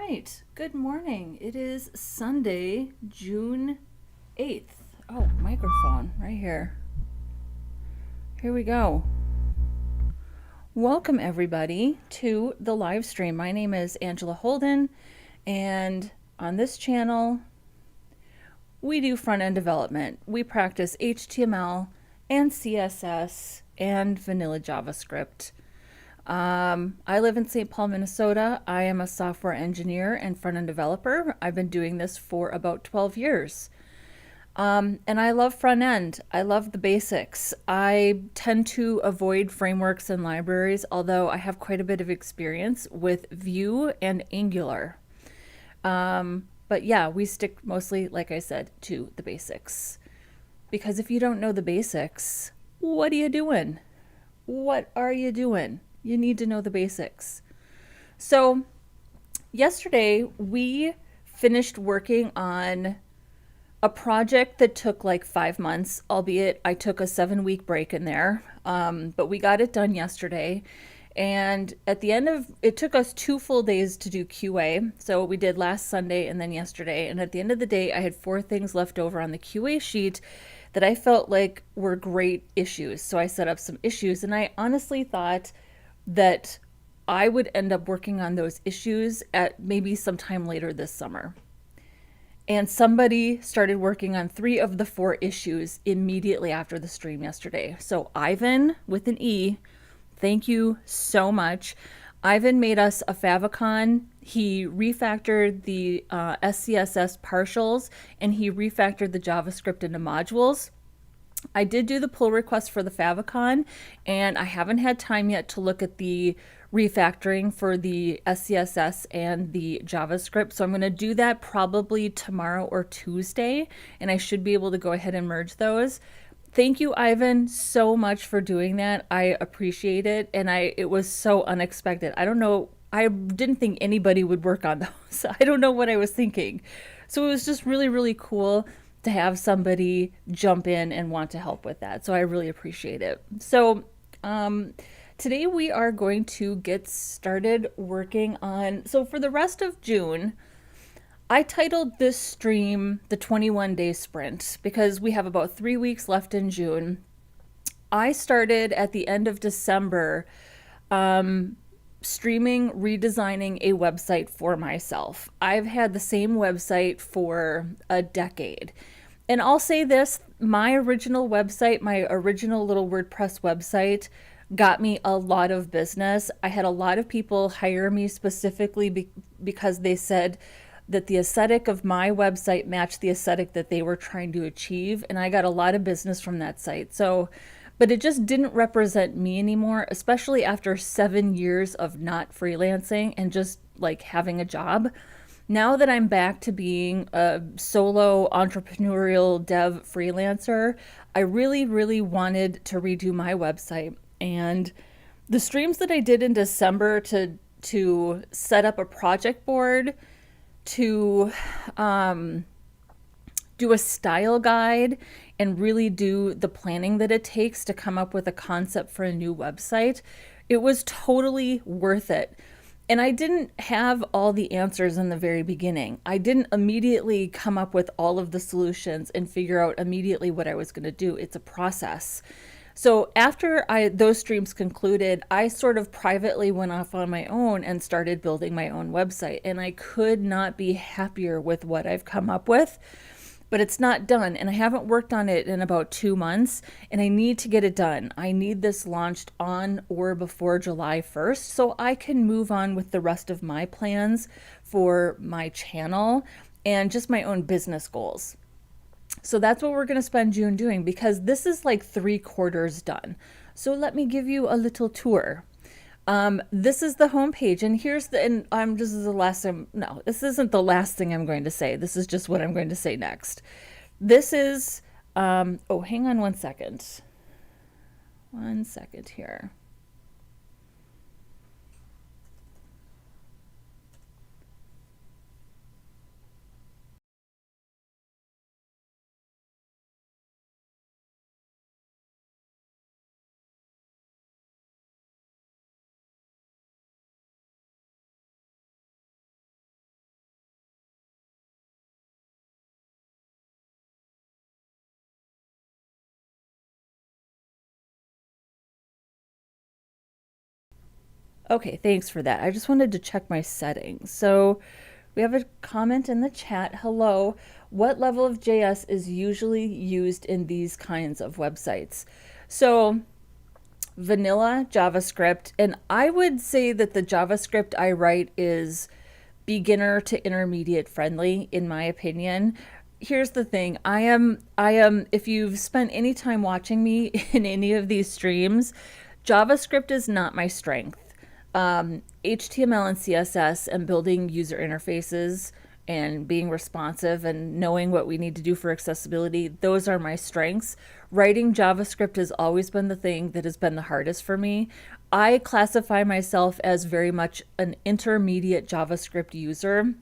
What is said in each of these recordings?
right, good morning. It is Sunday, June 8th. Oh, microphone right here. Here we go. Welcome, everybody, to the live stream. My name is Angela Holden, and on this channel, we do front-end development. We practice HTML and CSS and vanilla JavaScript. I live in St. Paul, Minnesota. I am a software engineer and front-end developer. I've been doing this for about 12 years. And I love front end. I love the basics. I tend to avoid frameworks and libraries, although I have quite a bit of experience with Vue and Angular. But yeah, we stick mostly, like I said, to the basics. Because if you don't know the basics, what are you doing? What are you doing? You need to know the basics. So yesterday we finished working on a project that took like 5 months, albeit I took a 7-week break in there. But we got it done yesterday. And at the end of it took us 2 full days to do QA. So we did last Sunday and then yesterday. And at the end of the day, I had 4 things left over on the QA sheet that I felt like were great issues. So I set up some issues, and I honestly thought that I would end up working on those issues at maybe sometime later this summer. And somebody started working on 3 of the 4 issues immediately after the stream yesterday. So Ivan with an E, thank you so much. Ivan made us a favicon. He refactored the SCSS partials, and he refactored the JavaScript into modules. I did do the pull request for the favicon, and I haven't had time yet to look at the refactoring for the SCSS and the JavaScript. So I'm going to do that probably tomorrow or Tuesday, and I should be able to go ahead and merge those. Thank you, Ivan, so much for doing that. I appreciate it, and it was so unexpected. I don't know. I didn't think anybody would work on those. I don't know what I was thinking. So it was just really, really cool to have somebody jump in and want to help with that. So I really appreciate it. So today we are going to get started working on, so for the rest of June, I titled this stream the 21-day sprint because we have about 3 weeks left in June. I started at the end of December streaming, redesigning a website for myself. I've had the same website for a decade. And I'll say this, my original website, my original little WordPress website got me a lot of business. I had a lot of people hire me specifically because they said that the aesthetic of my website matched the aesthetic that they were trying to achieve. And I got a lot of business from that site. But it just didn't represent me anymore, especially after 7 years of not freelancing and just like having a job. Now that I'm back to being a solo entrepreneurial dev freelancer, I really, really wanted to redo my website. And the streams that I did in December to set up a project board, to do a style guide, and really do the planning that it takes to come up with a concept for a new website, it was totally worth it. And I didn't have all the answers in the very beginning. I didn't immediately come up with all of the solutions and figure out immediately what I was going to do. It's a process. So after those streams concluded, I sort of privately went off on my own and started building my own website. And I could not be happier with what I've come up with. But it's not done, and I haven't worked on it in about 2 months, and I need to get it done. I need this launched on or before July 1st so I can move on with the rest of my plans for my channel and just my own business goals. So that's what we're going to spend June doing, because this is like 3/4 done. So let me give you a little tour. This is the homepage, and this is the last thing. No, this isn't the last thing I'm going to say. This is just what I'm going to say next. This is, oh, hang on 1 second. 1 second here. Okay, thanks for that. I just wanted to check my settings. So we have a comment in the chat. Hello, what level of JS is usually used in these kinds of websites? So vanilla JavaScript, and I would say that the JavaScript I write is beginner to intermediate friendly, in my opinion. Here's the thing. I am, if you've spent any time watching me in any of these streams, JavaScript is not my strength. HTML and CSS and building user interfaces and being responsive and knowing what we need to do for accessibility, those are my strengths. Writing JavaScript has always been the thing that has been the hardest for me. I classify myself as very much an intermediate JavaScript user.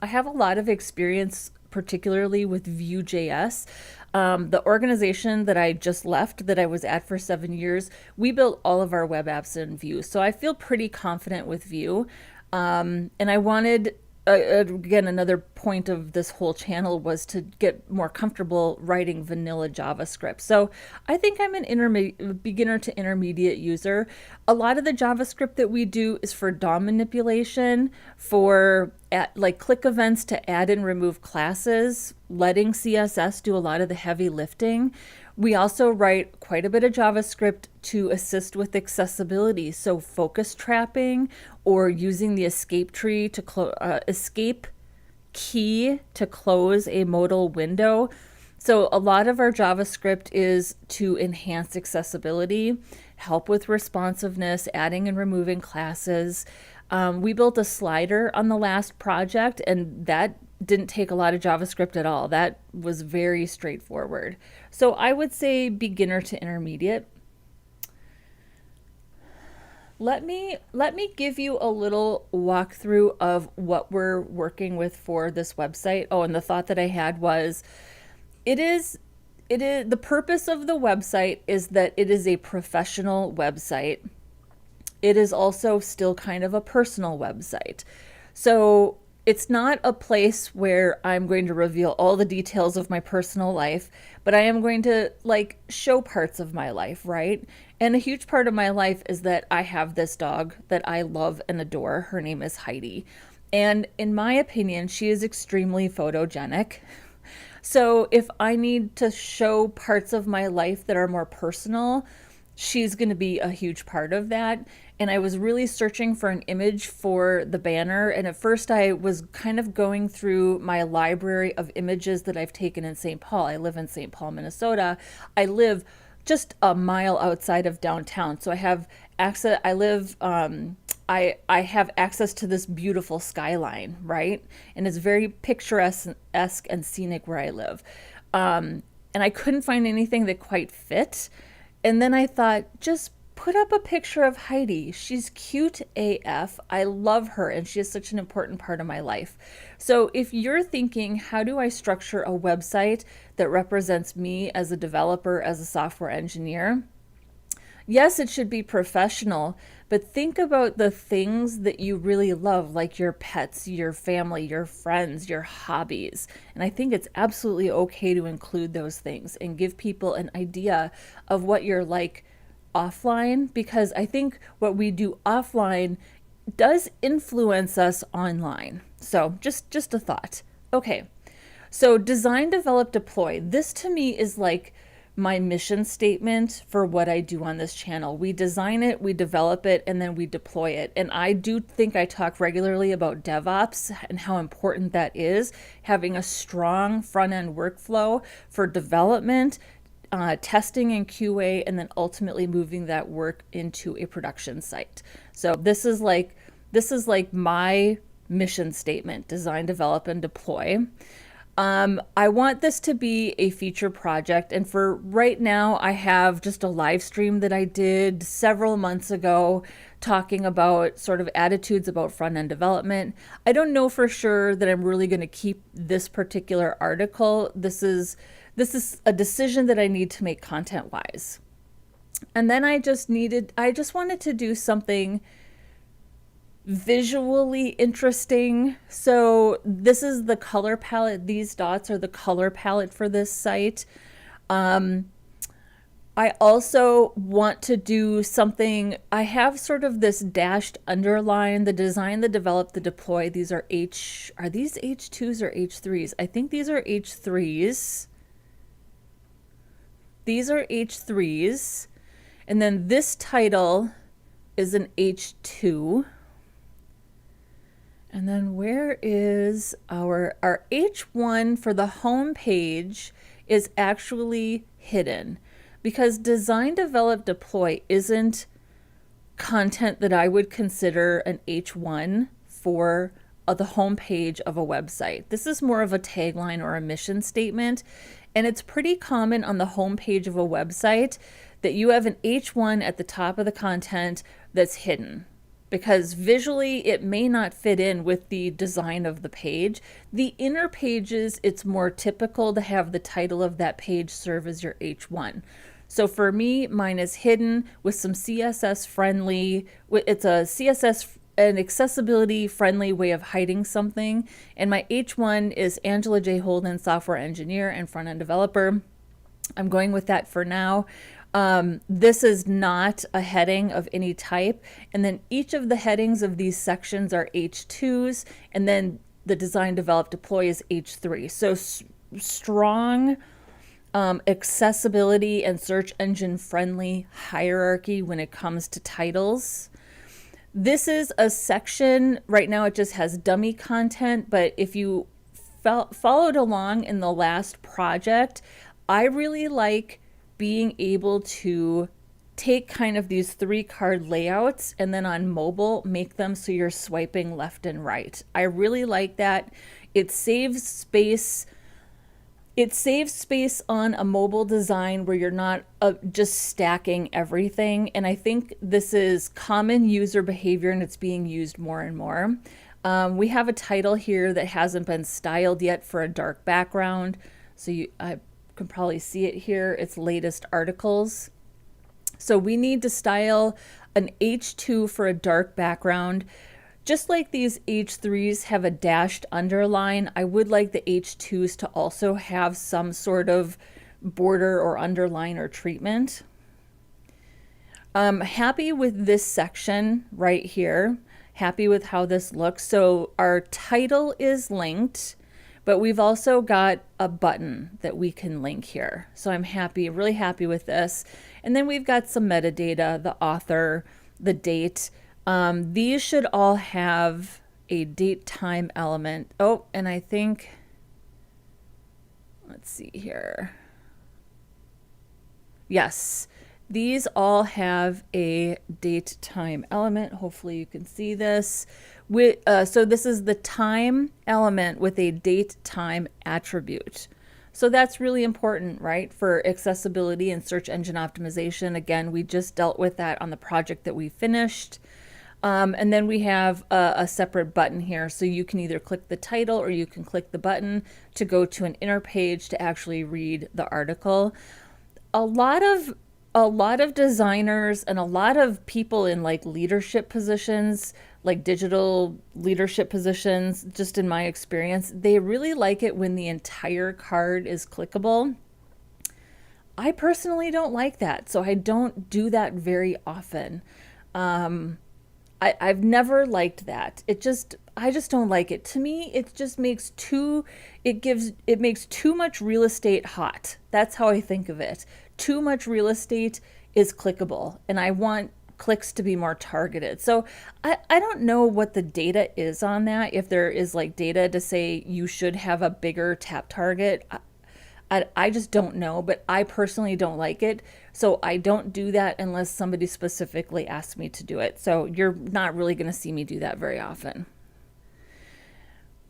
I have a lot of experience, particularly with Vue.js. The organization that I just left, that I was at for 7 years, we built all of our web apps in Vue. So I feel pretty confident with Vue. And I wanted, again, another point of this whole channel was to get more comfortable writing vanilla JavaScript. So I think I'm an beginner to intermediate user. A lot of the JavaScript that we do is for DOM manipulation, for like click events to add and remove classes, letting CSS do a lot of the heavy lifting. We also write quite a bit of JavaScript to assist with accessibility, so focus trapping or using the escape tree to escape key to close a modal window. So a lot of our JavaScript is to enhance accessibility, help with responsiveness, adding and removing classes. We built a slider on the last project, and that didn't take a lot of JavaScript at all. That was very straightforward. So I would say beginner to intermediate. Let me give you a little walkthrough of what we're working with for this website. Oh, and the thought that I had was, it is the purpose of the website is that it is a professional website. It is also still kind of a personal website. So it's not a place where I'm going to reveal all the details of my personal life, but I am going to like show parts of my life, right? And a huge part of my life is that I have this dog that I love and adore. Her name is Heidi. And in my opinion, she is extremely photogenic. So if I need to show parts of my life that are more personal, she's going to be a huge part of that. And I was really searching for an image for the banner. And at first I was kind of going through my library of images that I've taken in St. Paul. I live in St. Paul, Minnesota. I live just a mile outside of downtown. So I have access, I have access to this beautiful skyline, right? And it's very picturesque and scenic where I live. And I couldn't find anything that quite fit. And then I thought, just put up a picture of Heidi. She's cute AF. I love her, and she is such an important part of my life. So if you're thinking, how do I structure a website that represents me as a developer, as a software engineer? Yes, it should be professional, but think about the things that you really love, like your pets, your family, your friends, your hobbies. And I think it's absolutely okay to include those things and give people an idea of what you're like offline, because I think what we do offline does influence us online. So just a thought. Okay, so design, develop, deploy. This to me is like my mission statement for what I do on this channel. We design it, we develop it, and then we deploy it. And I do think I talk regularly about DevOps and how important that is, having a strong front-end workflow for development, testing and QA, and then ultimately moving that work into a production site. So this is like my mission statement: design, develop, and deploy. I want this to be a feature project, and for right now I have just a live stream that I did several months ago talking about sort of attitudes about front-end development. I don't know for sure that I'm really going to keep this particular article. This is a decision that I need to make content-wise. And then I just wanted to do something visually interesting. So this is the color palette. These dots are the color palette for this site. I also want to do something. I have sort of this dashed underline, the design, the develop, the deploy. These are these H2s or H3s? I think these are H3s. These are H3s. And then this title is an H2. And then where is our H1 for the home page is actually hidden, because design, develop, deploy isn't content that I would consider an H1 for the home page of a website. This is more of a tagline or a mission statement, and it's pretty common on the home page of a website that you have an H1 at the top of the content that's hidden, because visually it may not fit in with the design of the page. The inner pages, it's more typical to have the title of that page serve as your H1. So for me, mine is hidden with some CSS friendly, it's a CSS, an accessibility friendly way of hiding something. And my H1 is Angela J. Holden, software engineer and front-end developer. I'm going with that for now. This is not a heading of any type. And then each of the headings of these sections are H2s, and then the design, develop, deploy is H3. So strong accessibility and search engine friendly hierarchy when it comes to titles. This is a section, right now it just has dummy content, but if you followed along in the last project, I really like being able to take kind of these 3-card layouts and then on mobile make them so you're swiping left and right. I really like that. It saves space. It saves space on a mobile design where you're not just stacking everything. And I think this is common user behavior, and it's being used more and more. We have a title here that hasn't been styled yet for a dark background. So I can probably see it here. It's latest articles. So we need to style an H2 for a dark background. Just like these H3s have a dashed underline, I would like the H2s to also have some sort of border or underline or treatment. I'm happy with this section right here. Happy with how this looks. So our title is linked, but we've also got a button that we can link here. So I'm happy, really happy with this. And then we've got some metadata, the author, the date. These should all have a date time element. Oh, and I think, let's see here. Yes, these all have a date time element. Hopefully you can see this. So this is the time element with a date time attribute. So that's really important, right, for accessibility and search engine optimization. Again, we just dealt with that on the project that we finished. And then we have a separate button here. So you can either click the title or you can click the button to go to an inner page to actually read the article. A lot of designers and a lot of people in like leadership positions, like digital leadership positions, just in my experience, they really like it when the entire card is clickable. I personally don't like that, so I don't do that very often. I've never liked that. I just don't like it. To me, it just makes it makes too much real estate hot. That's how I think of it. Too much real estate is clickable, and I want clicks to be more targeted. So I don't know what the data is on that. If there is like data to say you should have a bigger tap target, I just don't know, but I personally don't like it. So I don't do that unless somebody specifically asks me to do it. So you're not really going to see me do that very often.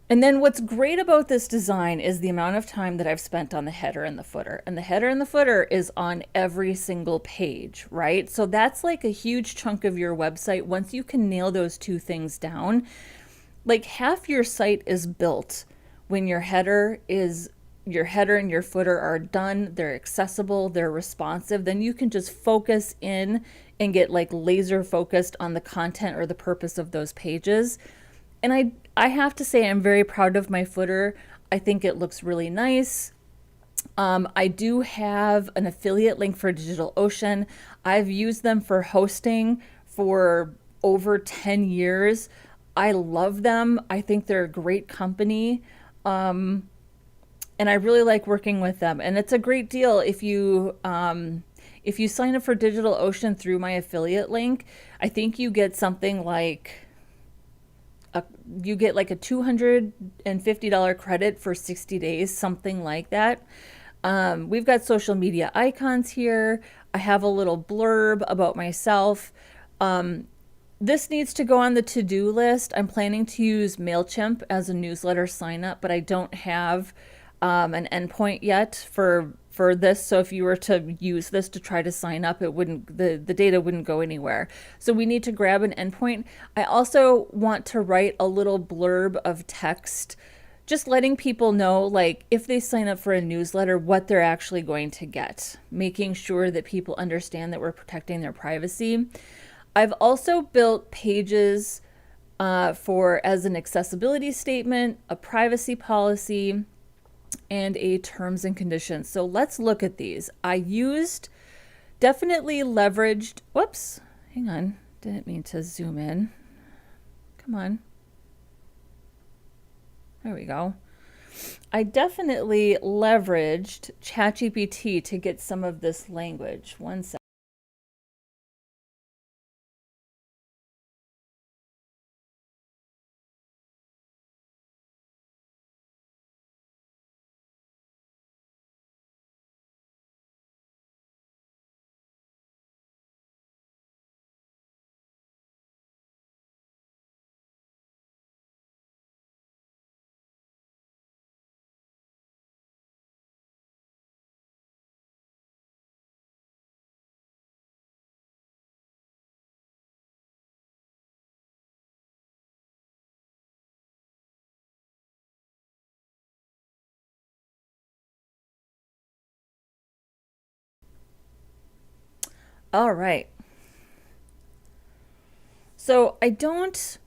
And then what's great about this design is the amount of time that I've spent on the header and the footer. And the header and the footer is on every single page, right? So that's like a huge chunk of your website. Once you can nail those two things down, like half your site is built when your header and your footer are done, they're accessible, they're responsive, then you can just focus in and get like laser focused on the content or the purpose of those pages. And I have to say I'm very proud of my footer. I think it looks really nice. I do have an affiliate link for DigitalOcean. I've used them for hosting for over 10 years. I love them. I think they're a great company. And I really like working with them. And it's a great deal if you sign up for DigitalOcean through my affiliate link. I think you get something like you get like a $250 credit for 60 days, something like that. We've got social media icons here. I have a little blurb about myself. This needs to go on the to-do list. I'm planning to use MailChimp as a newsletter sign up, but I don't have an endpoint yet for this. So if you were to use this to try to sign up, it wouldn't, the data wouldn't go anywhere. So we need to grab an endpoint. I also want to write a little blurb of text, just letting people know, like, if they sign up for a newsletter, what they're actually going to get, making sure that people understand that we're protecting their privacy. I've also built pages as an accessibility statement, a privacy policy, and a terms and conditions. So let's look at these. I definitely leveraged, whoops, hang on, didn't mean to zoom in. Come on. There we go. I definitely leveraged ChatGPT to get some of this language. One second. All right. So I don't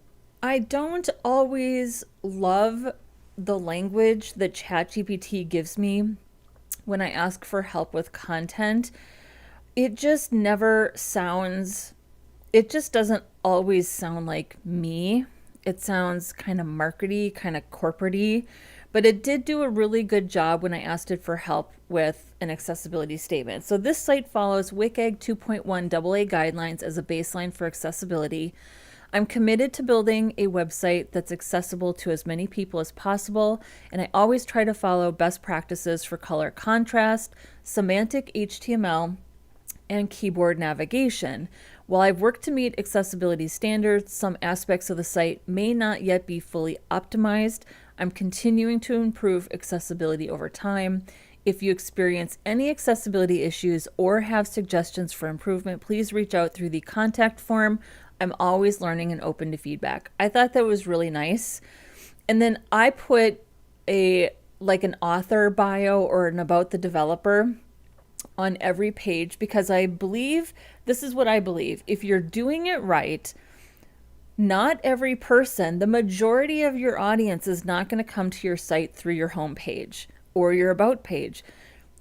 always love the language that ChatGPT gives me when I ask for help with content. It just never sounds, it just doesn't always sound like me. It sounds kind of markety, kind of corporate-y, but it did do a really good job when I asked it for help with an accessibility statement. So this site follows WCAG 2.1 AA guidelines as a baseline for accessibility. I'm committed to building a website that's accessible to as many people as possible, and I always try to follow best practices for color contrast, semantic HTML, and keyboard navigation. While I've worked to meet accessibility standards, some aspects of the site may not yet be fully optimized. I'm continuing to improve accessibility over time. If you experience any accessibility issues or have suggestions for improvement, please reach out through the contact form. I'm always learning and open to feedback. I thought that was really nice. And then I put an author bio or an about the developer on every page, because I believe, this is what I believe, if you're doing it right, not every person, the majority of your audience is not going to come to your site through your homepage or your about page.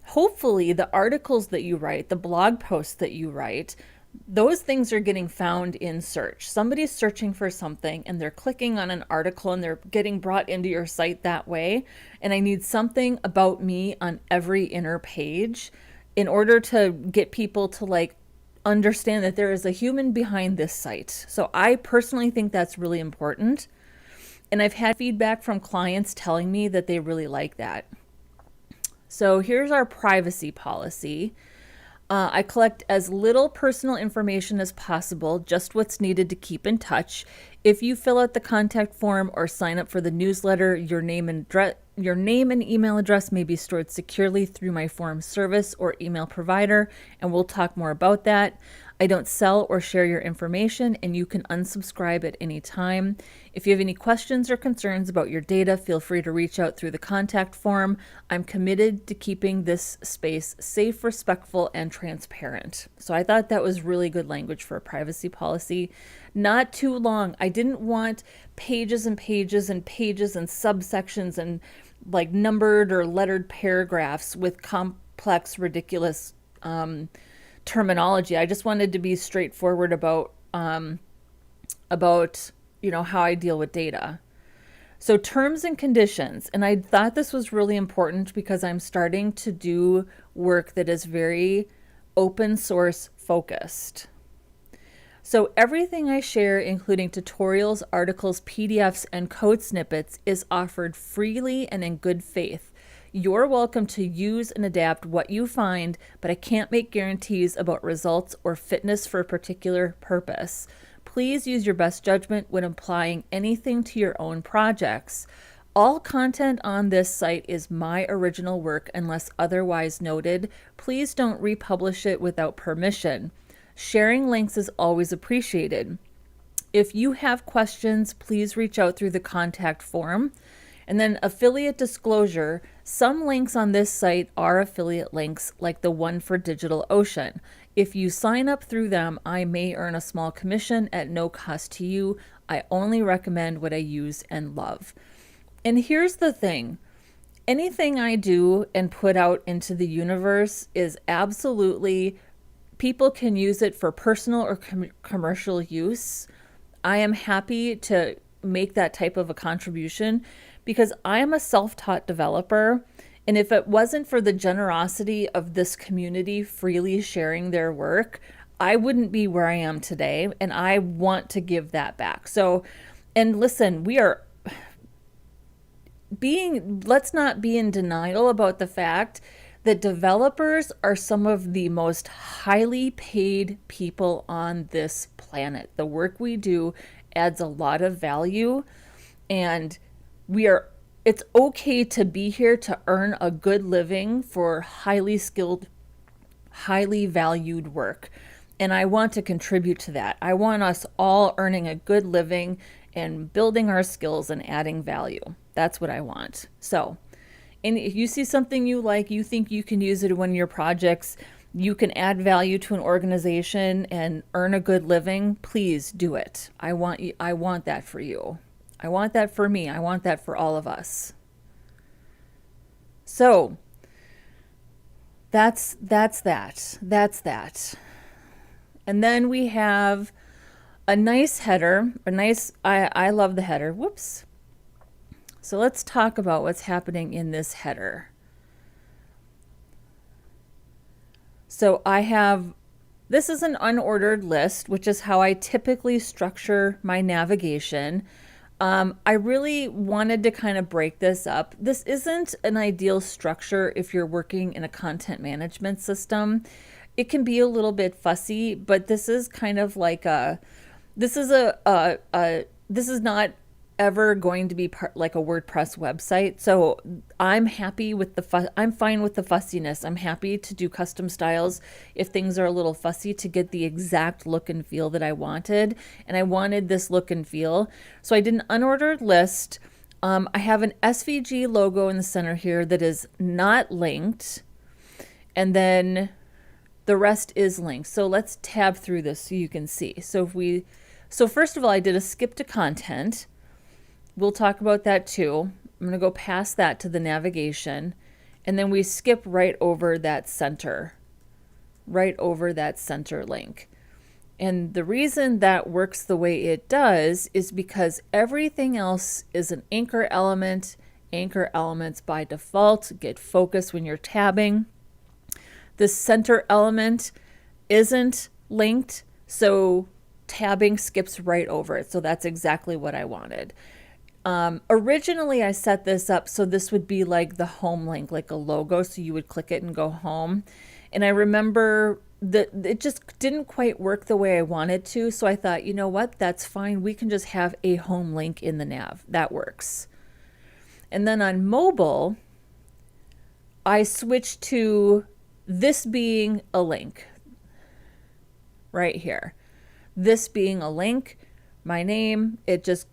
Hopefully the articles that you write, the blog posts that you write, those things are getting found in search. Somebody's searching for something and they're clicking on an article and they're getting brought into your site that way. And I need something about me on every inner page in order to get people to understand that there is a human behind this site. So I personally think that's really important. And I've had feedback from clients telling me that they really like that. So here's our privacy policy. I collect as little personal information as possible, just what's needed to keep in touch. If you fill out the contact form or sign up for the newsletter, your name and email address may be stored securely through my form service or email provider, and we'll talk more about that. I don't sell or share your information, and you can unsubscribe at any time. If you have any questions or concerns about your data, feel free to reach out through the contact form. I'm committed to keeping this space safe, respectful, and transparent. So I thought that was really good language for a privacy policy. Not too long. I didn't want pages and pages and pages and subsections and like numbered or lettered paragraphs with complex, ridiculous terminology. I just wanted to be straightforward about how I deal with data. So terms and conditions, and I thought this was really important because I'm starting to do work that is very open source focused. So everything I share, including tutorials, articles, PDFs, and code snippets, is offered freely and in good faith. You're welcome to use and adapt what you find, but I can't make guarantees about results or fitness for a particular purpose. Please use your best judgment when applying anything to your own projects. All content on this site is my original work unless otherwise noted. Please don't republish it without permission. Sharing links is always appreciated. If you have questions, please reach out through the contact form. And then affiliate disclosure. Some links on this site are affiliate links, like the one for DigitalOcean. If you sign up through them, I may earn a small commission at no cost to you. I only recommend what I use and love. And here's the thing. Anything I do and put out into the universe is absolutely, people can use it for personal or commercial use. I am happy to make that type of a contribution because I am a self-taught developer. And if it wasn't for the generosity of this community freely sharing their work, I wouldn't be where I am today. And I want to give that back. So, and listen, let's not be in denial about the fact that developers are some of the most highly paid people on this planet. The work we do adds a lot of value, and it's okay to be here to earn a good living for highly skilled, highly valued work. And I want to contribute to that. I want us all earning a good living and building our skills and adding value. That's what I want. So, and if you see something you like, you think you can use it in one of your projects, you can add value to an organization and earn a good living, please do it. I want that for you. I want that for me. I want that for all of us. So that's that. And then we have a nice header, I love the header. Whoops. So let's talk about what's happening in this header. So this is an unordered list, which is how I typically structure my navigation. I really wanted to kind of break this up. This isn't an ideal structure if you're working in a content management system. It can be a little bit fussy, but this is kind of like this is not ever going to be like a WordPress website. So I'm happy with I'm fine with the fussiness. I'm happy to do custom styles if things are a little fussy to get the exact look and feel that I wanted. And I wanted this look and feel. So I did an unordered list. I have an SVG logo in the center here that is not linked. And then the rest is linked. So let's tab through this so you can see. So first of all, I did a skip to content. We'll talk about that too. I'm going to go past that to the navigation, and then we skip right over that center link. And the reason that works the way it does is because everything else is an anchor element. Anchor elements by default get focus when you're tabbing. The center element isn't linked, so tabbing skips right over it. So that's exactly what I wanted. Originally, I set this up so this would be like the home link, like a logo, so you would click it and go home. And I remember that it just didn't quite work the way I wanted to, so I thought, you know what, that's fine. We can just have a home link in the nav. That works. And then on mobile, I switched to this being a link right here. This being a link, my name, it just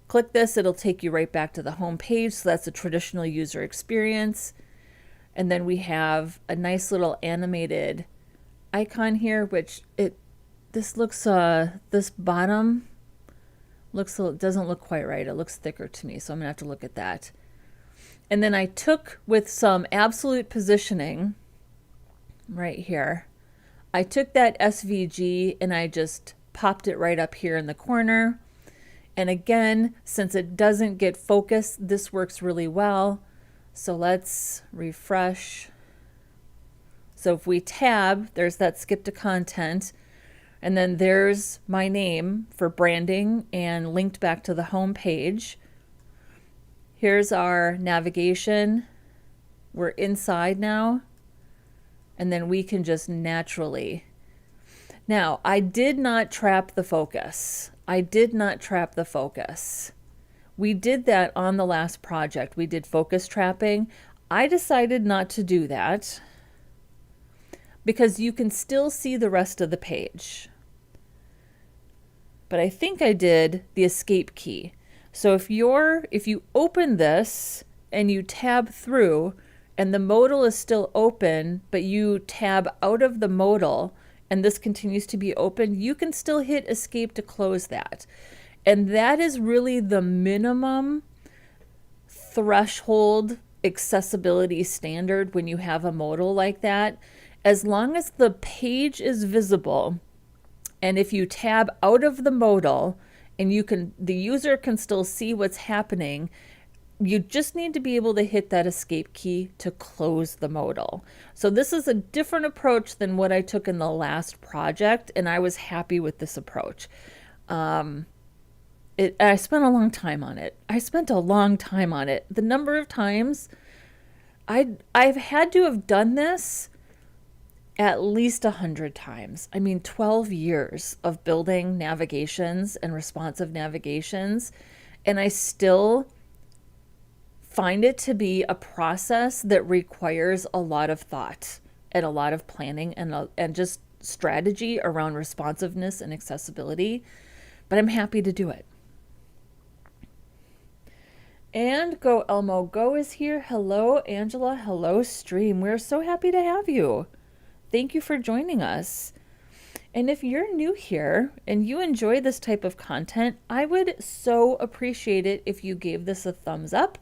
click this, it'll take you right back to the home page. So that's a traditional user experience. And then we have a nice little animated icon here, which this bottom looks, it doesn't look quite right. It looks thicker to me, so I'm gonna have to look at that. And then I took, with some absolute positioning right here, I took that SVG and I just popped it right up here in the corner. And again, since it doesn't get focused, this works really well. So let's refresh. So if we tab, there's that skip to content. And then there's my name for branding and linked back to the home page. Here's our navigation. We're inside now. And then we can just naturally. Now, I did not trap the focus. I did not trap the focus. We did that on the last project. We did focus trapping. I decided not to do that because you can still see the rest of the page. But I think I did the escape key. So if you open this and you tab through and the modal is still open, but you tab out of the modal and this continues to be open, you can still hit escape to close that. And that is really the minimum threshold accessibility standard when you have a modal like that. As long as the page is visible, and if you tab out of the modal and the user can still see what's happening, you just need to be able to hit that escape key to close the modal. So this is a different approach than what I took in the last project, and I was happy with this approach. I spent a long time on it. The number of times I've had to have done this at least 100 times. I mean, 12 years of building navigations and responsive navigations, and I still find it to be a process that requires a lot of thought and a lot of planning and just strategy around responsiveness and accessibility, but I'm happy to do it. And Go Elmo Go is here. Hello, Angela. Hello, stream. We're so happy to have you. Thank you for joining us. And if you're new here and you enjoy this type of content, I would so appreciate it if you gave this a thumbs up.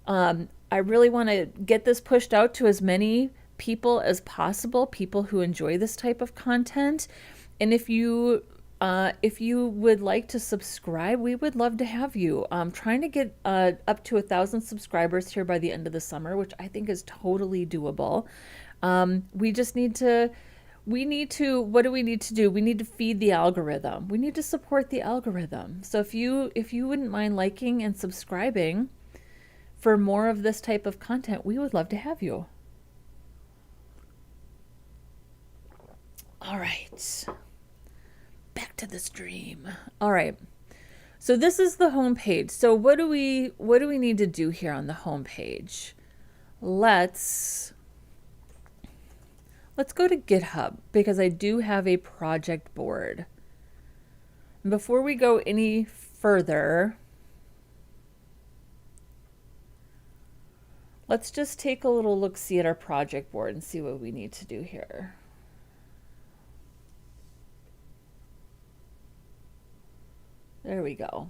I really want to get this pushed out to as many people as possible, people who enjoy this type of content. And if you would like to subscribe, we would love to have you. I'm trying to get up to 1,000 subscribers here by the end of the summer, which I think is totally doable. We just need to, what do we need to do? We need to feed the algorithm. We need to support the algorithm. So if you wouldn't mind liking and subscribing for more of this type of content, we would love to have you. All right. Back to the stream. All right. So this is the home page. So what do we need to do here on the home page? Let's go to GitHub because I do have a project board. And before we go any further, let's just take a little look-see at our project board and see what we need to do here. There we go.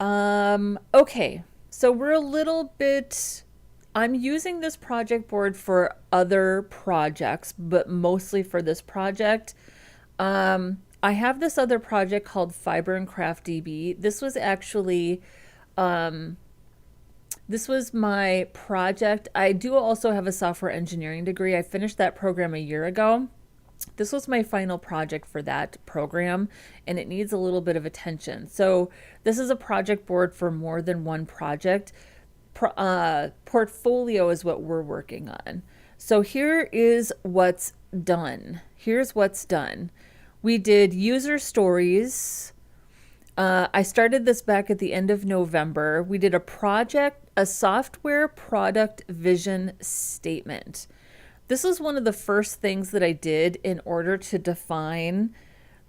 Okay, so we're a little bit, I'm using this project board for other projects, but mostly for this project. I have this other project called Fiber and Craft DB. This was actually, this was my project. I do also have a software engineering degree. I finished that program a year ago. This was my final project for that program, and it needs a little bit of attention. So this is a project board for more than one project. Portfolio is what we're working on. So here is what's done. Here's what's done. We did user stories. I started this back at the end of November. We did a software product vision statement. This is one of the first things that I did in order to define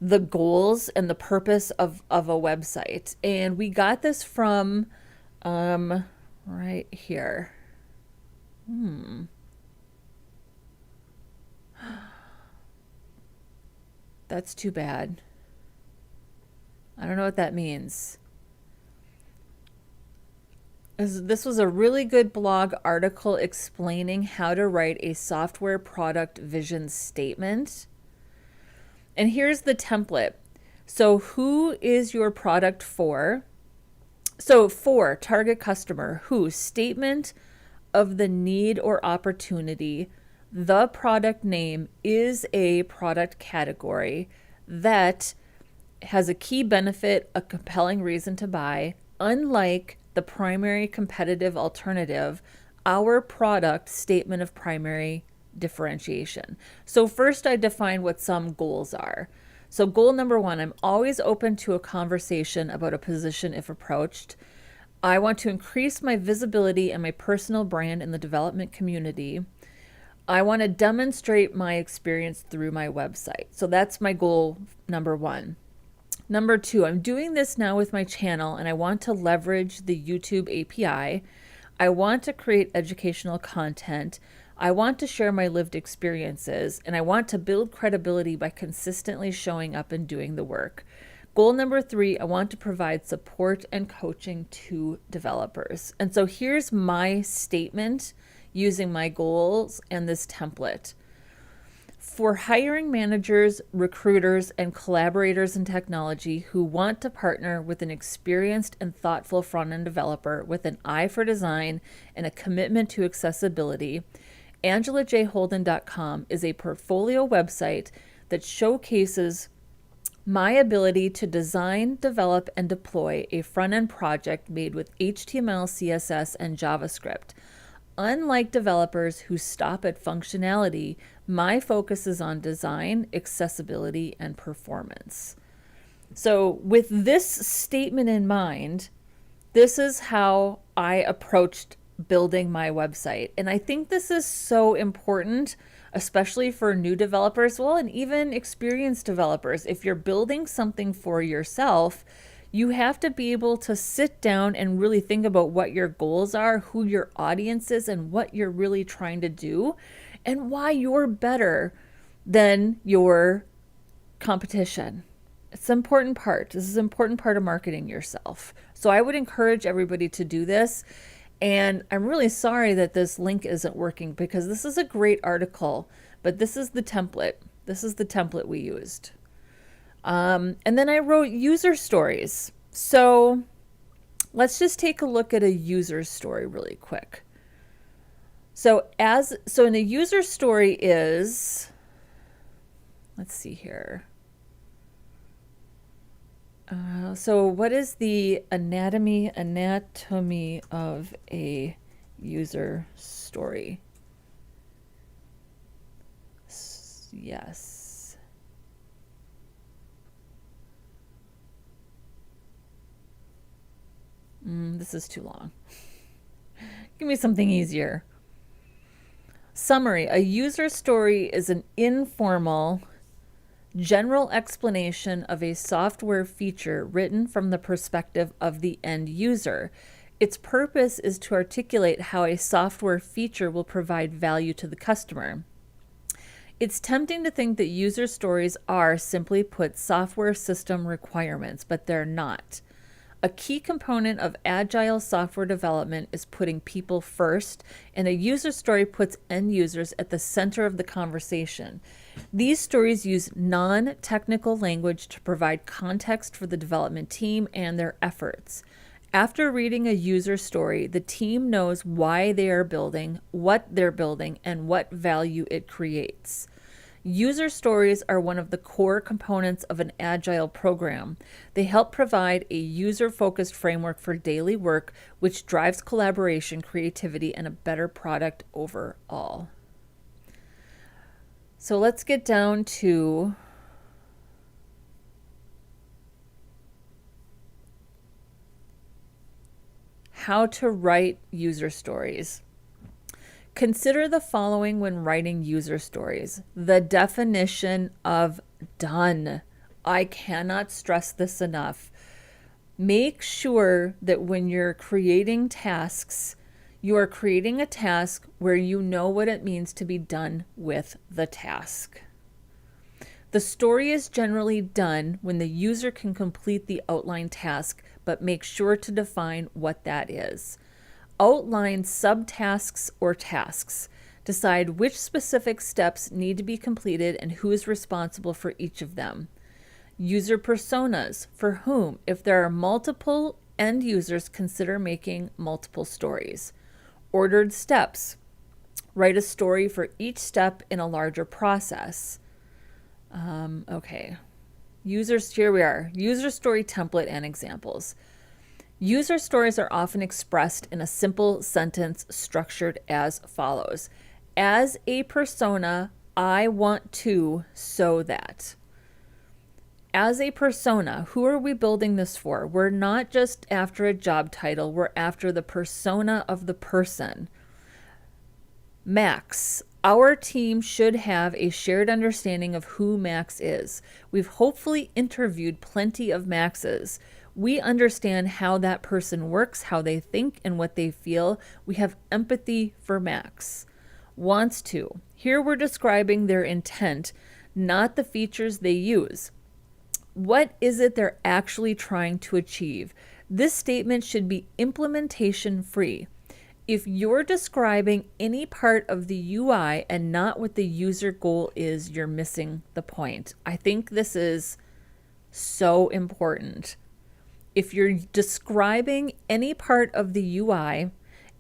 the goals and the purpose of a website. And we got this from right here. That's too bad. I don't know what that means. This was a really good blog article explaining how to write a software product vision statement. And here's the template. So who is your product for? So for target customer, who, statement of the need or opportunity, the product name is a product category that has a key benefit, a compelling reason to buy. Unlike the primary competitive alternative, our product statement of primary differentiation. So first I define what some goals are. So goal number one, I'm always open to a conversation about a position if approached. I want to increase my visibility and my personal brand in the development community. I want to demonstrate my experience through my website. So that's my goal number one. Number two, I'm doing this now with my channel and I want to leverage the YouTube API. I want to create educational content. I want to share my lived experiences, and I want to build credibility by consistently showing up and doing the work. Goal number three, I want to provide support and coaching to developers. And so here's my statement using my goals and this template. For hiring managers, recruiters, and collaborators in technology who want to partner with an experienced and thoughtful front-end developer with an eye for design and a commitment to accessibility, AngelaJHolden.com is a portfolio website that showcases my ability to design, develop, and deploy a front-end project made with HTML, CSS, and JavaScript. Unlike developers who stop at functionality, my focus is on design, accessibility, and performance. So with this statement in mind, this is how I approached building my website. And I think this is so important, especially for new developers, well, and even experienced developers. If you're building something for yourself, you have to be able to sit down and really think about what your goals are, who your audience is, and what you're really trying to do, and why you're better than your competition. It's an important part. This is an important part of marketing yourself. So I would encourage everybody to do this. And I'm really sorry that this link isn't working because this is a great article, but this is the template. This is the template we used. And then I wrote user stories. So let's just take a look at a user story really quick. So in a user story is, let's see here. So what is the anatomy of a user story? Yes. This is too long. Give me something easier. Summary. A user story is an informal, general explanation of a software feature written from the perspective of the end user. Its purpose is to articulate how a software feature will provide value to the customer. It's tempting to think that user stories are, simply put, software system requirements, but they're not. A key component of agile software development is putting people first, and a user story puts end users at the center of the conversation. These stories use non-technical language to provide context for the development team and their efforts. After reading a user story, the team knows why they are building, what they're building, and what value it creates. User stories are one of the core components of an agile program. They help provide a user-focused framework for daily work, which drives collaboration, creativity, and a better product overall. So let's get down to how to write user stories. Consider the following when writing user stories. The definition of done. I cannot stress this enough. Make sure that when you're creating tasks, you are creating a task where you know what it means to be done with the task. The story is generally done when the user can complete the outlined task, but make sure to define what that is. Outline subtasks or tasks. Decide which specific steps need to be completed and who is responsible for each of them. User personas, for whom, if there are multiple end users, consider making multiple stories. Ordered steps. Write a story for each step in a larger process. Okay. Here we are. User story template and examples. User stories are often expressed in a simple sentence structured as follows. As a persona, I want to so that. As a persona, who are we building this for? We're not just after a job title, we're after the persona of the person. Max. Our team should have a shared understanding of who Max is. We've hopefully interviewed plenty of Maxes. We understand how that person works, how they think, and what they feel. We have empathy for Max. Wants to. Here we're describing their intent, not the features they use. What is it they're actually trying to achieve? This statement should be implementation free. If you're describing any part of the UI and not what the user goal is, you're missing the point. I think this is so important. If you're describing any part of the UI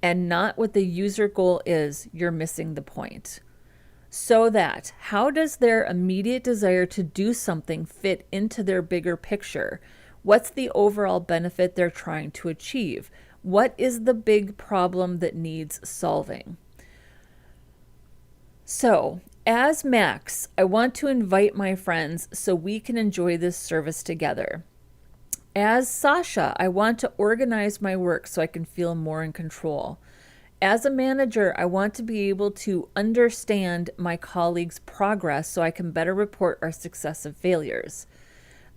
and not what the user goal is, you're missing the point. So that, how does their immediate desire to do something fit into their bigger picture? What's the overall benefit they're trying to achieve? What is the big problem that needs solving? So, as Max, I want to invite my friends so we can enjoy this service together. As Sasha, I want to organize my work so I can feel more in control. As a manager, I want to be able to understand my colleagues' progress so I can better report our successive failures.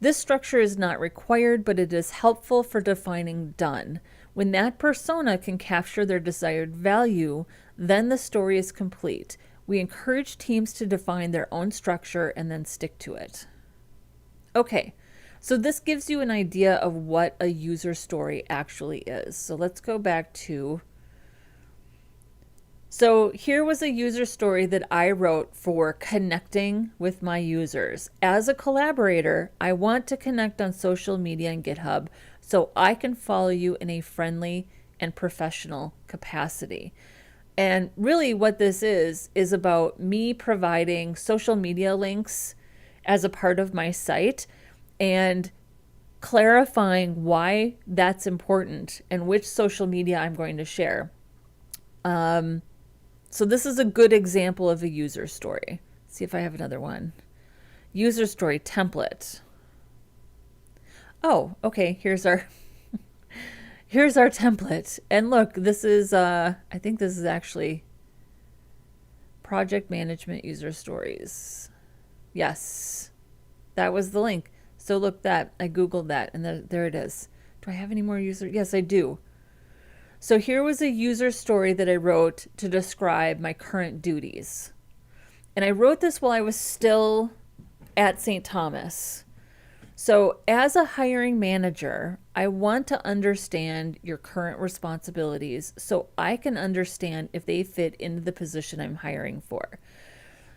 This structure is not required, but it is helpful for defining done. When that persona can capture their desired value, then the story is complete. We encourage teams to define their own structure and then stick to it. Okay, so this gives you an idea of what a user story actually is. So let's go back to... So here was a user story that I wrote for connecting with my users. As a collaborator, I want to connect on social media and GitHub so I can follow you in a friendly and professional capacity. And really what this is about me providing social media links as a part of my site and clarifying why that's important and which social media I'm going to share. So this is a good example of a user story. Let's see if I have another one. User story template. Oh, okay, here's our here's our template. And look, this is I think this is actually project management user stories. Yes. That was the link. So look, that I googled that and there it is. Do I have any more user? Yes, I do. So here was a user story that I wrote to describe my current duties. And I wrote this while I was still at St. Thomas. So as a hiring manager, I want to understand your current responsibilities so I can understand if they fit into the position I'm hiring for.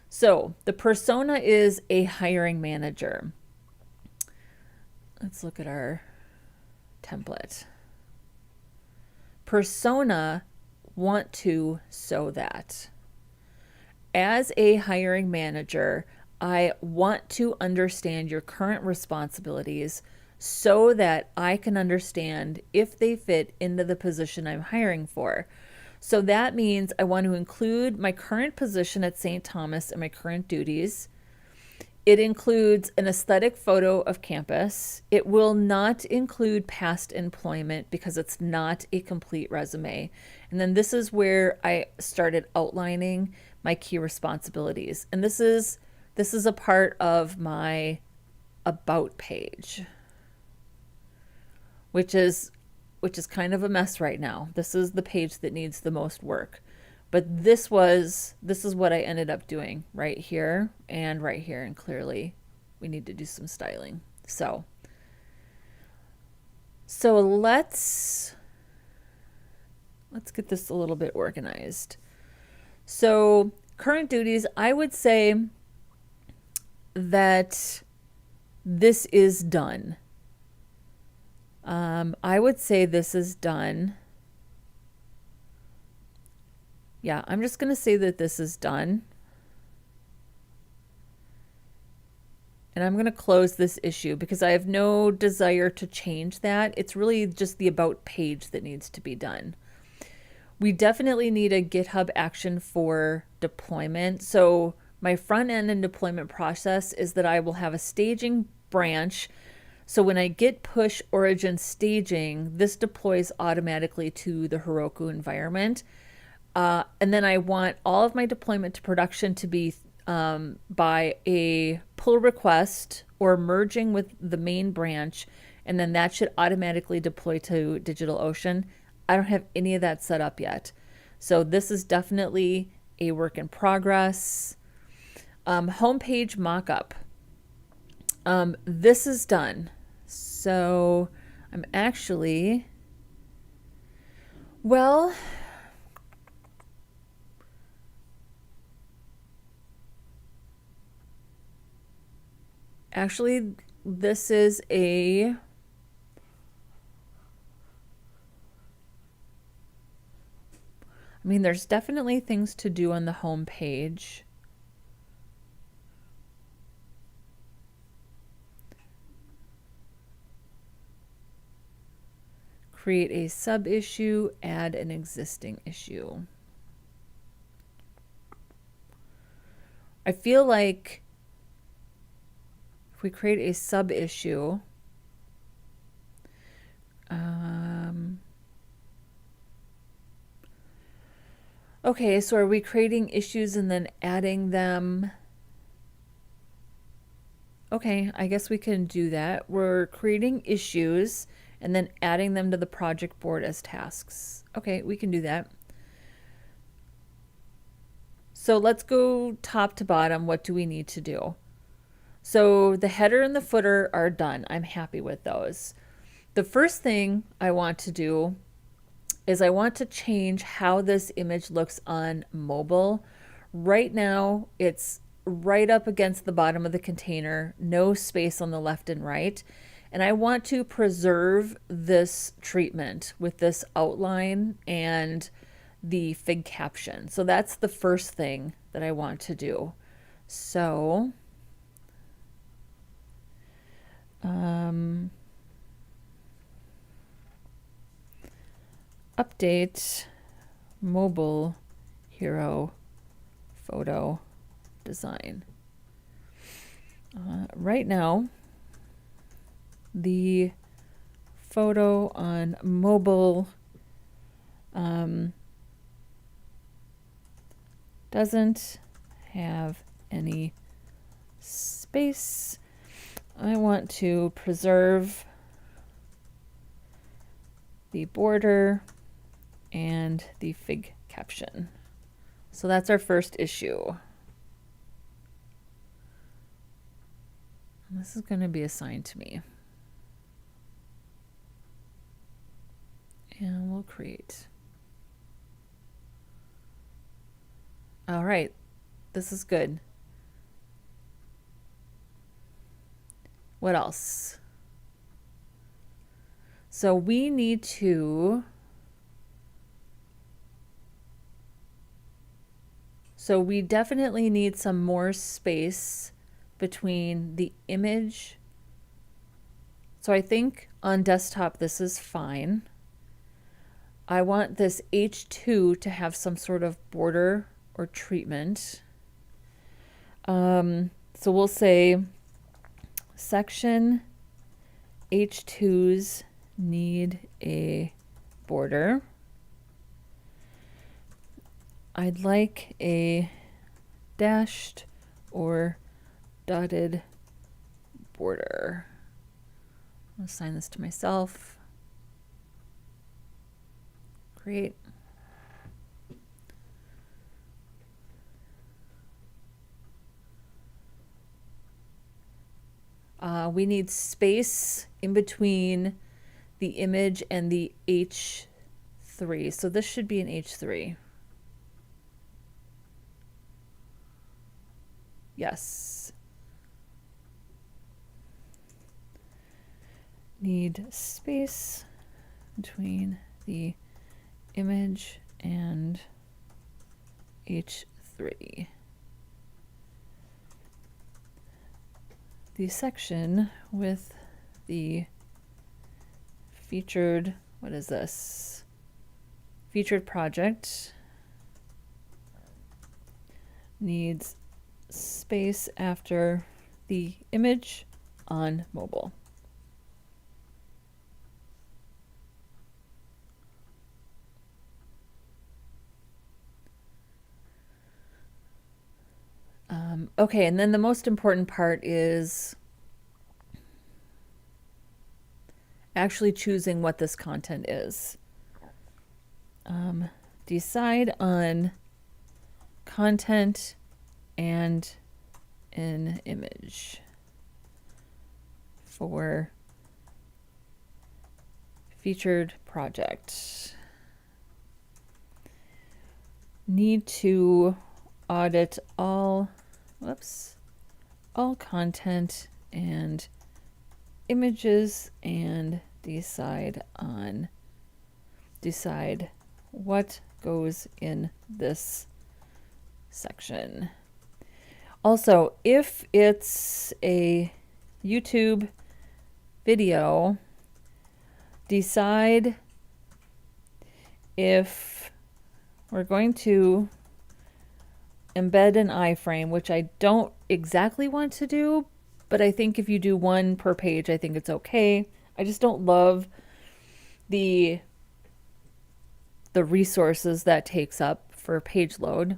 So the persona is a hiring manager. Let's look at our template. Persona, want to, so that. As a hiring manager, I want to understand your current responsibilities so that I can understand if they fit into the position I'm hiring for. So that means I want to include my current position at St. Thomas and my current duties. It includes an aesthetic photo of campus. It will not include past employment because it's not a complete resume. And then this is where I started outlining my key responsibilities. And this is a part of my about page, which is kind of a mess right now. This is the page that needs the most work. But this is what I ended up doing right here, and clearly we need to do some styling. So let's let's get this a little bit organized. So current duties, I would say that this is done. I would say this is done. Yeah, I'm just going to say that this is done. And I'm going to close this issue because I have no desire to change that. It's really just the about page that needs to be done. We definitely need a GitHub action for deployment. So my front end and deployment process is that I will have a staging branch. So when I git push origin staging, this deploys automatically to the Heroku environment. And then I want all of my deployment to production to be by a pull request or merging with the main branch, and then that should automatically deploy to DigitalOcean. I don't have any of that set up yet. So this is definitely a work in progress. Homepage mockup. This is done. So I'm actually, well, actually, this is a, I mean, there's definitely things to do on the home page. Create a sub issue, add an existing issue. I feel like if we create a sub issue, okay, so are we creating issues and then adding them? Okay, I guess we can do that. We're creating issues and then adding them to the project board as tasks. Okay, we can do that. So let's go top to bottom. What do we need to do? So the header and the footer are done. I'm happy with those. The first thing I want to do is I want to change how this image looks on mobile. Right now, it's right up against the bottom of the container, no space on the left and right. And I want to preserve this treatment with this outline and the fig caption. So that's the first thing that I want to do. So update mobile hero photo design. Right now, the photo on mobile doesn't have any space. I want to preserve the border and the fig caption. So that's our first issue. This is going to be assigned to me. And we'll create. All right, this is good. What else? So we need to, so we definitely need some more space between the image. So I think on desktop this is fine. I want this H2 to have some sort of border or treatment. So we'll say section H2s need a border. I'd like a dashed or dotted border. I'll assign this to myself. Create. We need space in between the image and the H3 H3. So this should be an H3. Yes. Need space between the image and H3. The section with the featured, what is this? Featured project needs space after the image on mobile. Okay, and then the most important part is actually choosing what this content is. Decide on content and an image for featured project. Need to audit all content and images and decide what goes in this section. Also, if it's a YouTube video, decide if we're going to embed an iframe, which I don't exactly want to do, but I think if you do one per page, I think it's okay. I just don't love the resources that takes up for page load.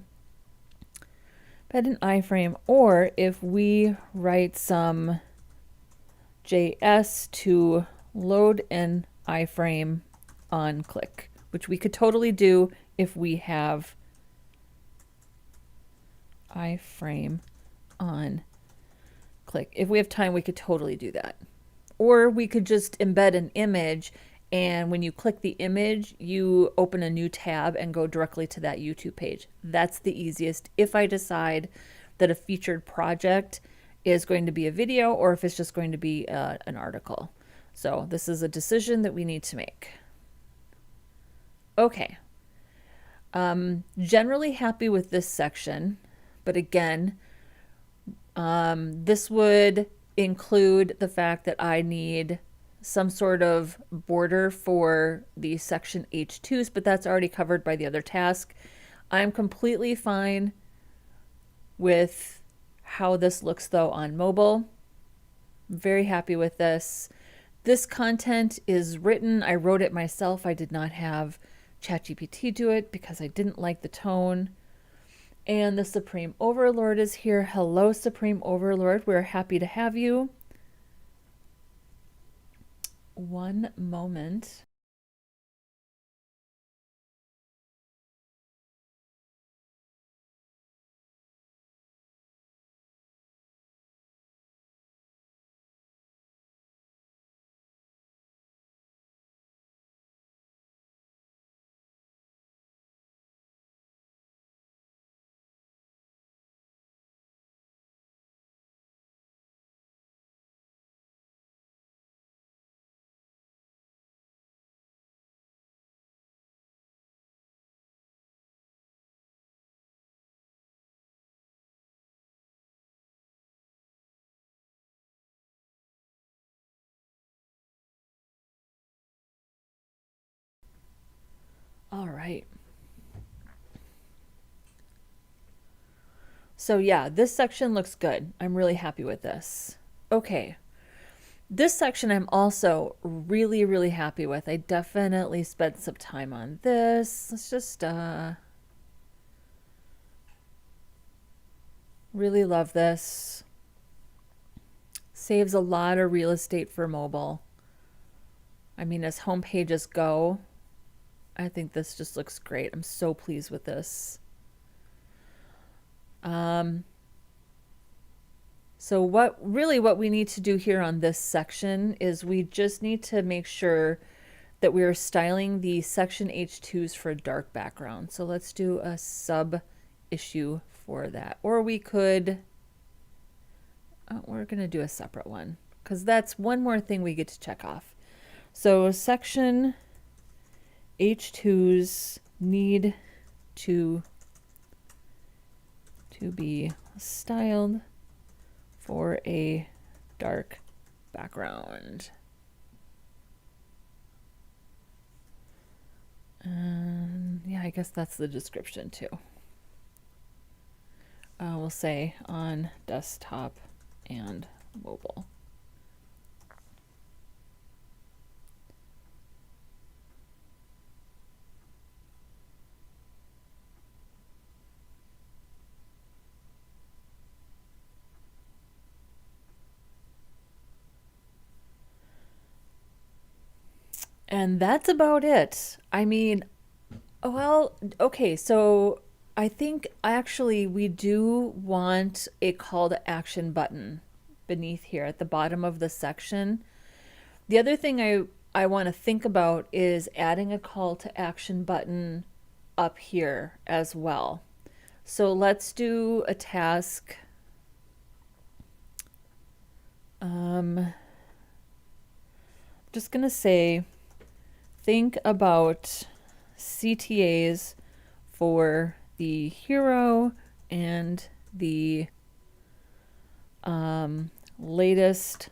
Embed an iframe, or if we write some JS to load an iframe on click, which we could totally do if we have iframe on click. If we have time, we could totally do that. Or we could just embed an image, and when you click the image, you open a new tab and go directly to that YouTube page. That's the easiest if I decide that a featured project is going to be a video or if it's just going to be an article. So this is a decision that we need to make. Okay. Generally happy with this section, but again, this would include the fact that I need some sort of border for the section H2s, but that's already covered by the other task. I'm completely fine with how this looks though on mobile. Very happy with this. This content is written. I wrote it myself. I did not have ChatGPT do it because I didn't like the tone. And the Supreme Overlord is here. Hello, Supreme Overlord. We're happy to have you. One moment. All right. So yeah, this section looks good. I'm really happy with this. Okay. This section I'm also really, really happy with. I definitely spent some time on this. Let's just really love this. Saves a lot of real estate for mobile. I mean, as home pages go, I think this just looks great. I'm so pleased with this. So what we need to do here on this section is we just need to make sure that we are styling the section H2s for dark background. So let's do a sub issue for that. Or we could, we're going to do a separate one because that's one more thing we get to check off. So section H2s need to be styled for a dark background. Yeah, I guess that's the description too. We'll say on desktop and mobile. And that's about it. I mean, well, okay, so I think actually we do want a call to action button beneath here at the bottom of the section. The other thing I want to think about is adding a call to action button up here as well. So let's do a task. Just gonna say, think about CTAs for the hero and the latest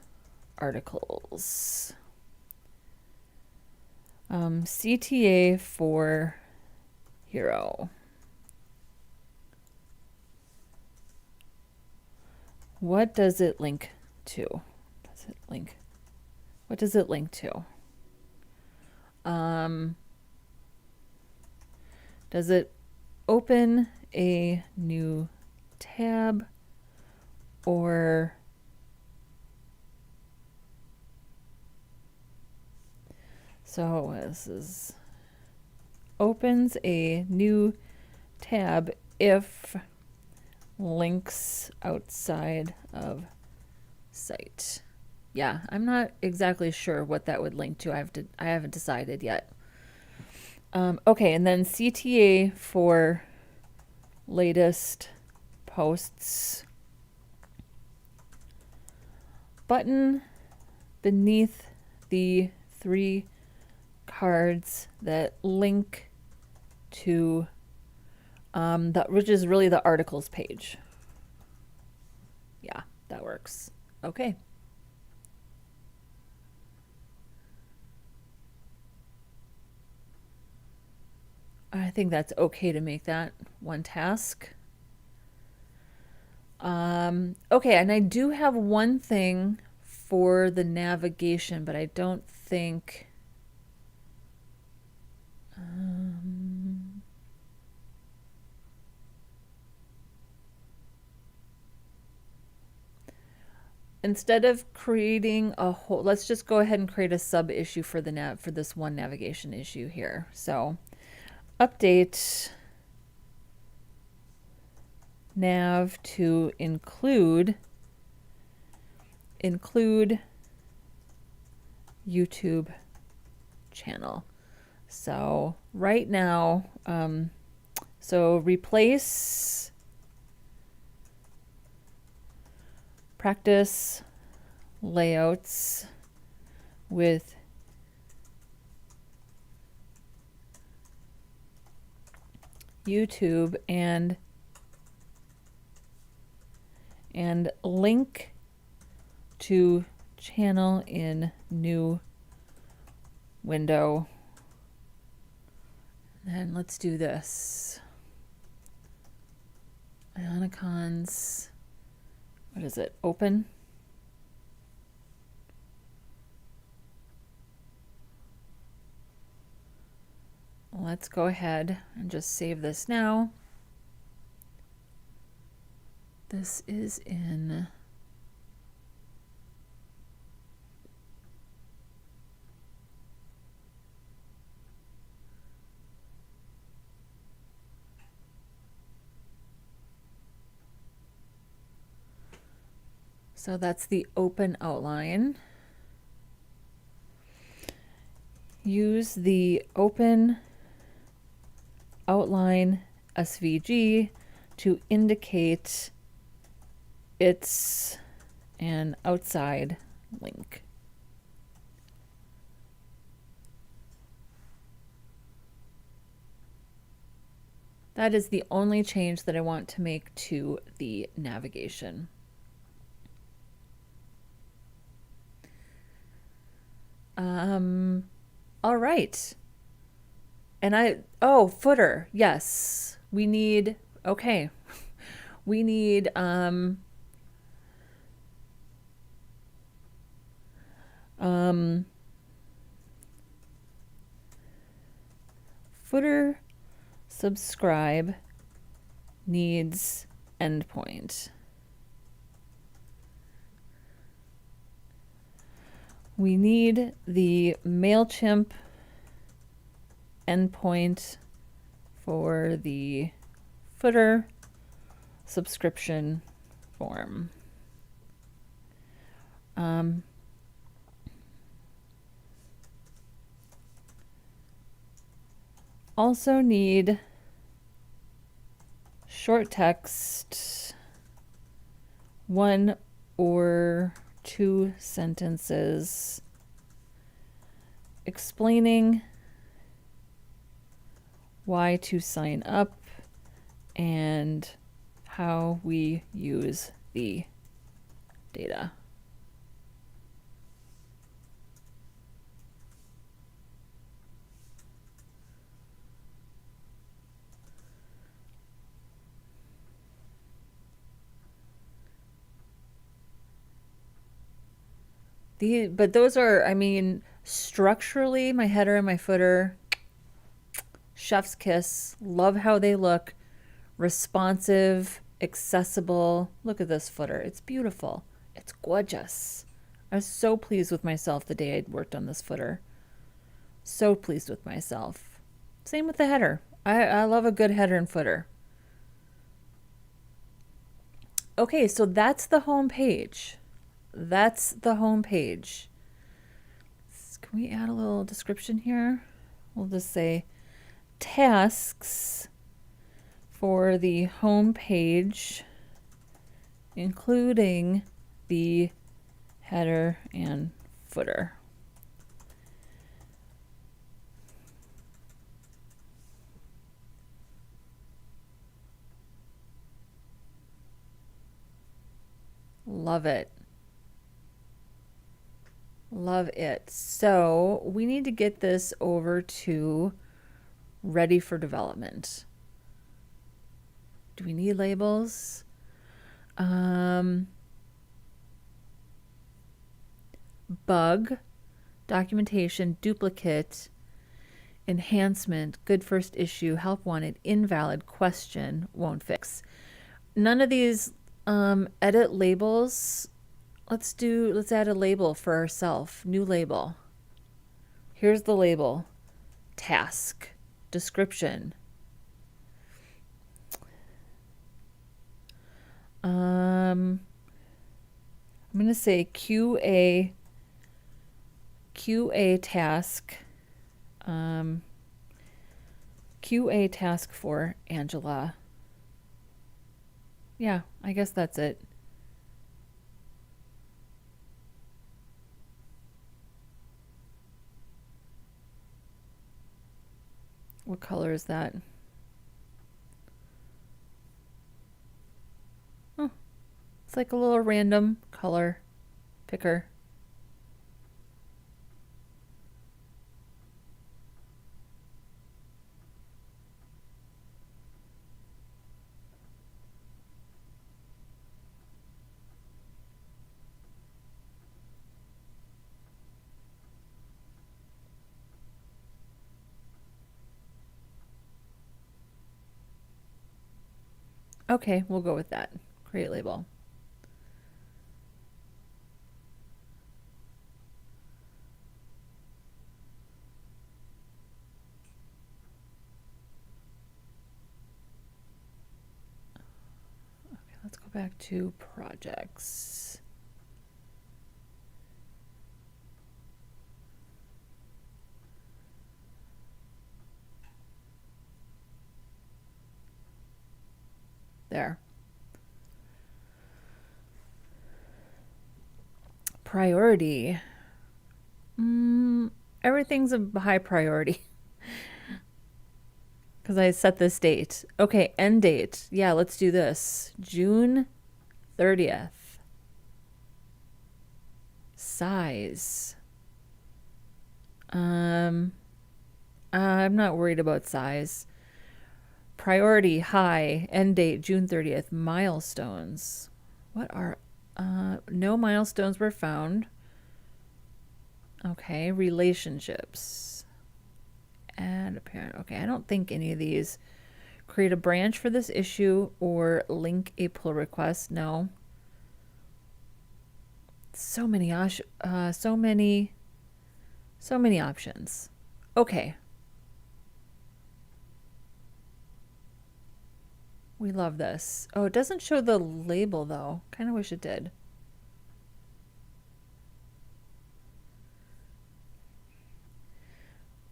articles. CTA for hero. What does it link to? What does it link to? Does it open a new tab, or so this is opens a new tab if links outside of site. Yeah, I'm not exactly sure what that would link to. I haven't decided yet. Okay, and then CTA for latest posts. Button beneath the 3 cards that link to which is really the articles page. Yeah, that works. Okay. I think that's okay to make that one task. Okay, and I do have one thing for the navigation, but I don't think instead of creating a whole, let's just go ahead and create a sub issue for the for this one navigation issue here. So update nav to include YouTube channel. So right now, so replace practice layouts with YouTube and link to channel in new window. And let's do this. Icons. What is it? Open. Let's go ahead and just save this now. This is in so that's the open outline. use the open outline SVG to indicate it's an outside link. That is the only change that I want to make to the navigation. All right. And footer. Yes. We need, okay. We need, footer subscribe needs endpoint. We need the MailChimp endpoint for the footer subscription form. Also need short text, 1 or 2 sentences explaining why to sign up and how we use the data. But those are, I mean, structurally, my header and my footer, chef's kiss. Love how they look. Responsive, accessible. Look at this footer. It's beautiful. It's gorgeous. I was so pleased with myself the day I worked on this footer. So pleased with myself. Same with the header. I love a good header and footer. Okay, so that's the home page. That's the home page. Can we add a little description here? We'll just say tasks for the home page, including the header and footer. Love it. Love it. So we need to get this over to ready for development. Do we need labels? Bug, documentation, duplicate, enhancement, good first issue, help wanted, invalid, question, won't fix. None of these edit labels. Let's add a label for ourselves. New label. Here's the label. Task. Description. I'm going to say QA task. QA task for Angela. Yeah, I guess that's it. What color is that? Oh, it's like a little random color picker. Okay, we'll go with that. Create label. Okay, let's go back to projects. there. Priority. Everything's a high priority because I set this date. Okay, end date. Yeah, let's do this. June 30th. Size. I'm not worried about size. Priority high. End date June 30th. Milestones. What are no milestones were found. Okay, relationships. Add a parent. Okay, I don't think any of these. Create a branch for this issue or link a pull request. No. So many options. Okay. We love this. Oh, it doesn't show the label though. Kind of wish it did.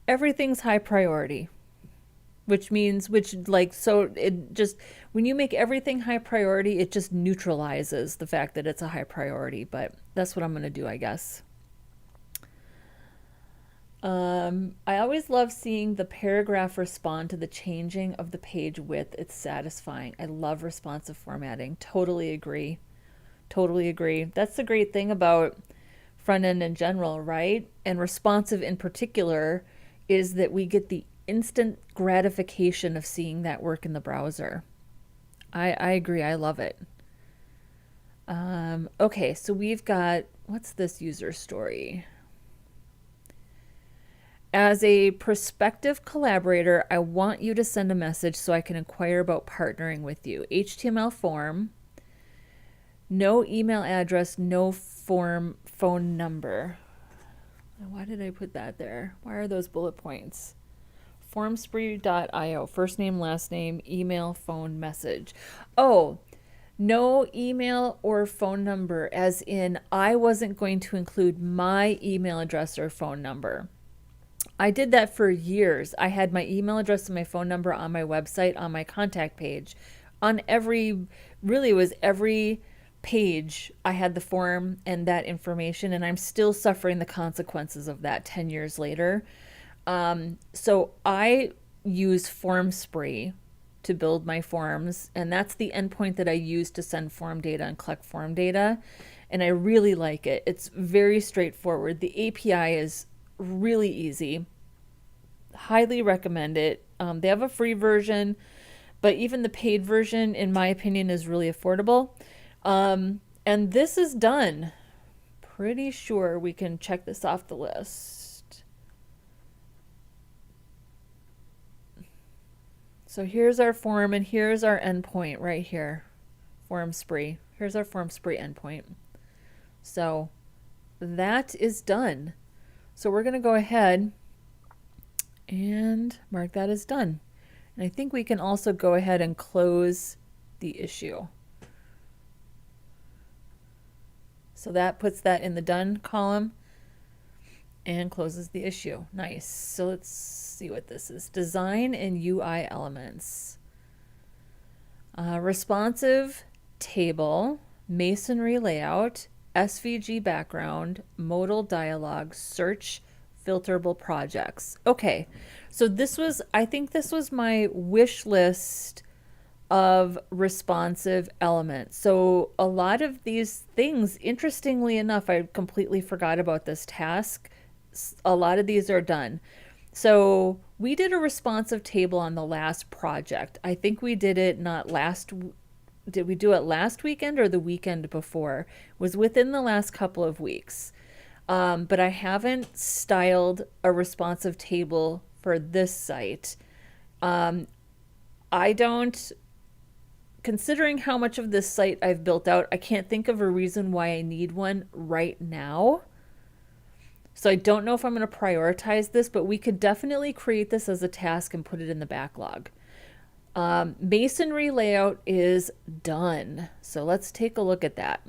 Everything's high priority, which means, so it just, when you make everything high priority, it just neutralizes the fact that it's a high priority, but that's what I'm going to do, I guess. I always love seeing the paragraph respond to the changing of the page width. It's satisfying. I love responsive formatting. Totally agree. Totally agree. That's the great thing about front end in general, right? And responsive in particular is that we get the instant gratification of seeing that work in the browser. I agree. I love it. Okay, so we've got, what's this user story? As a prospective collaborator, I want you to send a message so I can inquire about partnering with you. HTML form, no email address, no form phone number. Why did I put that there? Why are those bullet points? Formspree.io, first name, last name, email, phone, message. Oh, no email or phone number, as in I wasn't going to include my email address or phone number. I did that for years. I had my email address and my phone number on my website, on my contact page. On every page, I had the form and that information, and I'm still suffering the consequences of that 10 years later. So I use Formspree to build my forms, and that's the endpoint that I use to send form data and collect form data, and I really like it. It's very straightforward. The API is really easy. Highly recommend it. They have a free version, but even the paid version, in my opinion, is really affordable. And this is done. Pretty sure we can check this off the list. So here's our form, and here's our endpoint right here. Formspree. Here's our Formspree endpoint. So that is done. So we're going to go ahead and mark that as done. And I think we can also go ahead and close the issue. So that puts that in the done column and closes the issue. Nice. So let's see what this is. Design and UI elements. Responsive table, masonry layout, SVG background, modal dialog, search, filterable projects. Okay, so I think this was my wish list of responsive elements. So a lot of these things, interestingly enough, I completely forgot about this task. A lot of these are done. So we did a responsive table on the last project. I think we did it did we do it last weekend or the weekend before? It was within the last couple of weeks. But I haven't styled a responsive table for this site. Considering how much of this site I've built out, I can't think of a reason why I need one right now. So I don't know if I'm going to prioritize this, but we could definitely create this as a task and put it in the backlog. Masonry layout is done. So let's take a look at that.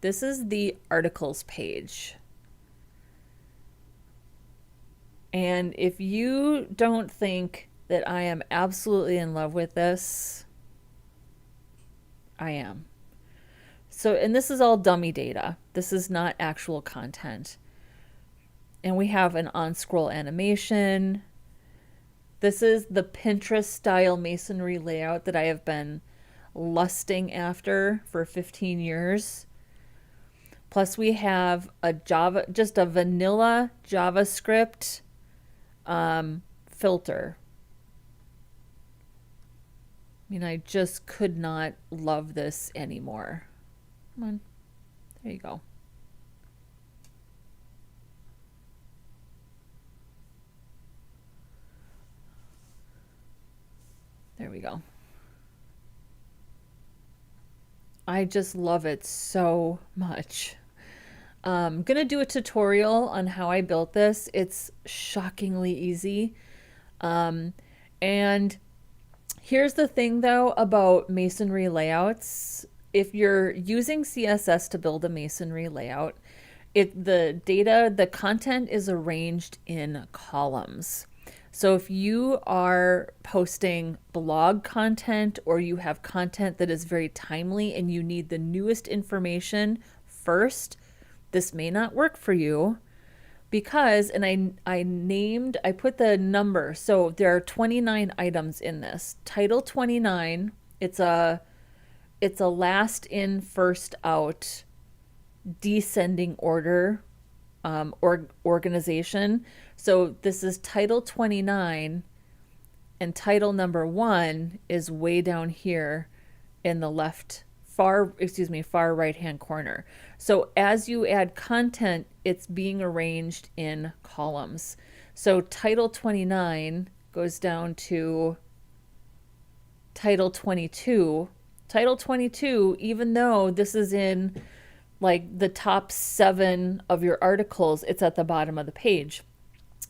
This is the articles page. And if you don't think that I am absolutely in love with this, I am. So, and this is all dummy data. This is not actual content. And we have an on-scroll animation. This is the Pinterest style masonry layout that I have been lusting after for 15 years. Plus we have a Java, just a vanilla JavaScript filter. I mean, I just could not love this anymore. Come on, there you go. There we go. I just love it so much. I'm gonna do a tutorial on how I built this. It's shockingly easy. And here's the thing though about masonry layouts. If you're using CSS to build a masonry layout, the content is arranged in columns. So if you are posting blog content or you have content that is very timely and you need the newest information first, this may not work for you because, and I put the number. So there are 29 items in this. Title 29, it's a last in, first out, descending order organization. So this is title 29 and title number 1 is way down here in the far right hand corner. So as you add content, it's being arranged in columns. So title 29 goes down to title 22. Title 22, even though this is in like the top 7 of your articles, it's at the bottom of the page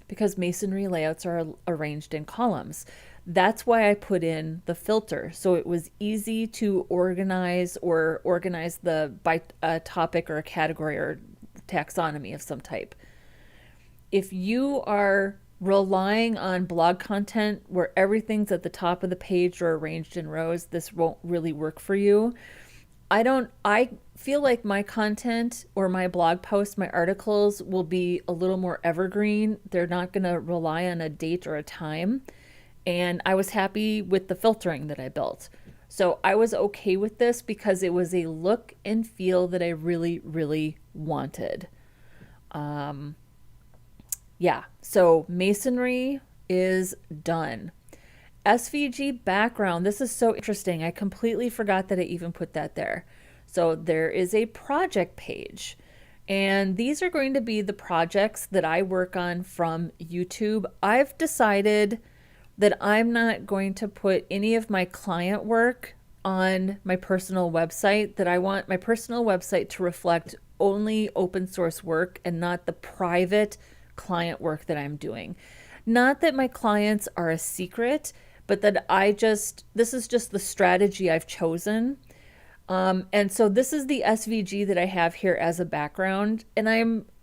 because masonry layouts are arranged in columns. That's why I put in the filter. So it was easy to organize by a topic or a category or taxonomy of some type. If you are relying on blog content where everything's at the top of the page or arranged in rows, this won't really work for you. I feel like my content or my blog posts, my articles will be a little more evergreen. They're not going to rely on a date or a time. And I was happy with the filtering that I built. So I was okay with this because it was a look and feel that I really, really wanted. Yeah, so masonry is done. SVG background, this is so interesting. I completely forgot that I even put that there. So there is a project page, and these are going to be the projects that I work on from YouTube. I've decided that I'm not going to put any of my client work on my personal website, that I want my personal website to reflect only open source work and not the private client work that I'm doing. Not that my clients are a secret, but that this is just the strategy I've chosen. And so this is the SVG that I have here as a background, and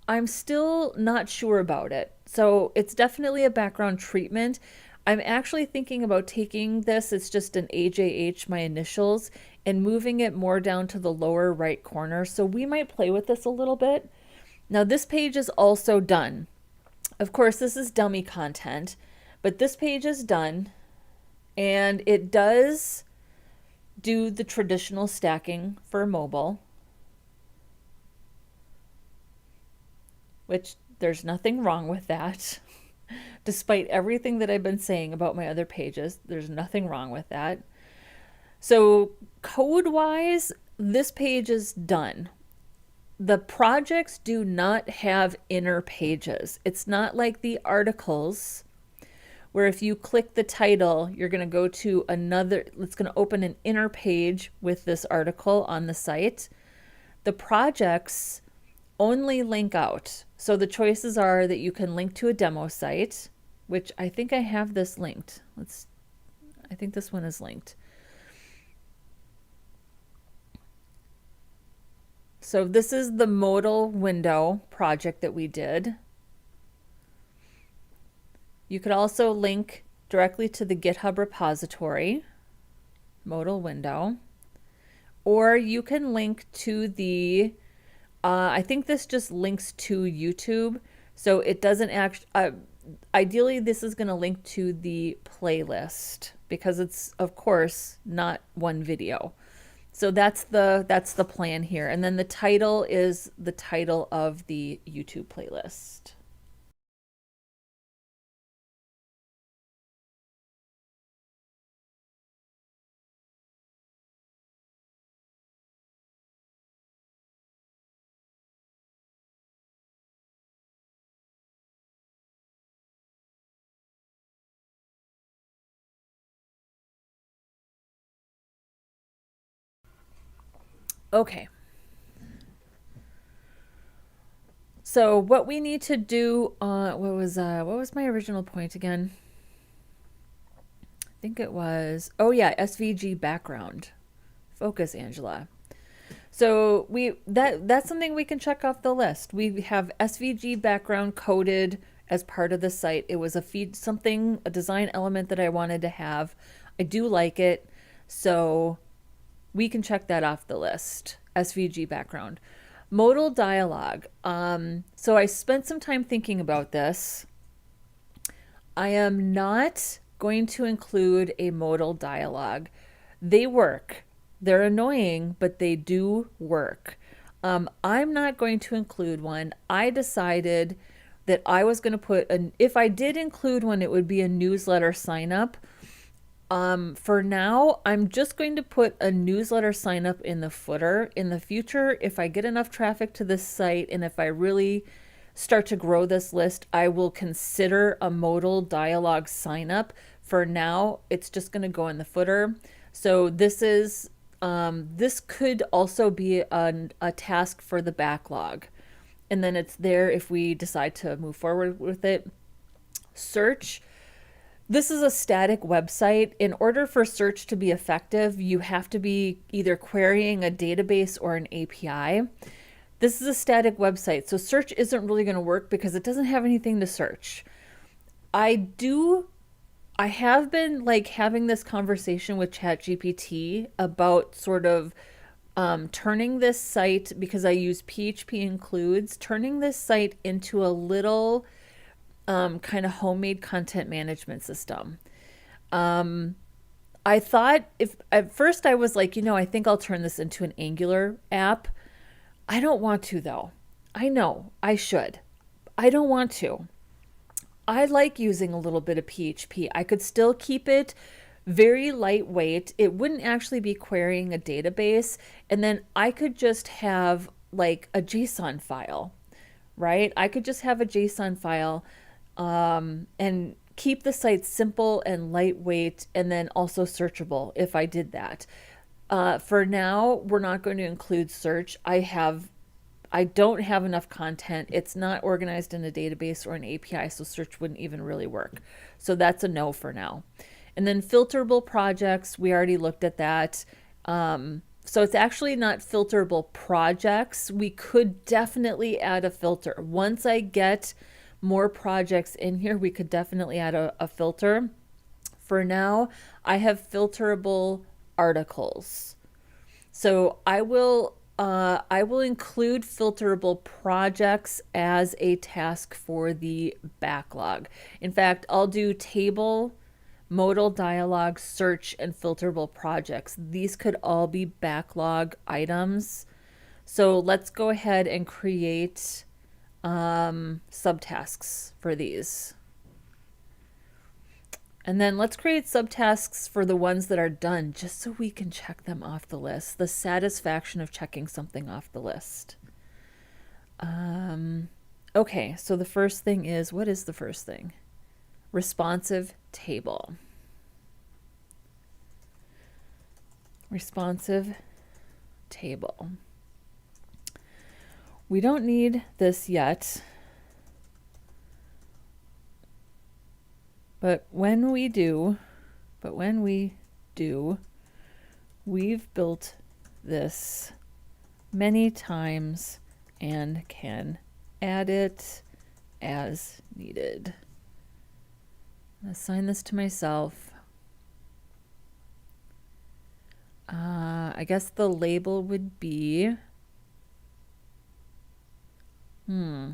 I'm still not sure about it. So it's definitely a background treatment. I'm actually thinking about taking this, it's just an AJH, my initials, and moving it more down to the lower right corner. So we might play with this a little bit. Now this page is also done. Of course, this is dummy content, but this page is done, and it does do the traditional stacking for mobile, which there's nothing wrong with that. Despite everything that I've been saying about my other pages, there's nothing wrong with that. So code-wise, this page is done. The projects do not have inner pages. It's not like the articles where if you click the title, you're going to go to it's going to open an inner page with this article on the site. The projects only link out. So the choices are that you can link to a demo site, which I think I have this linked. I think this one is linked. So this is the modal window project that we did. You could also link directly to the GitHub repository, modal window, or you can link to the, I think this just links to YouTube. So it doesn't ideally this is going to link to the playlist because it's of course not one video. So that's the plan here. And then the title is the title of the YouTube playlist. Okay. So what we need to do, what was my original point again? I think it was, oh yeah, SVG background. Focus, Angela. So that's something we can check off the list. We have SVG background coded as part of the site. It was a design element that I wanted to have. I do like it, so we can check that off the list. SVG background. Modal dialogue. So I spent some time thinking about this. I am not going to include a modal dialogue. They work. They're annoying, but they do work. I'm not going to include one. I decided that I was going to put if I did include one, it would be a newsletter sign up. For now, I'm just going to put a newsletter sign up in the footer. In the future, if I get enough traffic to this site and if I really start to grow this list, I will consider a modal dialogue sign up. For now, it's just going to go in the footer. So this could also be a task for the backlog. And then it's there if we decide to move forward with it. Search. This is a static website. In order for search to be effective, you have to be either querying a database or an API. This is a static website, so search isn't really going to work because it doesn't have anything to search. I have been like having this conversation with ChatGPT about sort of turning this site, because I use PHP includes, turning this site into a little kind of homemade content management system. I thought at first I was like, I think I'll turn this into an Angular app. I don't want to though. I know I should. I don't want to. I like using a little bit of PHP. I could still keep it very lightweight. It wouldn't actually be querying a database. And then I could just have like a JSON file, right? I could just have a JSON file and keep the site simple and lightweight and then also searchable if I did that. For now, we're not going to include search. I don't have enough content. It's not organized in a database or an API, so search wouldn't even really work. So that's a no for now. And then filterable projects, we already looked at that. So it's actually not filterable projects. We could definitely add a filter. Once I get more projects in here, we could definitely add a filter. For now, I have filterable articles. So I will include filterable projects as a task for the backlog. In fact, I'll do table, modal dialogue, search, and filterable projects. These could all be backlog items. So let's go ahead and create subtasks for these. And then let's create subtasks for the ones that are done, just so we can check them off the list. The satisfaction of checking something off the list. Okay, so the first thing is, what is the first thing? Responsive table. Responsive table. We don't need this yet. But when we do, we've built this many times and can add it as needed. I'm gonna assign this to myself. I guess the label would be,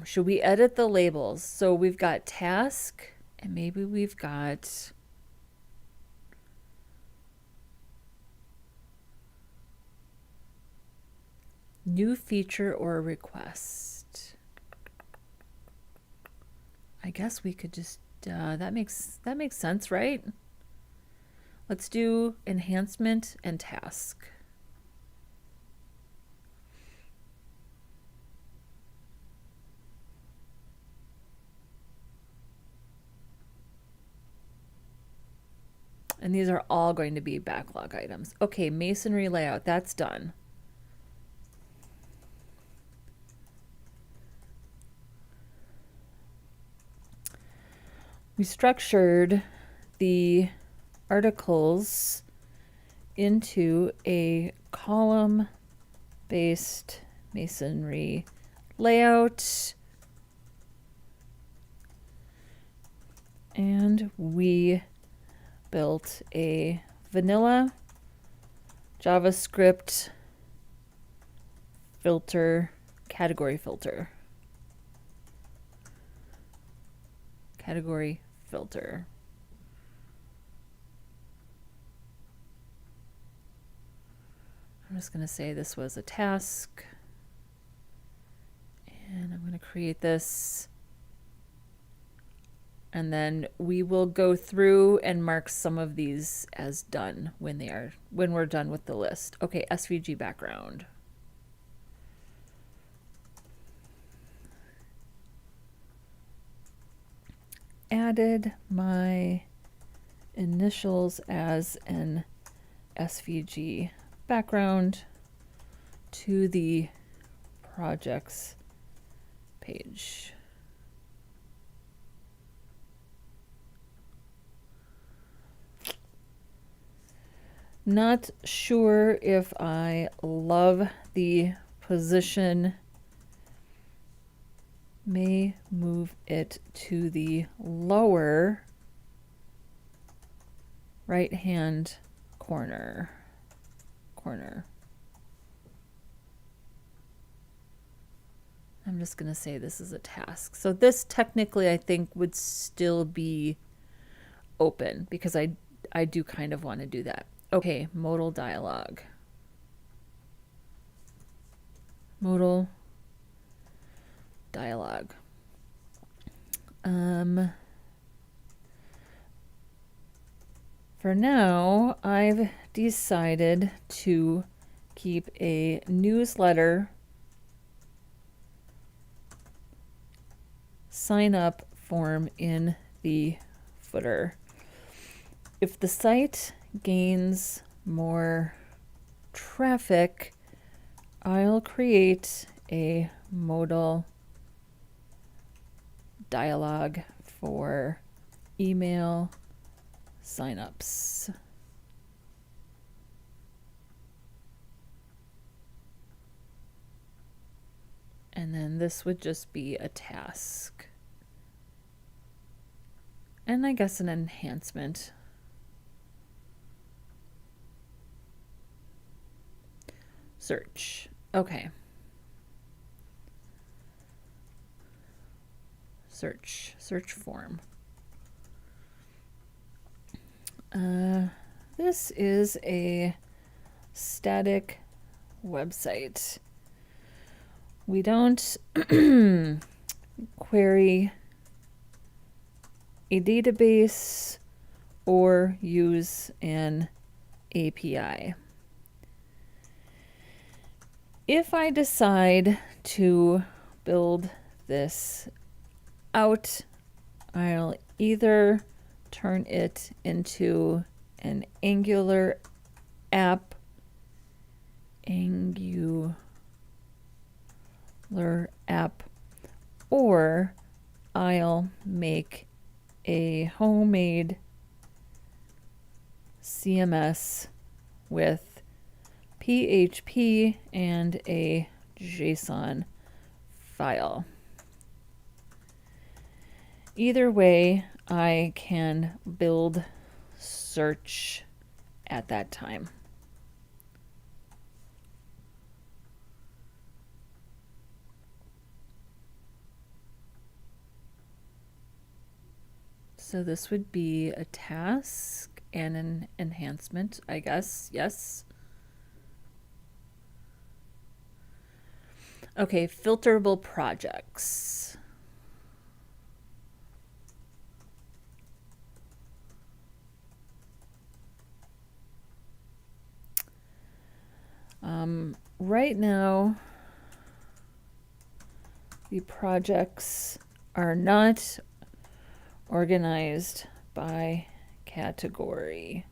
should we edit the labels? So we've got task, and maybe we've got new feature or request. I guess we could just, that makes sense, right? Let's do enhancement and task. And these are all going to be backlog items. Okay, masonry layout, that's done. We structured the articles into a column-based masonry layout. And we built a vanilla JavaScript filter, category filter. Category filter. I'm just going to say this was a task. And I'm going to create this. And then we will go through and mark some of these as done when we're done with the list. Okay, SVG background. Added my initials as an SVG background to the projects page. Not sure if I love the position. May move it to the lower right-hand corner. I'm just going to say this is a task. So this technically I think would still be open because I do kind of want to do that. Okay, modal dialog. Modal dialog. For now, I've decided to keep a newsletter sign up form in the footer. If the site gains more traffic, I'll create a modal dialog for email signups. And then this would just be a task. And I guess an enhancement. Search. Okay. Search form. This is a static website. We don't query a database or use an API. If I decide to build this out, I'll either turn it into an Angular app, or I'll make a homemade CMS with PHP and a JSON file. Either way, I can build search at that time. So this would be a task and an enhancement, I guess. Yes. Okay, filterable projects. Right now, the projects are not organized by category.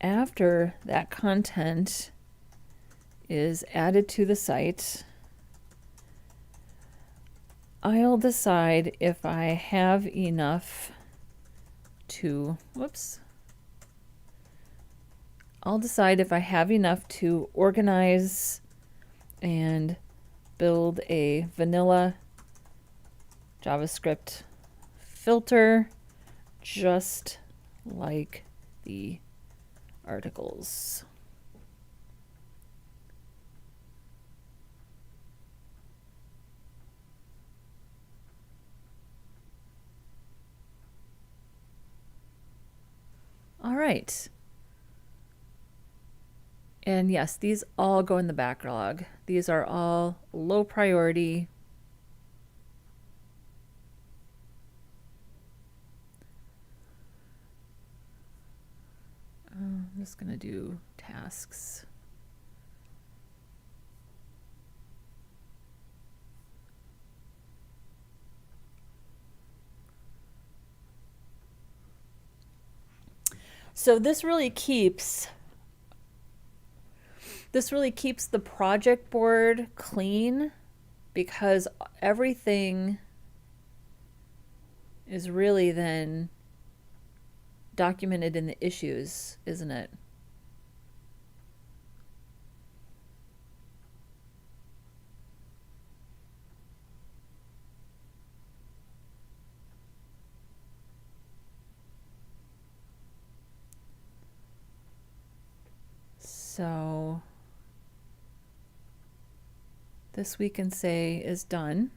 After that content is added to the site, I'll decide if I have enough to, I'll decide if I have enough to organize and build a vanilla JavaScript filter just like the articles. All right. And yes, these all go in the backlog. These are all low priority. I'm just going to do tasks. So this really keeps the project board clean, because everything is really then documented in the issues, isn't it? So this we can say is done.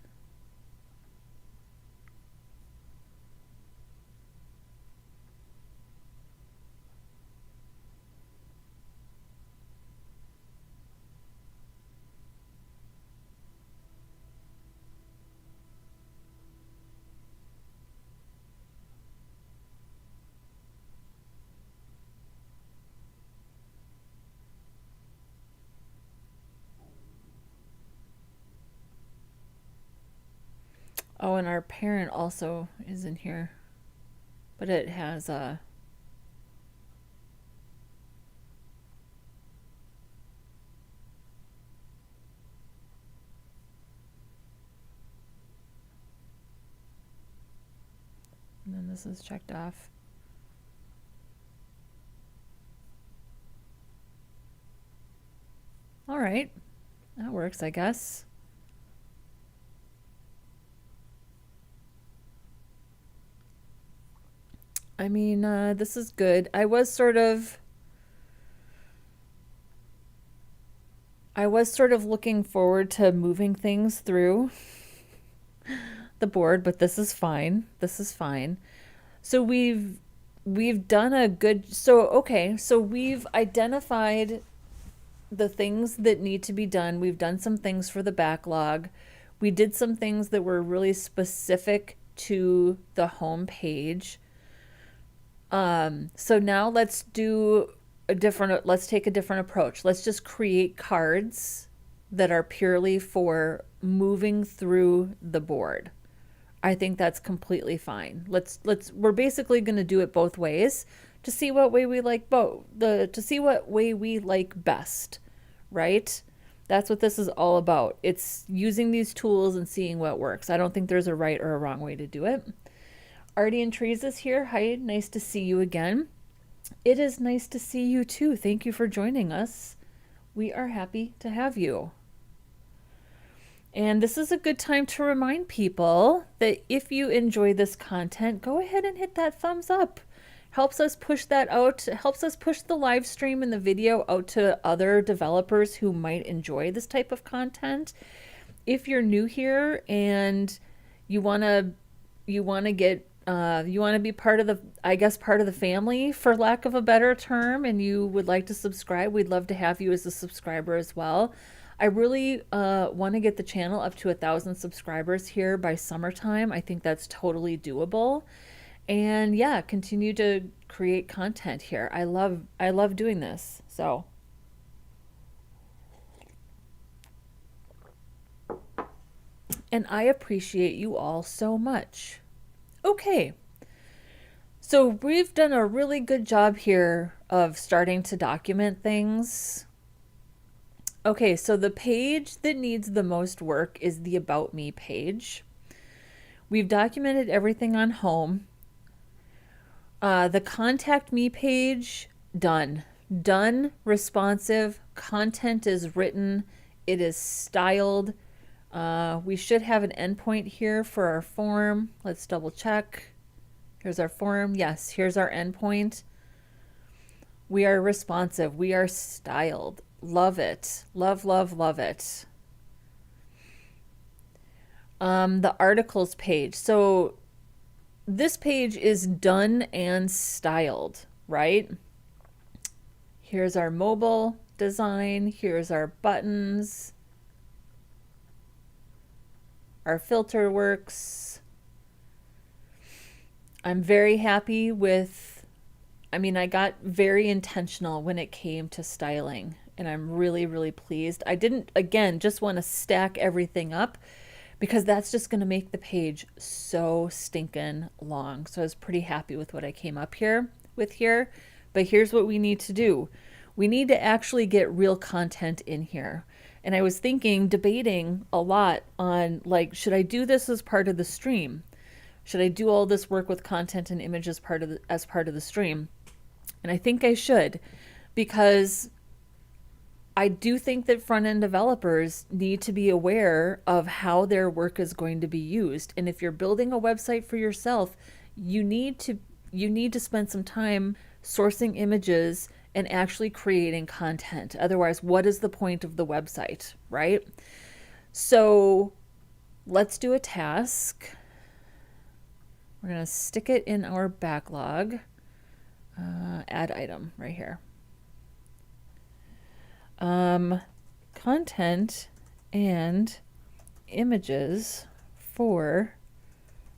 Oh, and our parent also is in here, but it has a and then this is checked off. All right, that works, I guess. I mean, this is good. I was sort of looking forward to moving things through the board, but this is fine. This is fine. So we've done a good, so we've identified the things that need to be done. We've done some things for the backlog. We did some things that were really specific to the home page. So now let's take a different approach. Let's just create cards that are purely for moving through the board. I think that's completely fine. We're basically going to do it both ways to see what way we like to see what way we like best, right? That's what this is all about. It's using these tools and seeing what works. I don't think there's a right or a wrong way to do it. Artie and Trees is here. Hi, nice to see you again. It is nice to see you too. Thank you for joining us. We are happy to have you. And this is a good time to remind people that if you enjoy this content, go ahead and hit that thumbs up. Helps us push that out, helps us push the live stream and the video out to other developers who might enjoy this type of content. If you're new here and you want to you want to get you want to be part of the, I guess, part of the family, for lack of a better term, and you would like to subscribe, we'd love to have you as a subscriber as well. I really want to get the channel up to 1,000 subscribers here by summertime. I think that's totally doable. And yeah, continue to create content here. I love doing this. So and I appreciate you all so much. Okay. So we've done a really good job here of starting to document things. Okay, so the page that needs the most work is the About Me page. We've documented everything on home. The Contact Me page, done. Done, responsive, content is written, it is styled. We should have an endpoint here for our form. Let's double check. Here's our form. Yes, here's our endpoint. We are responsive. We are styled. Love it. Love, love, love it. The articles page. So this page is done and styled, right? Here's our mobile design. Here's our buttons. Our filter works. I'm very happy with, I got very intentional when it came to styling, and I'm really, really pleased. I didn't, again, just want to stack everything up because that's just going to make the page so stinking long. So I was pretty happy with what I came up with here. But here's what we need to do. We need to actually get real content in here. And I was debating a lot on, like, should I do this as part of the stream? Should I do all this work with content and images as part of the stream? And I think I should, because I do think that front-end developers need to be aware of how their work is going to be used. And if you're building a website for yourself, you need to spend some time sourcing images and actually creating content. Otherwise, what is the point of the website, right? So let's do a task. We're going to stick it in our backlog. Add item right here. Content and images for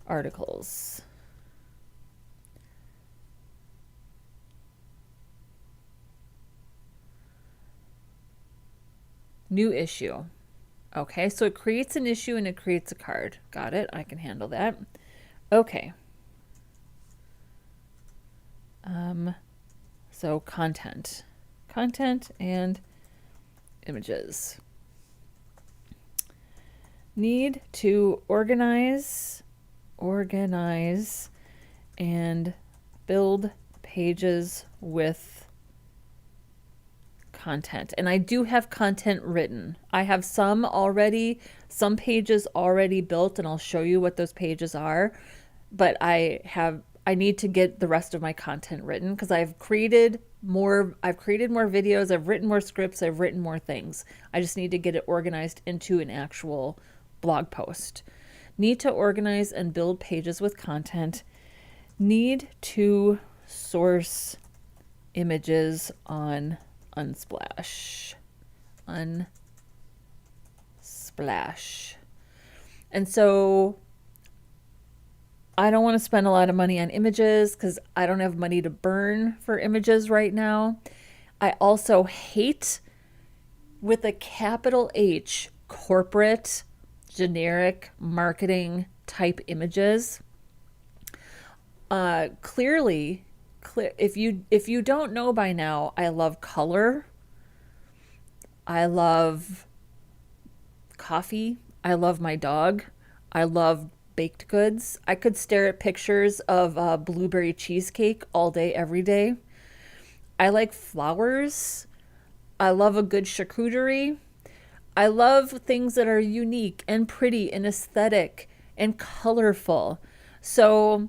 articles. New issue. Okay, so it creates an issue and it creates a card. Got it. I can handle that. Okay. So content and images. Need to organize and build pages with content. And I do have content written. I have some pages already built, and I'll show you what those pages are. But I need to get the rest of my content written because I've created more videos, I've written more scripts, I've written more things. I just need to get it organized into an actual blog post. Need to organize and build pages with content. Need to source images on Unsplash. And so I don't want to spend a lot of money on images because I don't have money to burn for images right now. I also hate, with a capital H, corporate, generic marketing type images. Clearly, if you don't know by now, I love color. I love coffee. I love my dog. I love baked goods. I could stare at pictures of blueberry cheesecake all day, every day. I like flowers. I love a good charcuterie. I love things that are unique and pretty and aesthetic and colorful. So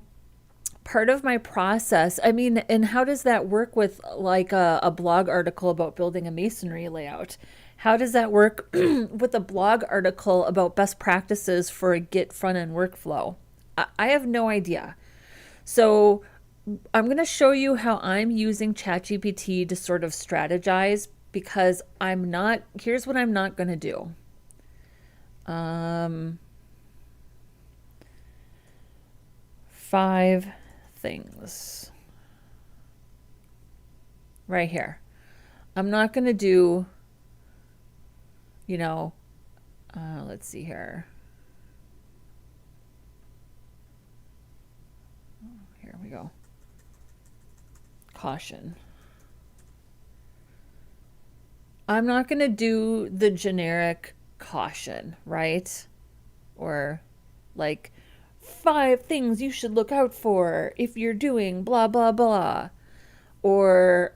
part of my process, and how does that work with like a blog article about building a masonry layout? How does that work with a blog article about best practices for a Git front-end workflow? I have no idea. So I'm going to show you how I'm using ChatGPT to sort of strategize, because here's what I'm not going to do. 5 things right here. I'm not going to do, let's see here. Here we go. Caution. I'm not going to do the generic caution, right? Or like 5 things you should look out for if you're doing blah, blah, blah. Or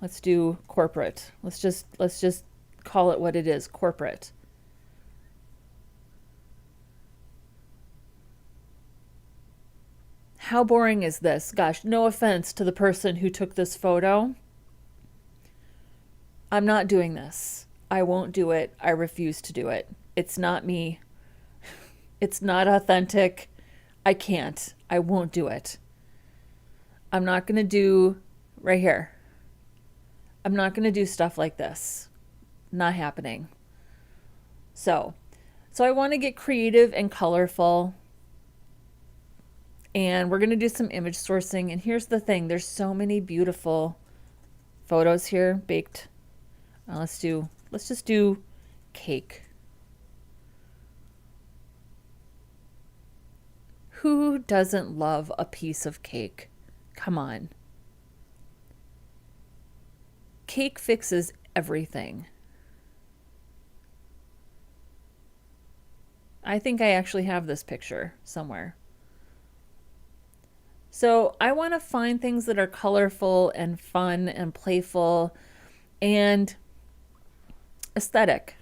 let's do corporate. Let's just call it what it is, corporate. How boring is this? Gosh, no offense to the person who took this photo. I'm not doing this. I won't do it. I refuse to do it. It's not me. It's not authentic. I can't. I won't do it. I'm not going to do right here. I'm not going to do stuff like this. Not happening. So I want to get creative and colorful. And we're going to do some image sourcing. And here's the thing. There's so many beautiful photos here baked. Let's just do cake. Who doesn't love a piece of cake? Come on. Cake fixes everything. I think I actually have this picture somewhere. So I want to find things that are colorful and fun and playful and aesthetic.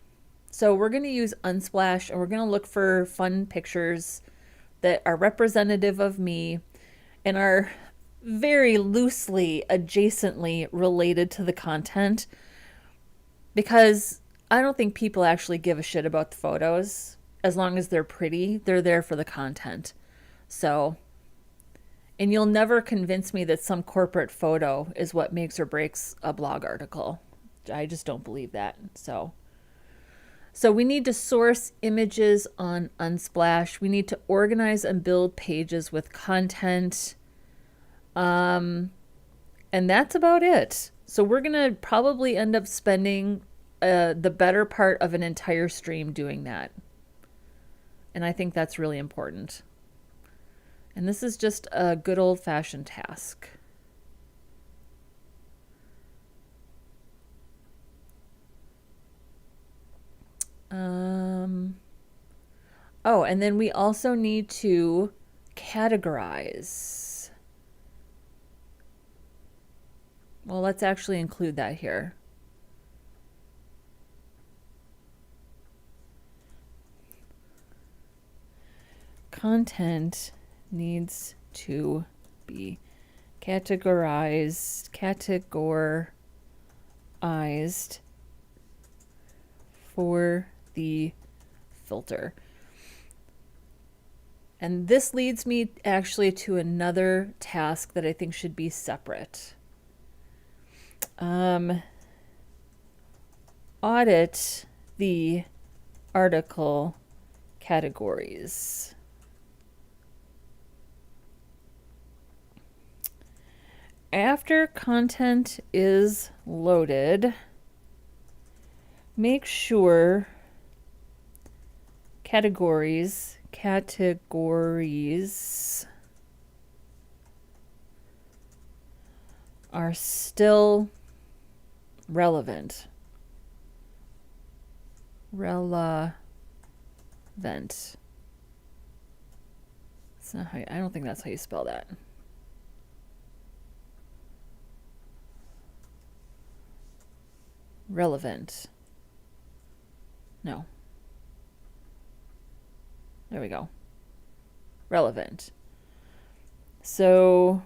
So we're going to use Unsplash, and we're going to look for fun pictures that are representative of me and are very loosely, adjacently related to the content, because I don't think people actually give a shit about the photos. As long as they're pretty, they're there for the content. So, and you'll never convince me that some corporate photo is what makes or breaks a blog article. I just don't believe that. So we need to source images on Unsplash. We need to organize and build pages with content. And that's about it. So we're going to probably end up spending the better part of an entire stream doing that. And I think that's really important. And this is just a good old-fashioned task. Oh, and then we also need to categorize. Well, let's actually include that here. Content needs to be categorized for the filter. And this leads me actually to another task that I think should be separate. Audit the article categories. After content is loaded, make sure categories are still relevant. It's not how I don't think that's how you spell that. Relevant. No. There we go. Relevant. So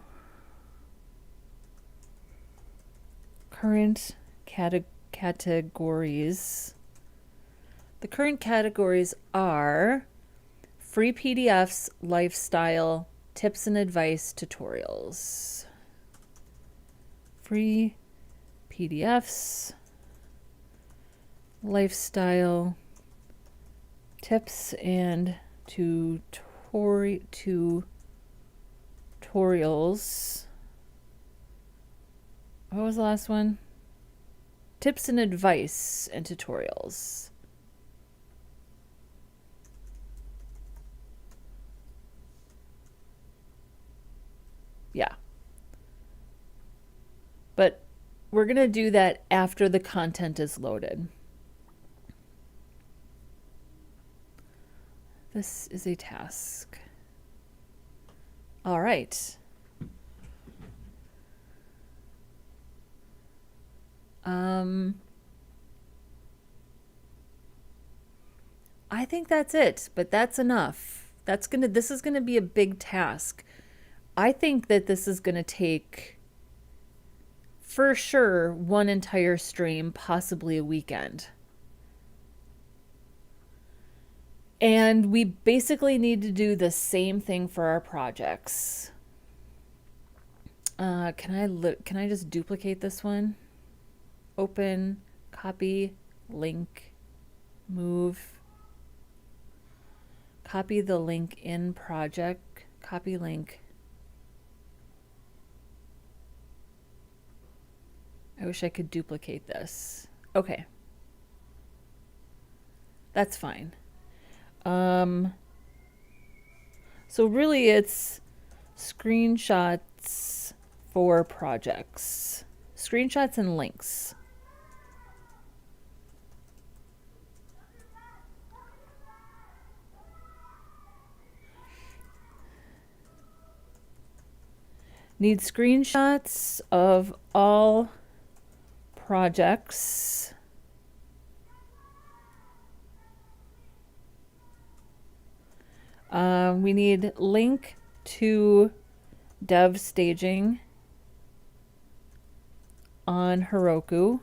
current categories. The current categories are free PDFs, lifestyle, tips and advice, tutorials. Free PDFs, lifestyle, tips and tutorials. What was the last one? Tips and advice and tutorials. Yeah. But we're going to do that after the content is loaded. This is a task. All right. I think that's it, but that's enough. This is gonna be a big task. I think that this is gonna take, for sure, one entire stream, possibly a weekend. And we basically need to do the same thing for our projects. Can I just duplicate this one? Open, copy, link, move. Copy the link in project, copy link. I wish I could duplicate this. Okay. That's fine. So really it's screenshots for projects. Screenshots and links. Need screenshots of all projects. We need link to dev staging on Heroku.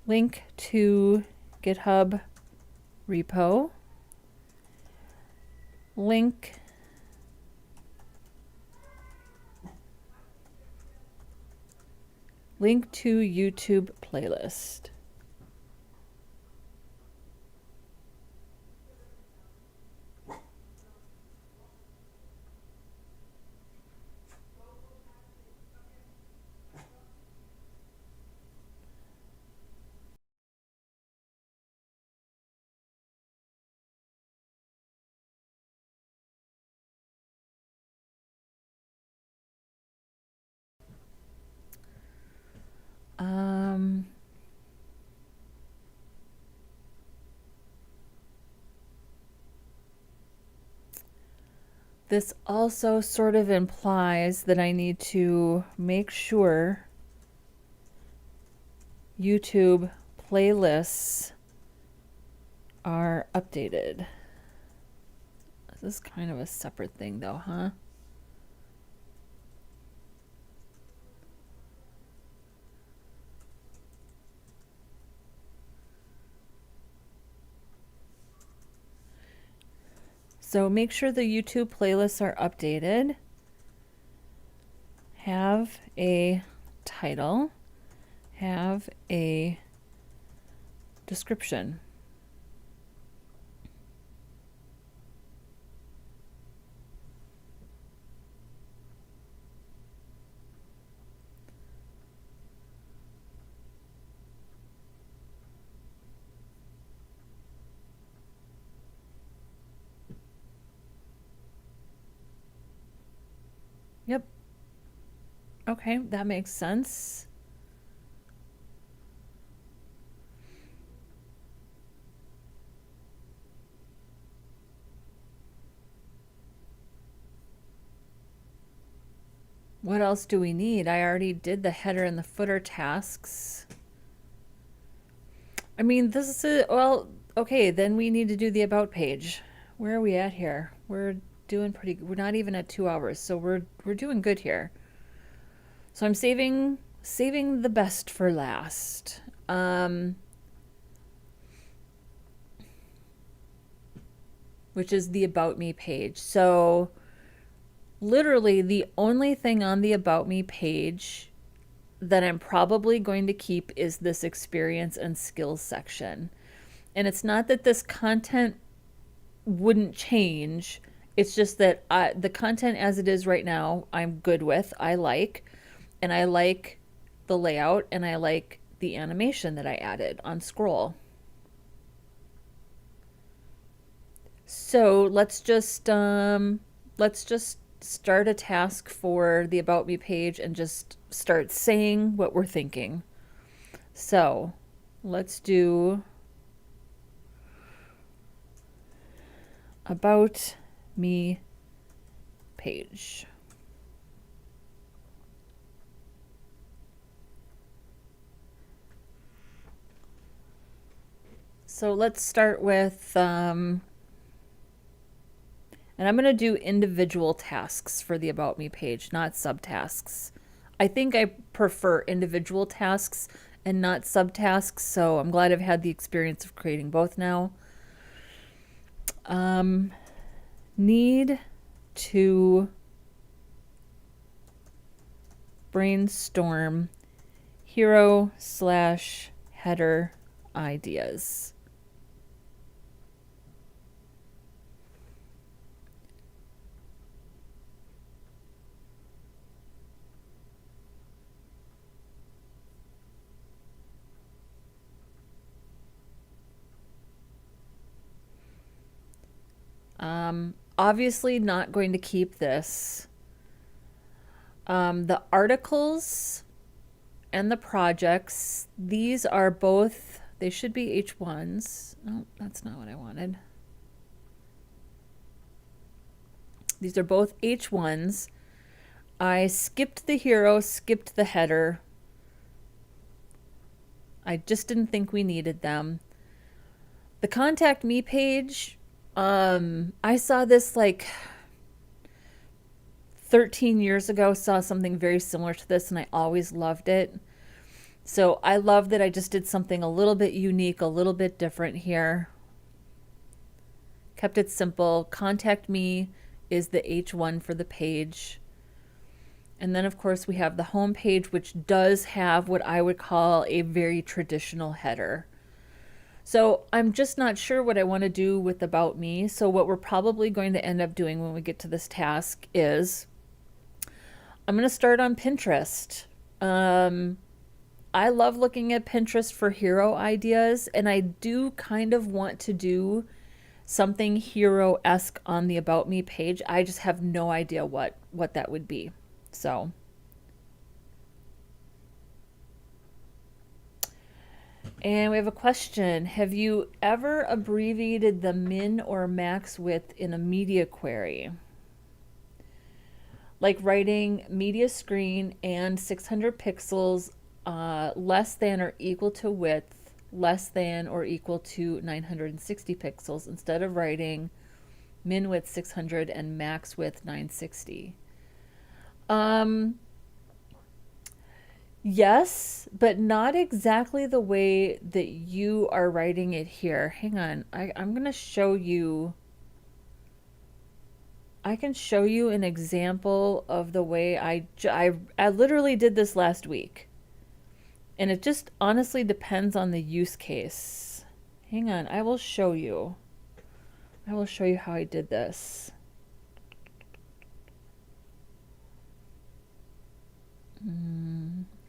Link to Github Repo. Link to YouTube playlist. This also sort of implies that I need to make sure YouTube playlists are updated. This is kind of a separate thing though, huh? So make sure the YouTube playlists are updated. Have a title. Have a description. Yep. Okay, that makes sense. What else do we need? I already did the header and the footer tasks. I mean, this is well, okay, then we need to do the about page. Where are we at here? We're doing pretty good. We're not even at 2 hours, so we're doing good here. So I'm saving the best for last. which is the About Me page. So literally the only thing on the About Me page that I'm probably going to keep is this experience and skills section. And it's not that this content wouldn't change. It's just that the content as it is right now, I'm good with. I like, and I like the layout, and I like the animation that I added on scroll. So let's just start a task for the About Me page and just start saying what we're thinking. So let's do About Me page. So let's start with, and I'm going to do individual tasks for the About Me page, not subtasks. I think I prefer individual tasks and not subtasks, so I'm glad I've had the experience of creating both now. Need to brainstorm hero/header ideas. Obviously not going to keep this. The articles and the projects, these are both, they should be H1s. No, that's not what I wanted. These are both H1s. I skipped the hero, skipped the header. I just didn't think we needed them. The Contact Me page, I saw this like 13 years ago, saw something very similar to this, and I always loved it. So I love that I just did something a little bit unique, a little bit different here. Kept it simple. Contact Me is the H1 for the page. And then, of course, we have the home page, which does have what I would call a very traditional header. So I'm just not sure what I want to do with About Me. So what we're probably going to end up doing when we get to this task is I'm going to start on Pinterest. I love looking at Pinterest for hero ideas, and I do kind of want to do something hero-esque on the About Me page. I just have no idea what that would be. So and we have a question. Have you ever abbreviated the min or max width in a media query? Like writing media screen and 600 pixels less than or equal to width less than or equal to 960 pixels instead of writing min width 600 and max width 960. Yes, but not exactly the way that you are writing it here. Hang on. I'm going to show you. I can show you an example of the way I literally did this last week. And it just honestly depends on the use case. Hang on. I will show you. I will show you how I did this.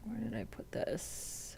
Where did I put this?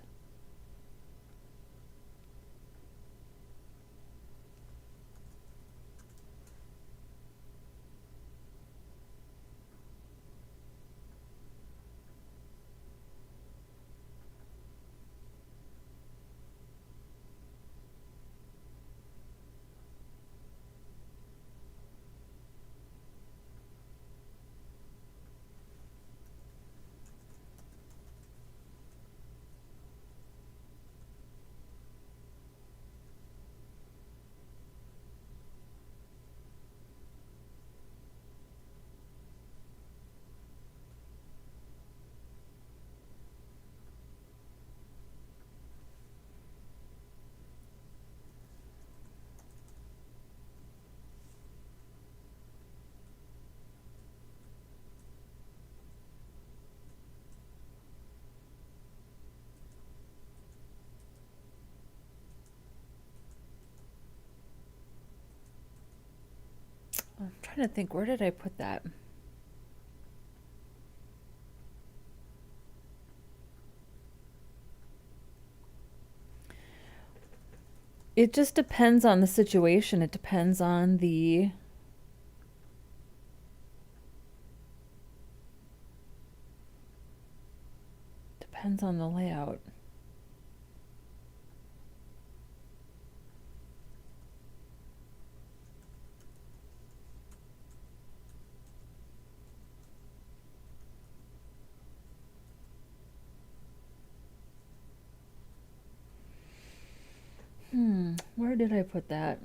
I'm trying to think, where did I put that? It just depends on the situation. It depends on the layout. Where did I put that?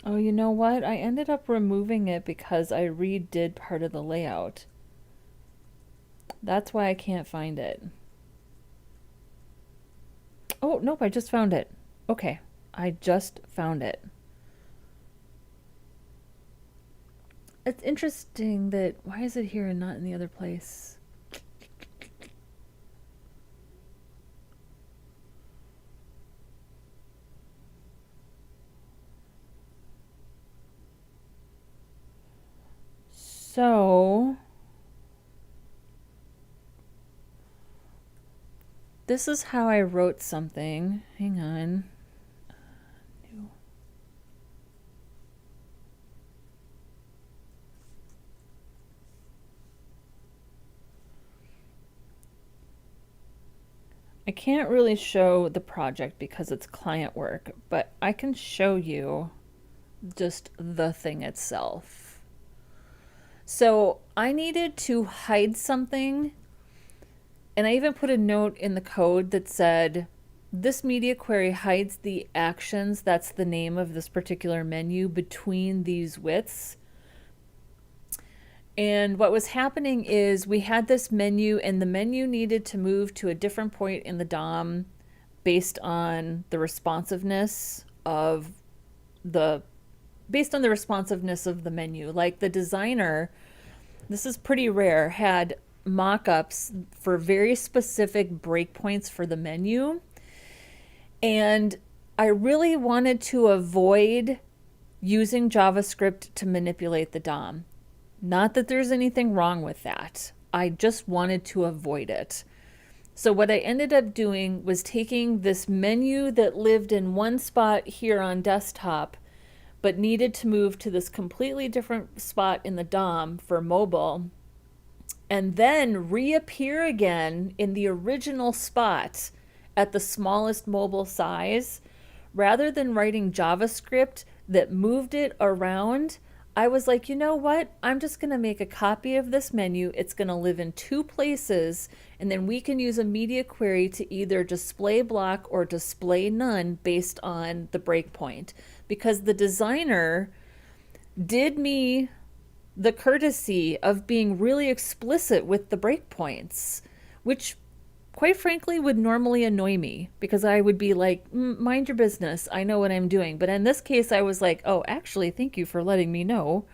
Oh, you know what? I ended up removing it because I redid part of the layout. That's why I can't find it. Oh, nope, I just found it. Okay, I just found it. It's interesting that, why is it here and not in the other place? So, this is how I wrote something. Hang on. New. I can't really show the project because it's client work, but I can show you just the thing itself. So I needed to hide something, and I even put a note in the code that said, this media query hides the actions, that's the name of this particular menu, between these widths. And what was happening is we had this menu, and the menu needed to move to a different point in the DOM based on the responsiveness of the menu. Like the designer, this is pretty rare, had mock-ups for very specific breakpoints for the menu. And I really wanted to avoid using JavaScript to manipulate the DOM. Not that there's anything wrong with that. I just wanted to avoid it. So what I ended up doing was taking this menu that lived in one spot here on desktop, but needed to move to this completely different spot in the DOM for mobile, and then reappear again in the original spot at the smallest mobile size. Rather than writing JavaScript that moved it around, I was like, you know what? I'm just going to make a copy of this menu. It's going to live in two places, and then we can use a media query to either display block or display none based on the breakpoint. Because the designer did me the courtesy of being really explicit with the breakpoints, which quite frankly would normally annoy me because I would be like, mind your business, I know what I'm doing. But in this case, I was like, oh, actually, thank you for letting me know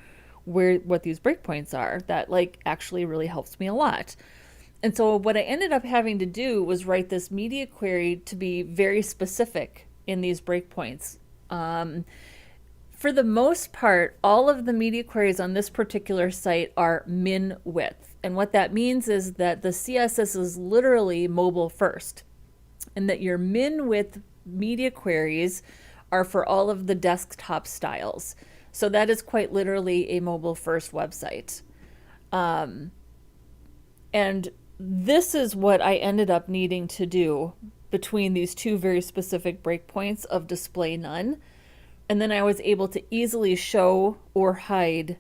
what these breakpoints are. That like actually really helps me a lot. And so what I ended up having to do was write this media query to be very specific in these breakpoints. For the most part, all of the media queries on this particular site are min width. And what that means is that the CSS is literally mobile first, and that your min width media queries are for all of the desktop styles. So that is quite literally a mobile first website. And this is what I ended up needing to do between these two very specific breakpoints of display none. And then I was able to easily show or hide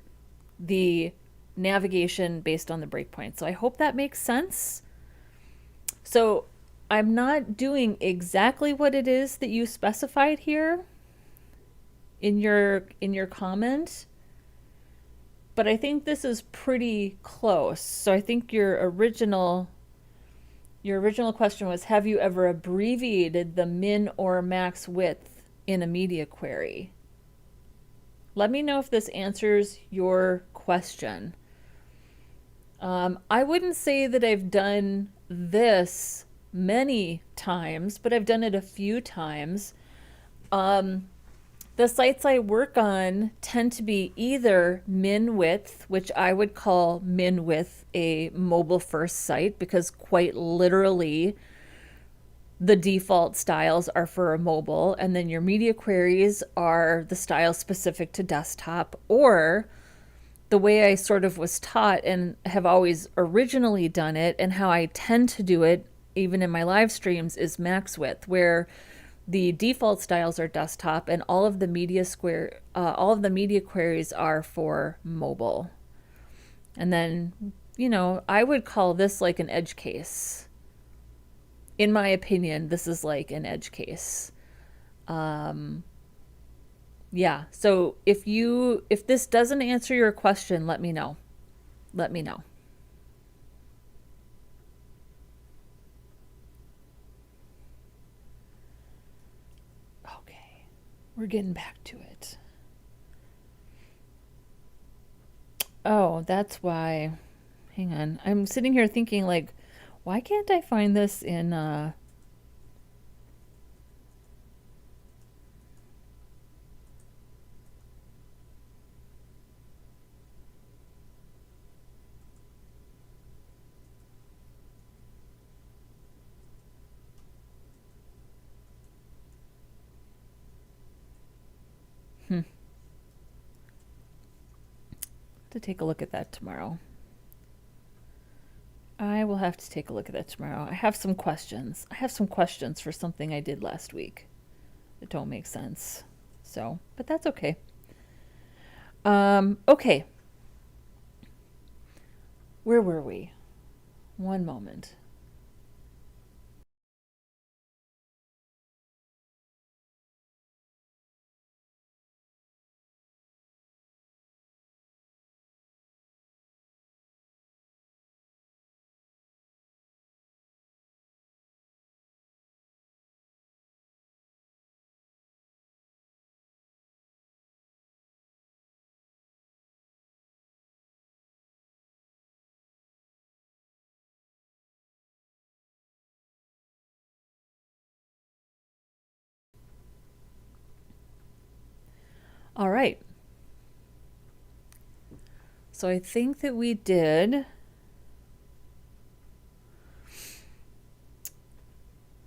the navigation based on the breakpoint. So I hope that makes sense. So I'm not doing exactly what it is that you specified here in your comment, but I think this is pretty close. So I think your original question was, have you ever abbreviated the min or max width in a media query? Let me know if this answers your question. I wouldn't say that I've done this many times, but I've done it a few times. The sites I work on tend to be either min width, which I would call min width a mobile first site, because quite literally the default styles are for a mobile, and then your media queries are the styles specific to desktop, or the way I sort of was taught and have always originally done it, and how I tend to do it even in my live streams, is max width, where the default styles are desktop and all of the media queries are for mobile. And then, I would call this like an edge case. In my opinion, this is like an edge case. Yeah, so if this doesn't answer your question, let me know. Let me know. Okay, we're getting back to it. Oh, that's why. Hang on. I'm sitting here thinking, like, why can't I find this in to take a look at that tomorrow. I will have to take a look at that tomorrow. I have some questions. I have some questions for something I did last week that don't make sense. So, but that's okay. Okay. Where were we? One moment. All right. So I think that we did.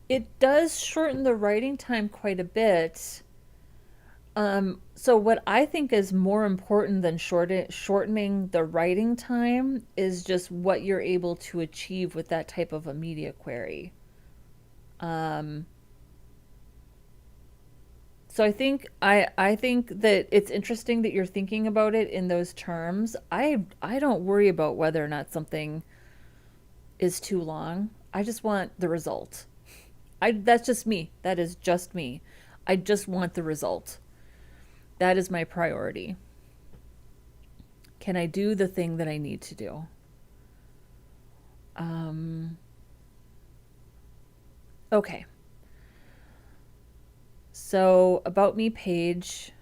It does shorten the writing time quite a bit. So what I think is more important than shortening the writing time is just what you're able to achieve with that type of a media query. So I think that it's interesting that you're thinking about it in those terms. I don't worry about whether or not something is too long. I just want the result. That's just me. That is just me. I just want the result. That is my priority. Can I do the thing that I need to do? Okay. So, about me page.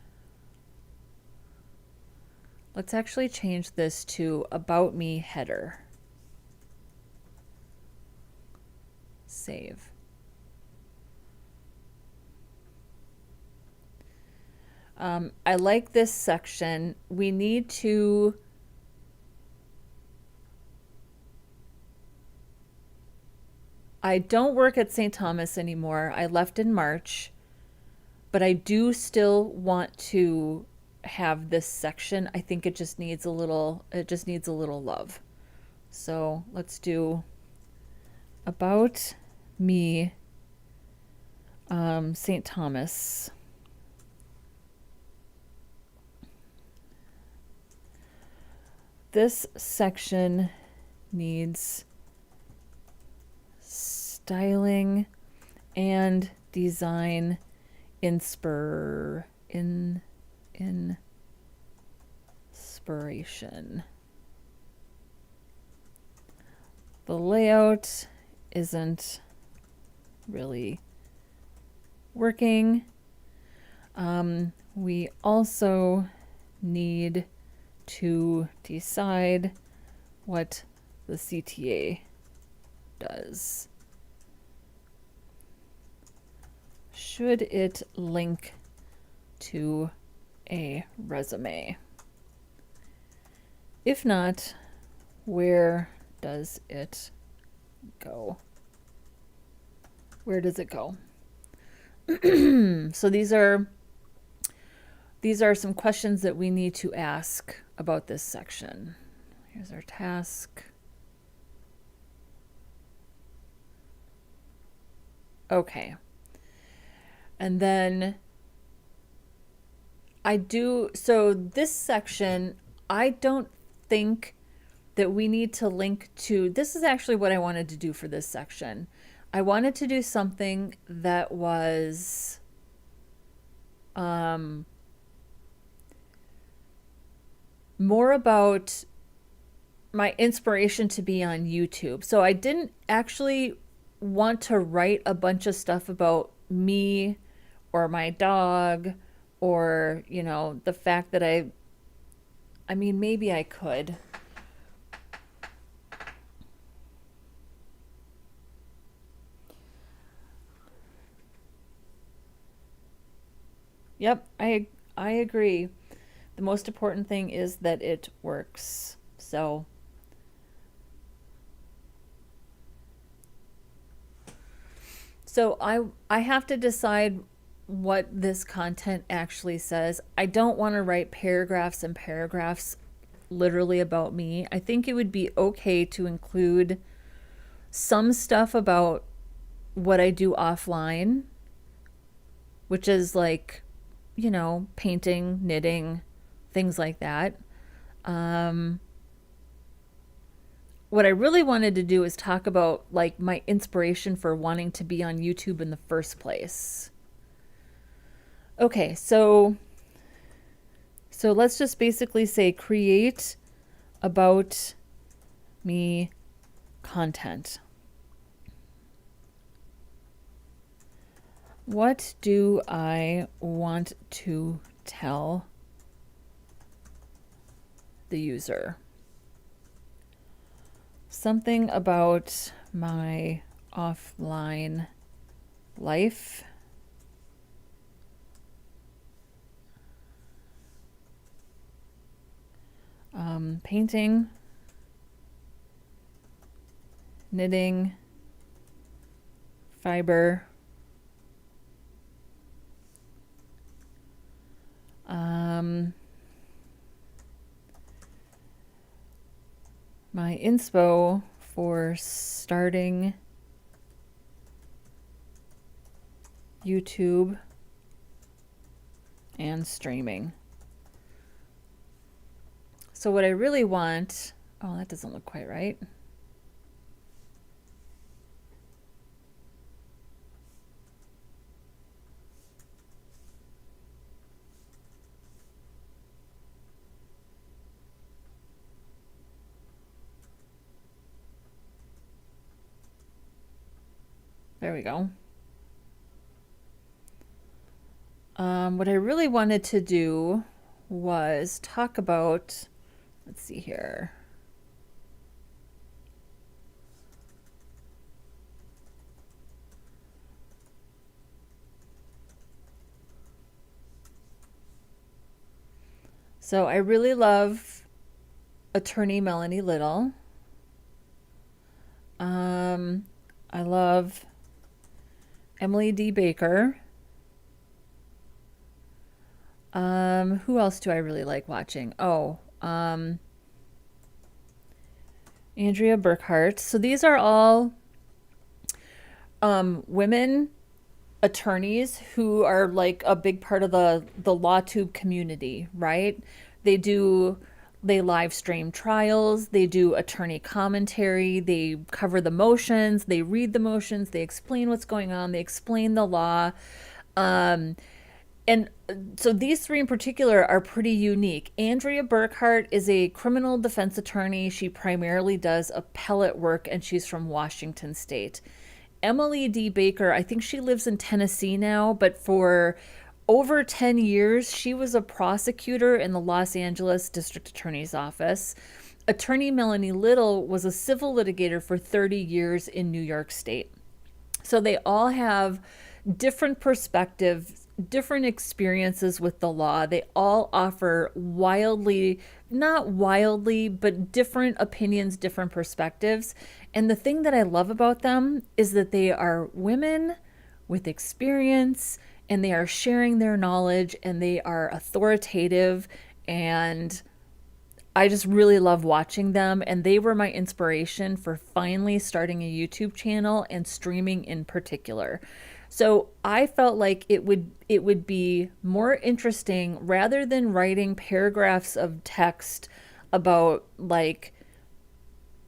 Let's actually change this to about me header. Save. I like this section. We need to I don't work at St. Thomas anymore. I left in March, but I do still want to have this section. I think it just needs a little love. So let's do about me, St. Thomas. This section needs styling and design inspiration. The layout isn't really working. We also need to decide what the CTA does. Should it link to a resume? If not, where does it go? Where does it go? So these are some questions that we need to ask about this section. Here's our task. Okay. And then so this section, I don't think that we need to link to, this is actually what I wanted to do for this section. I wanted to do something that was more about my inspiration to be on YouTube. So I didn't actually want to write a bunch of stuff about me or my dog or, you know, the fact that I mean, maybe I could. Yep, I agree. The most important thing is that it works. So I have to decide what this content actually says. I don't want to write paragraphs and paragraphs literally about me. I think it would be okay to include some stuff about what I do offline, which is like, you know, painting, knitting, things like that. What I really wanted to do is talk about like my inspiration for wanting to be on YouTube in the first place. Okay, so let's just basically say create about me content. What do I want to tell the user? Something about my offline life. Painting, knitting, fiber, my inspo for starting YouTube and streaming. So what I really want, oh, that doesn't look quite right. There we go. What I really wanted to do was talk about, let's see here. So I really love attorney Melanie Little. I love Emily D. Baker. Who else do I really like watching? Oh, Andrea Burkhart. So these are all women attorneys who are like a big part of the LawTube community, right? They do they live stream trials, they do attorney commentary, they cover the motions, they read the motions, they explain what's going on, they explain the law. Um, and so these three in particular are pretty unique. Andrea Burkhart is a criminal defense attorney. She primarily does appellate work and she's from Washington State. Emily D. Baker, I think she lives in Tennessee now, but for over 10 years, she was a prosecutor in the Los Angeles District Attorney's Office. Attorney Melanie Little was a civil litigator for 30 years in New York State. So they all have different perspectives, different experiences with the law. They all offer not wildly, but different opinions, different perspectives. And the thing that I love about them is that they are women with experience and they are sharing their knowledge and they are authoritative, and I just really love watching them, and they were my inspiration for finally starting a YouTube channel and streaming in particular. So I felt like it would be more interesting rather than writing paragraphs of text about like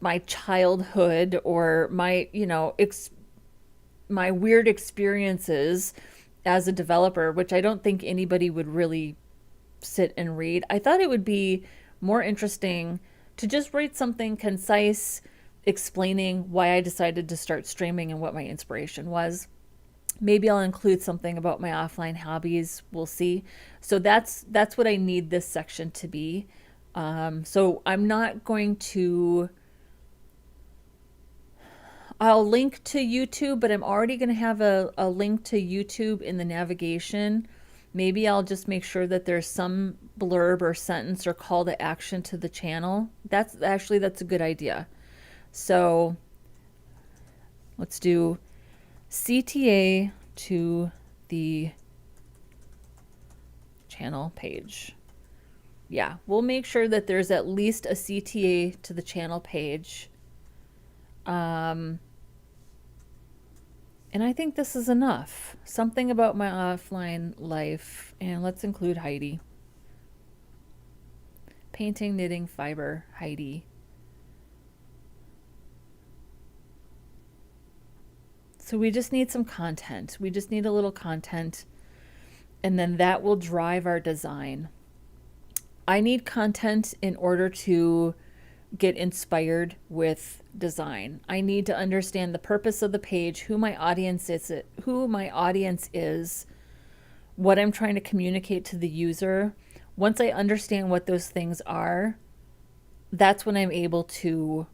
my childhood or my, my weird experiences as a developer, which I don't think anybody would really sit and read. I thought it would be more interesting to just write something concise explaining why I decided to start streaming and what my inspiration was. Maybe I'll include something about my offline hobbies. We'll see. So that's what I need this section to be. So I'm not going to. I'll link to YouTube, but I'm already going to have a link to YouTube in the navigation. Maybe I'll just make sure that there's some blurb or sentence or call to action to the channel. That's a good idea. So let's do CTA to the channel page. Yeah, we'll make sure that there's at least a CTA to the channel page. And I think this is enough. Something about my offline life. And let's include Heidi. Painting, knitting, fiber, Heidi. So we just need some content. We just need a little content. And then that will drive our design. I need content in order to get inspired with design. I need to understand the purpose of the page, who my audience is, what I'm trying to communicate to the user. Once I understand what those things are, that's when I'm able to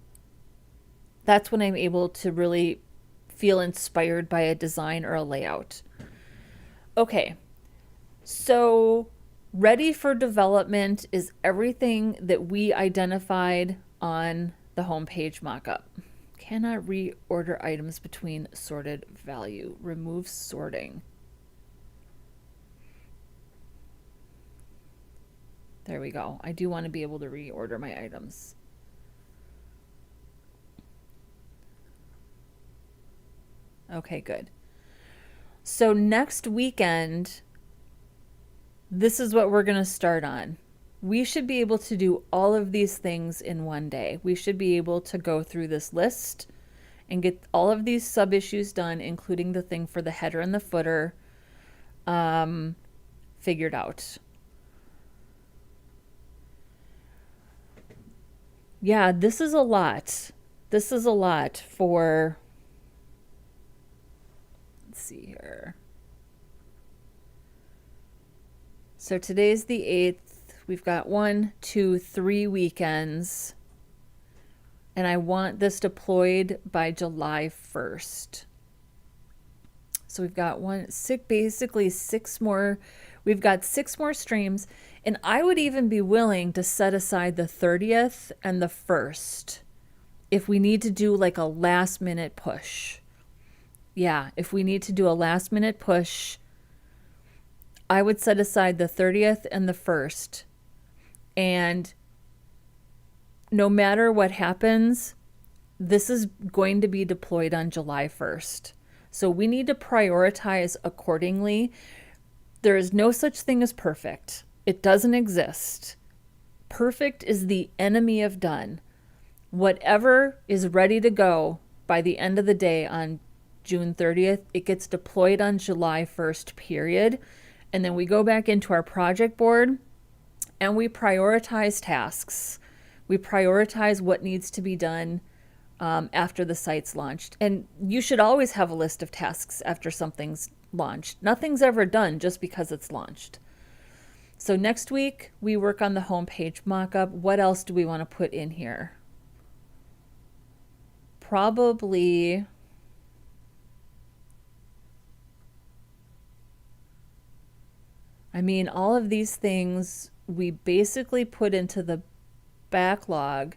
really feel inspired by a design or a layout. Okay. So ready for development is everything that we identified on the homepage mockup. Cannot reorder items between sorted value. Remove sorting. There we go. I do want to be able to reorder my items. Okay, good. So next weekend, this is what we're going to start on. We should be able to do all of these things in one day. We should be able to go through this list and get all of these sub issues done, including the thing for the header and the footer, figured out. Yeah, this is a lot. This is a lot for, let's see here. So today's the 8th. We've got 1, 2, 3 weekends. And I want this deployed by July 1st. So we've got basically 6 more. We've got 6 more streams. And I would even be willing to set aside the 30th and the 1st if we need to do like a last minute push. Yeah, if we need to do a last minute push, I would set aside the 30th and the 1st. And no matter what happens, this is going to be deployed on July 1st. So we need to prioritize accordingly. There is no such thing as perfect. It doesn't exist. Perfect is the enemy of done. Whatever is ready to go by the end of the day on June 30th, it gets deployed on July 1st, period. And then we go back into our project board and we prioritize tasks. We prioritize what needs to be done after the site's launched. And you should always have a list of tasks after something's launched. Nothing's ever done just because it's launched. So next week, we work on the homepage mockup. What else do we want to put in here? Probably all of these things we basically put into the backlog.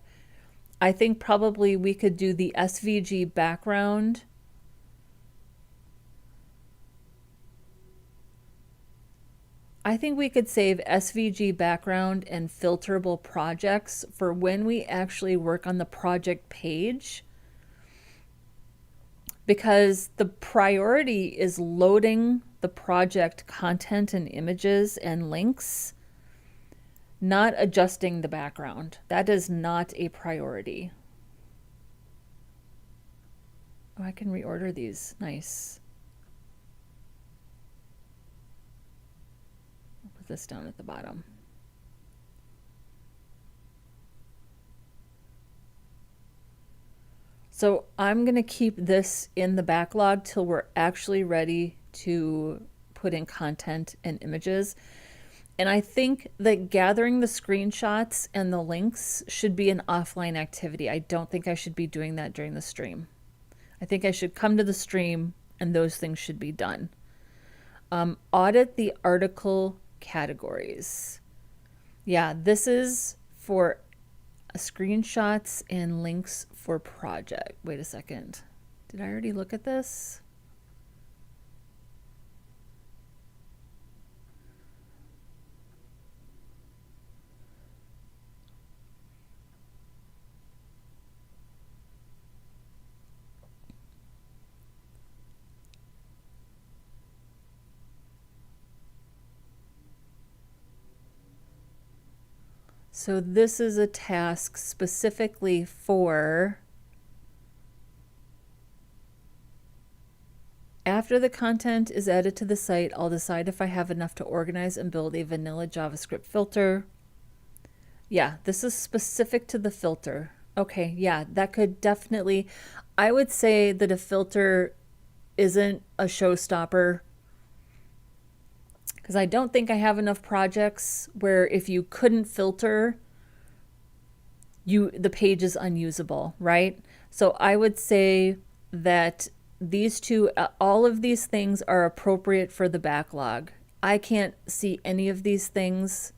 I think probably we could do the SVG background. I think we could save SVG background and filterable projects for when we actually work on the project page, because the priority is loading the project content and images and links, not adjusting the background. That is not a priority. Oh, I can reorder these. Nice. I'll put this down at the bottom. So I'm going to keep this in the backlog till we're actually ready to put in content and images. And I think that gathering the screenshots and the links should be an offline activity. I don't think I should be doing that during the stream. I think I should come to the stream and those things should be done. Audit the article categories. Yeah, this is for screenshots and links for project. Wait a second. Did I already look at this? So this is a task specifically for after the content is added to the site, I'll decide if I have enough to organize and build a vanilla JavaScript filter. Yeah, this is specific to the filter. Okay, yeah, that could definitely, I would say that a filter isn't a showstopper, because I don't think I have enough projects where if you couldn't filter, the page is unusable, right? So I would say that these two, all of these things are appropriate for the backlog. I can't see any of these things.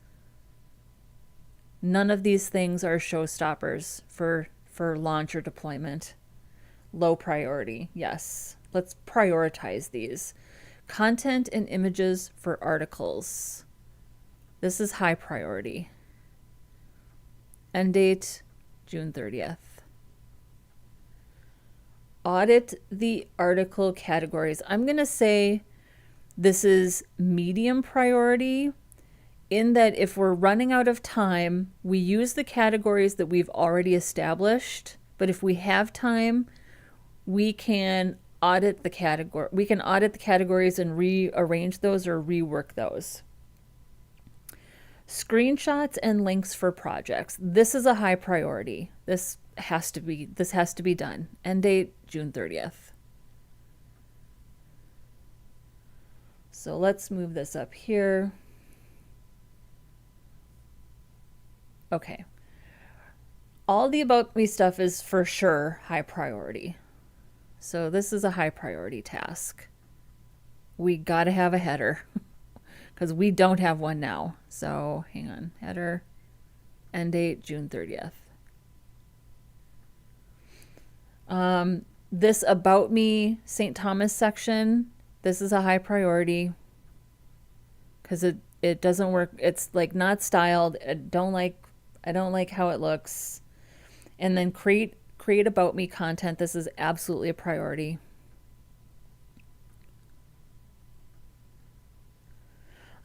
None of these things are showstoppers for launch or deployment. Low priority, yes. Let's prioritize these. Content and images for articles. This is high priority. End date, June 30th. Audit the article categories. I'm going to say this is medium priority, in that if we're running out of time, we use the categories that we've already established. But if we have time, we can audit the category. We can audit the categories and rearrange those or rework those. Screenshots and links for projects. This is a high priority. This has to be done. End date, June 30th. So let's move this up here. Okay. All the About Me stuff is for sure high priority. So this is a high priority task. We got to have a header because we don't have one now. So hang on, header, end date, June 30th. This About Me St. Thomas section, this is a high priority. because it doesn't work. It's like not styled. I don't like how it looks. And then create about me content. This is absolutely a priority.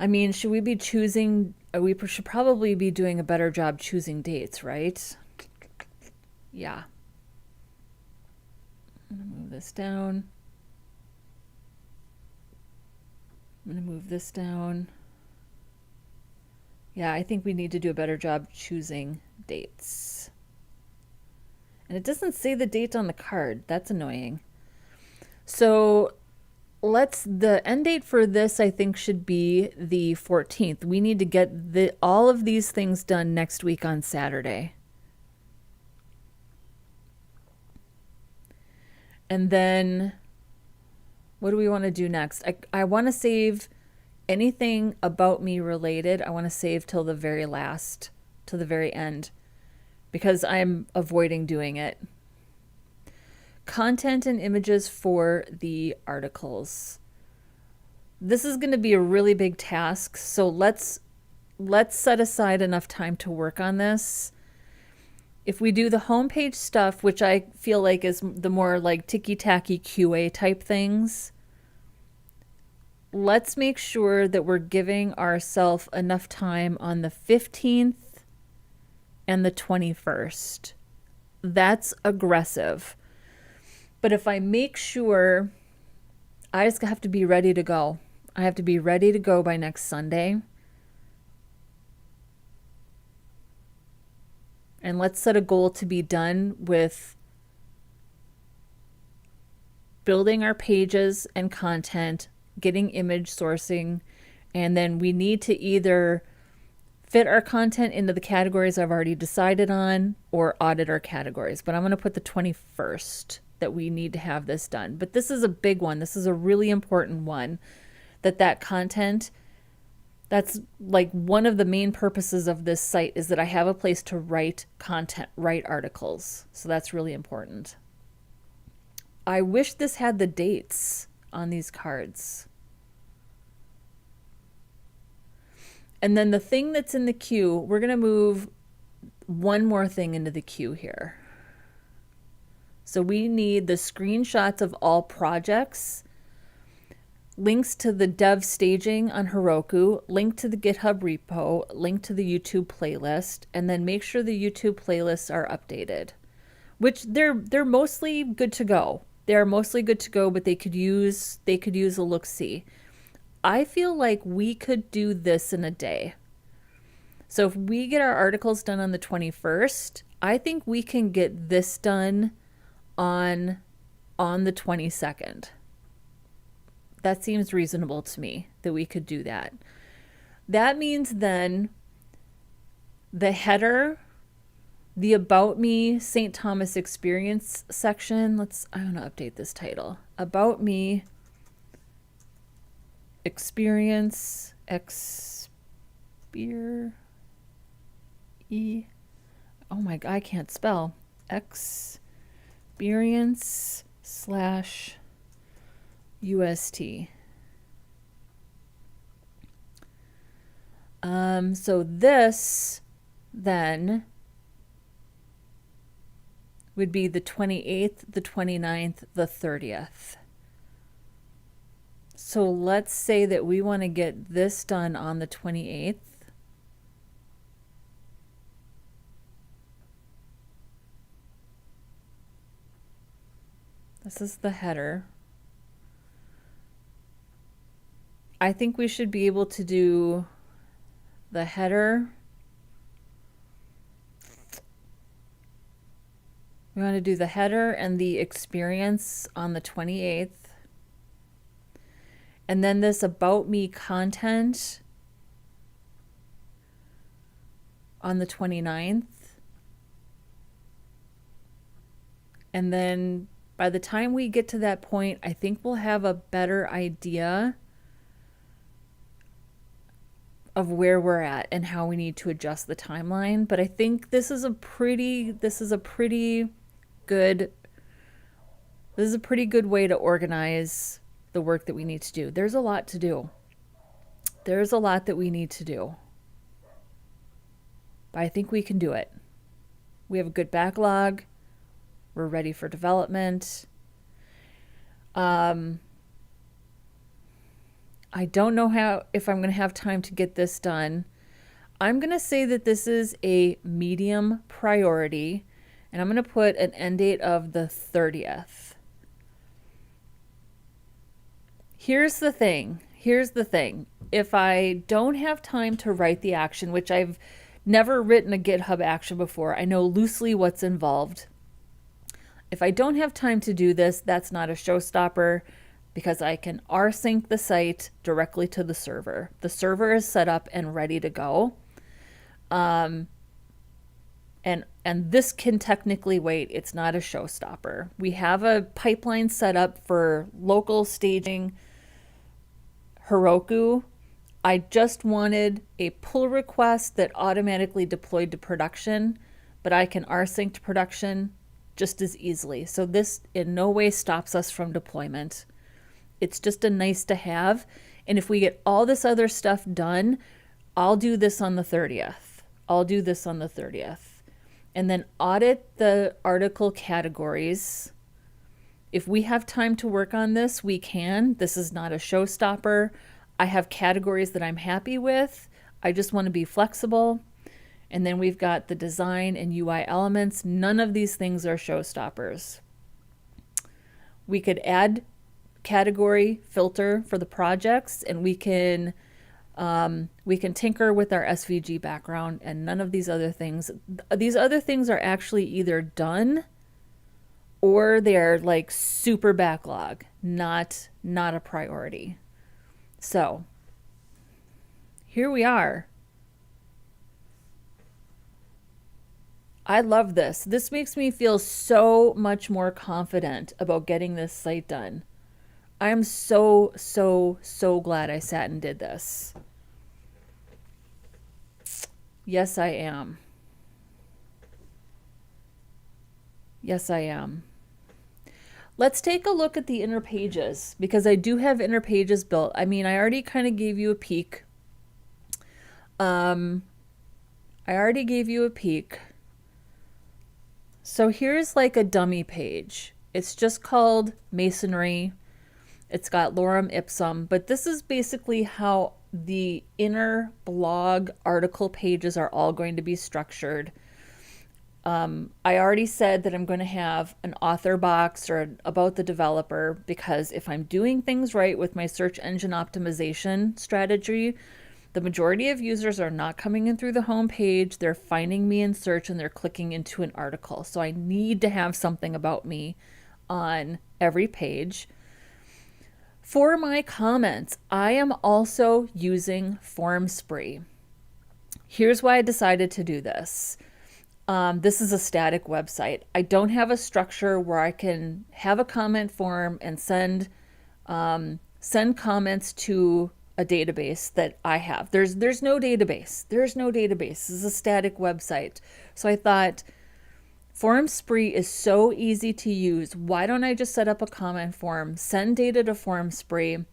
I mean, should we be choosing? We should probably be doing a better job choosing dates, right? Yeah. I'm gonna move this down. I'm gonna move this down. Yeah, I think we need to do a better job choosing dates. And it doesn't say the date on the card. That's annoying. So the end date for this, I think, should be the 14th. We need to get all of these things done next week on Saturday. And then what do we want to do next? I want to save anything about me related. I want to save till the very last, to the very end, because I'm avoiding doing it. Content and images for the articles. This is going to be a really big task, so let's set aside enough time to work on this. If we do the homepage stuff, which I feel like is the more like ticky-tacky QA type things, let's make sure that we're giving ourselves enough time on the 15th and the 21st. That's aggressive. But if I make sure, I just have to be ready to go. I have to be ready to go by next Sunday. And let's set a goal to be done with building our pages and content, getting image sourcing, and then we need to either fit our content into the categories I've already decided on or audit our categories. But I'm going to put the 21st that we need to have this done. But this is a big one. This is a really important one, that content, that's like one of the main purposes of this site, is that I have a place to write content, write articles. So that's really important. I wish this had the dates on these cards. And then the thing that's in the queue, we're going to move one more thing into the queue here. So we need the screenshots of all projects, links to the dev staging on Heroku, link to the GitHub repo, link to the YouTube playlist, and then make sure the YouTube playlists are updated, which they're mostly good to go. They're mostly good to go, but they could use a look-see. I feel like we could do this in a day. So if we get our articles done on the 21st, I think we can get this done on the 22nd. That seems reasonable to me, that we could do that. That means then the header, the About Me St. Thomas Experience section, I want to update this title. About Me Experience, oh my God, I can't spell. Experience / UST. So this then would be the 28th, the 29th, the 30th. So let's say that we want to get this done on the 28th. This is the header. I think we should be able to do the header. We want to do the header and the experience on the 28th. And then this About Me content on the 29th. And then by the time we get to that point, I think we'll have a better idea of where we're at and how we need to adjust the timeline. But I think this is a pretty good way to organize the work that we need to do. There's a lot to do. There's a lot that we need to do, but I think we can do it. We have a good backlog. We're ready for development. I don't know if I'm going to have time to get this done. I'm going to say that this is a medium priority, and I'm going to put an end date of the 30th. Here's the thing. If I don't have time to write the action, which I've never written a GitHub action before, I know loosely what's involved. If I don't have time to do this, that's not a showstopper, because I can rsync the site directly to the server. The server is set up and ready to go. And this can technically wait. It's not a showstopper. We have a pipeline set up for local staging Heroku. I just wanted a pull request that automatically deployed to production, but I can rsync to production just as easily. So this in no way stops us from deployment. It's just a nice to have. And if we get all this other stuff done, I'll do this on the 30th. And then audit the article categories. If we have time to work on this, we can. This is not a showstopper. I have categories that I'm happy with. I just want to be flexible. And then we've got the design and UI elements. None of these things are showstoppers. We could add category filter for the projects, and we can tinker with our SVG background, and none of these other things. These other things are actually either done or they're like super backlog, not a priority. So here we are. I love this. This makes me feel so much more confident about getting this site done. I am so glad I sat and did this. Yes, I am. Yes, I am. Let's take a look at the inner pages, because I do have inner pages built. I mean, I already kind of gave you a peek. So here's like a dummy page. It's just called Masonry. It's got lorem ipsum, but this is basically how the inner blog article pages are all going to be structured. I already said that I'm going to have an author box or about the developer, because if I'm doing things right with my search engine optimization strategy, the majority of users are not coming in through the home page. They're finding me in search and they're clicking into an article. So I need to have something about me on every page. For my comments, I am also using FormSpree. Here's why I decided to do this. This is a static website. I don't have a structure where I can have a comment form and send comments to a database that I have. There's no database. This is a static website. So I thought, FormSpree is so easy to use. Why don't I just set up a comment form, send data to FormSpree,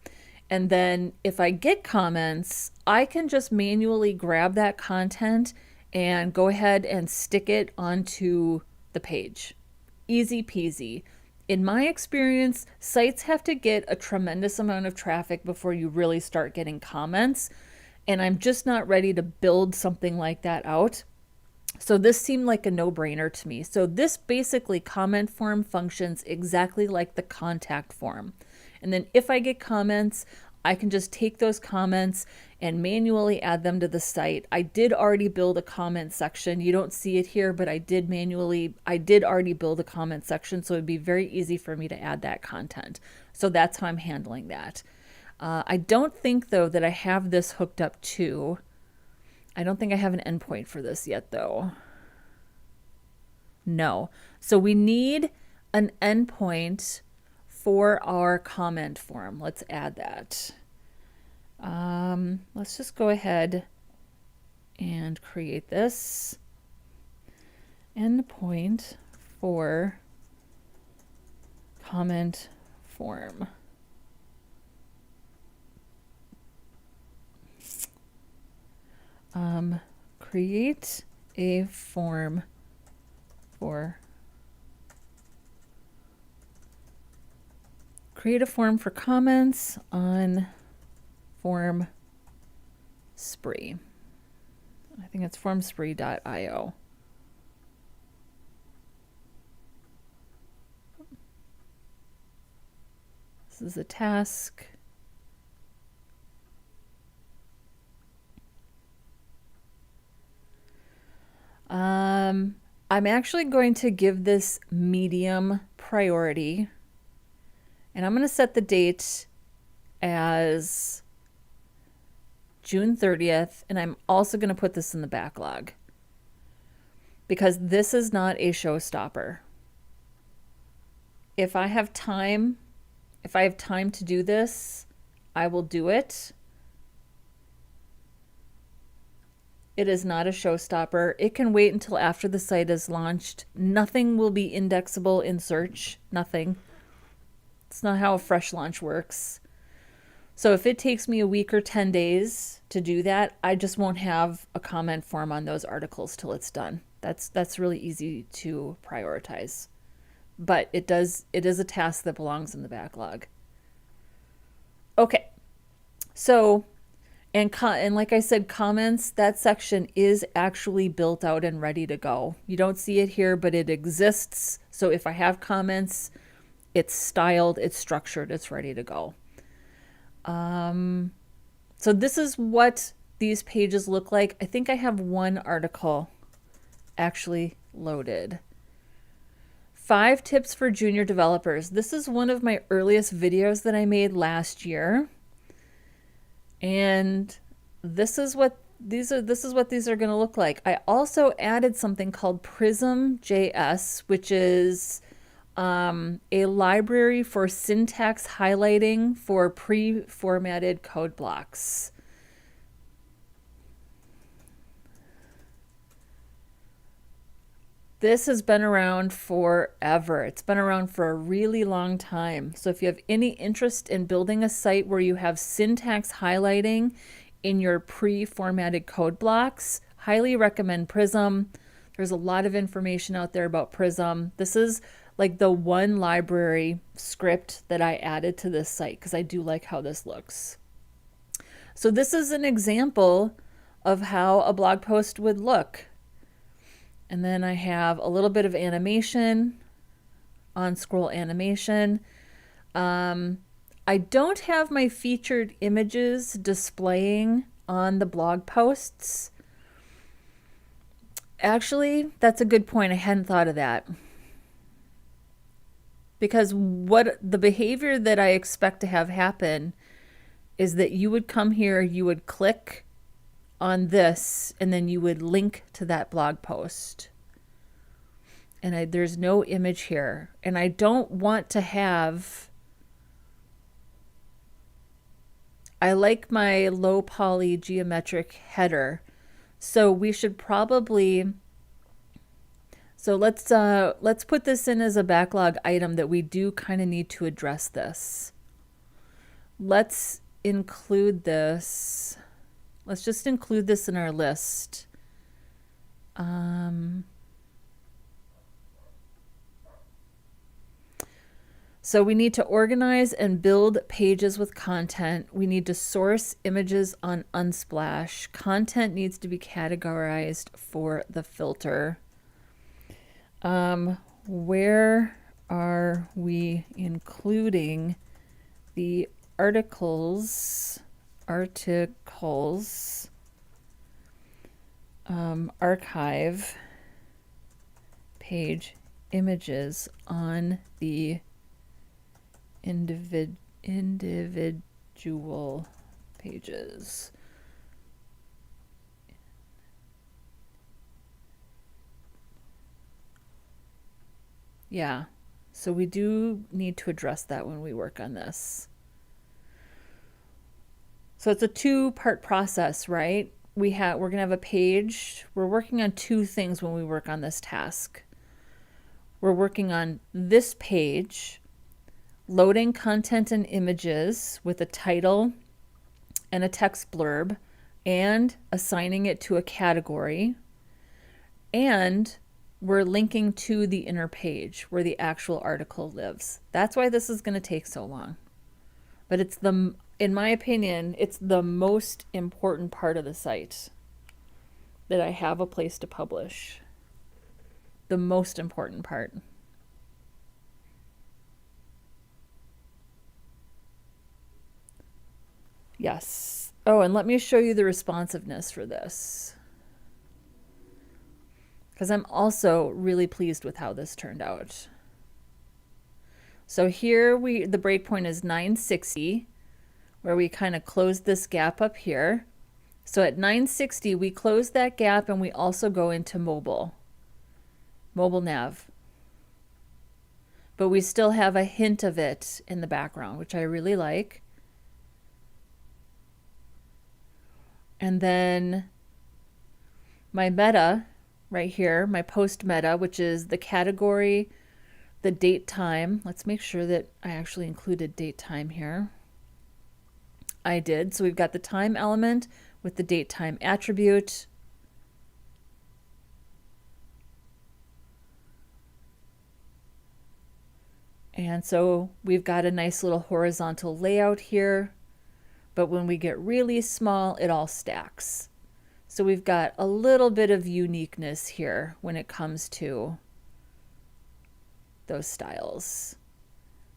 and then if I get comments, I can just manually grab that content and go ahead and stick it onto the page. Easy peasy. In my experience, sites have to get a tremendous amount of traffic before you really start getting comments, and I'm just not ready to build something like that out. So this seemed like a no-brainer to me. So this basically comment form functions exactly like the contact form. And then if I get comments, I can just take those comments and manually add them to the site. I did already build a comment section. You don't see it here, but I did already build a comment section, so it'd be very easy for me to add that content. So that's how I'm handling that. I don't think, though, that I have this hooked up to. I don't think I have an endpoint for this yet, though. No. So we need an endpoint for our comment form. Let's add that. Let's just go ahead and create this endpoint for comment form. Create a form for comments on form spree. I think it's formspree.io. This is a task. I'm actually going to give this medium priority, and I'm going to set the date as June 30th, and I'm also going to put this in the backlog because this is not a showstopper. If I have time to do this, I will do it. It is not a showstopper. It can wait until after the site is launched. Nothing will be indexable in search. Nothing. It's not how a fresh launch works. So if it takes me a week or 10 days to do that, I just won't have a comment form on those articles till it's done. That's really easy to prioritize. But it is a task that belongs in the backlog. Okay. So and like I said, comments, that section is actually built out and ready to go. You don't see it here, but it exists. So if I have comments, it's styled, it's structured, it's ready to go. So this is what these pages look like. I think I have one article actually loaded. 5 tips for junior developers. This is one of my earliest videos that I made last year. And this is what these are going to look like. I also added something called Prism.js, which is a library for syntax highlighting for pre-formatted code blocks. This has been around forever. It's been around for a really long time. So if you have any interest in building a site where you have syntax highlighting in your pre-formatted code blocks, highly recommend Prism. There's a lot of information out there about Prism. This is like the one library script that I added to this site because I do like how this looks. So this is an example of how a blog post would look. And then I have a little bit of animation, on scroll animation. I don't have my featured images displaying on the blog posts. Actually, that's a good point. I hadn't thought of that. Because what the behavior that I expect to have happen is that you would come here, you would click on this, and then you would link to that blog post. And there's no image here. And I don't want to have... I like my low poly geometric header. So we should probably... So let's put this in as a backlog item that we do kind of need to address this. Let's include this. Let's just include this in our list. So we need to organize and build pages with content. We need to source images on Unsplash. Content needs to be categorized for the filter. Where are we including the articles, archive page images on the individual pages? Yeah, so we do need to address that when we work on this. So it's a 2-part process, right? We're going to have a page. We're working on 2 things when we work on this task. We're working on this page, loading content and images with a title and a text blurb, and assigning it to a category, and we're linking to the inner page where the actual article lives. That's why this is going to take so long. But it's in my opinion, it's the most important part of the site, that I have a place to publish. The most important part. Yes. Oh, and let me show you the responsiveness for this, because I'm also really pleased with how this turned out. So here the breakpoint is 960, where we kind of closed this gap up here. So at 960, we close that gap and we also go into mobile nav. But we still have a hint of it in the background, which I really like. And then my meta right here, my post meta, which is the category, the date time. Let's make sure that I actually included date time here. I did. So we've got the time element with the date time attribute. And so we've got a nice little horizontal layout here. But when we get really small, it all stacks. So we've got a little bit of uniqueness here when it comes to those styles.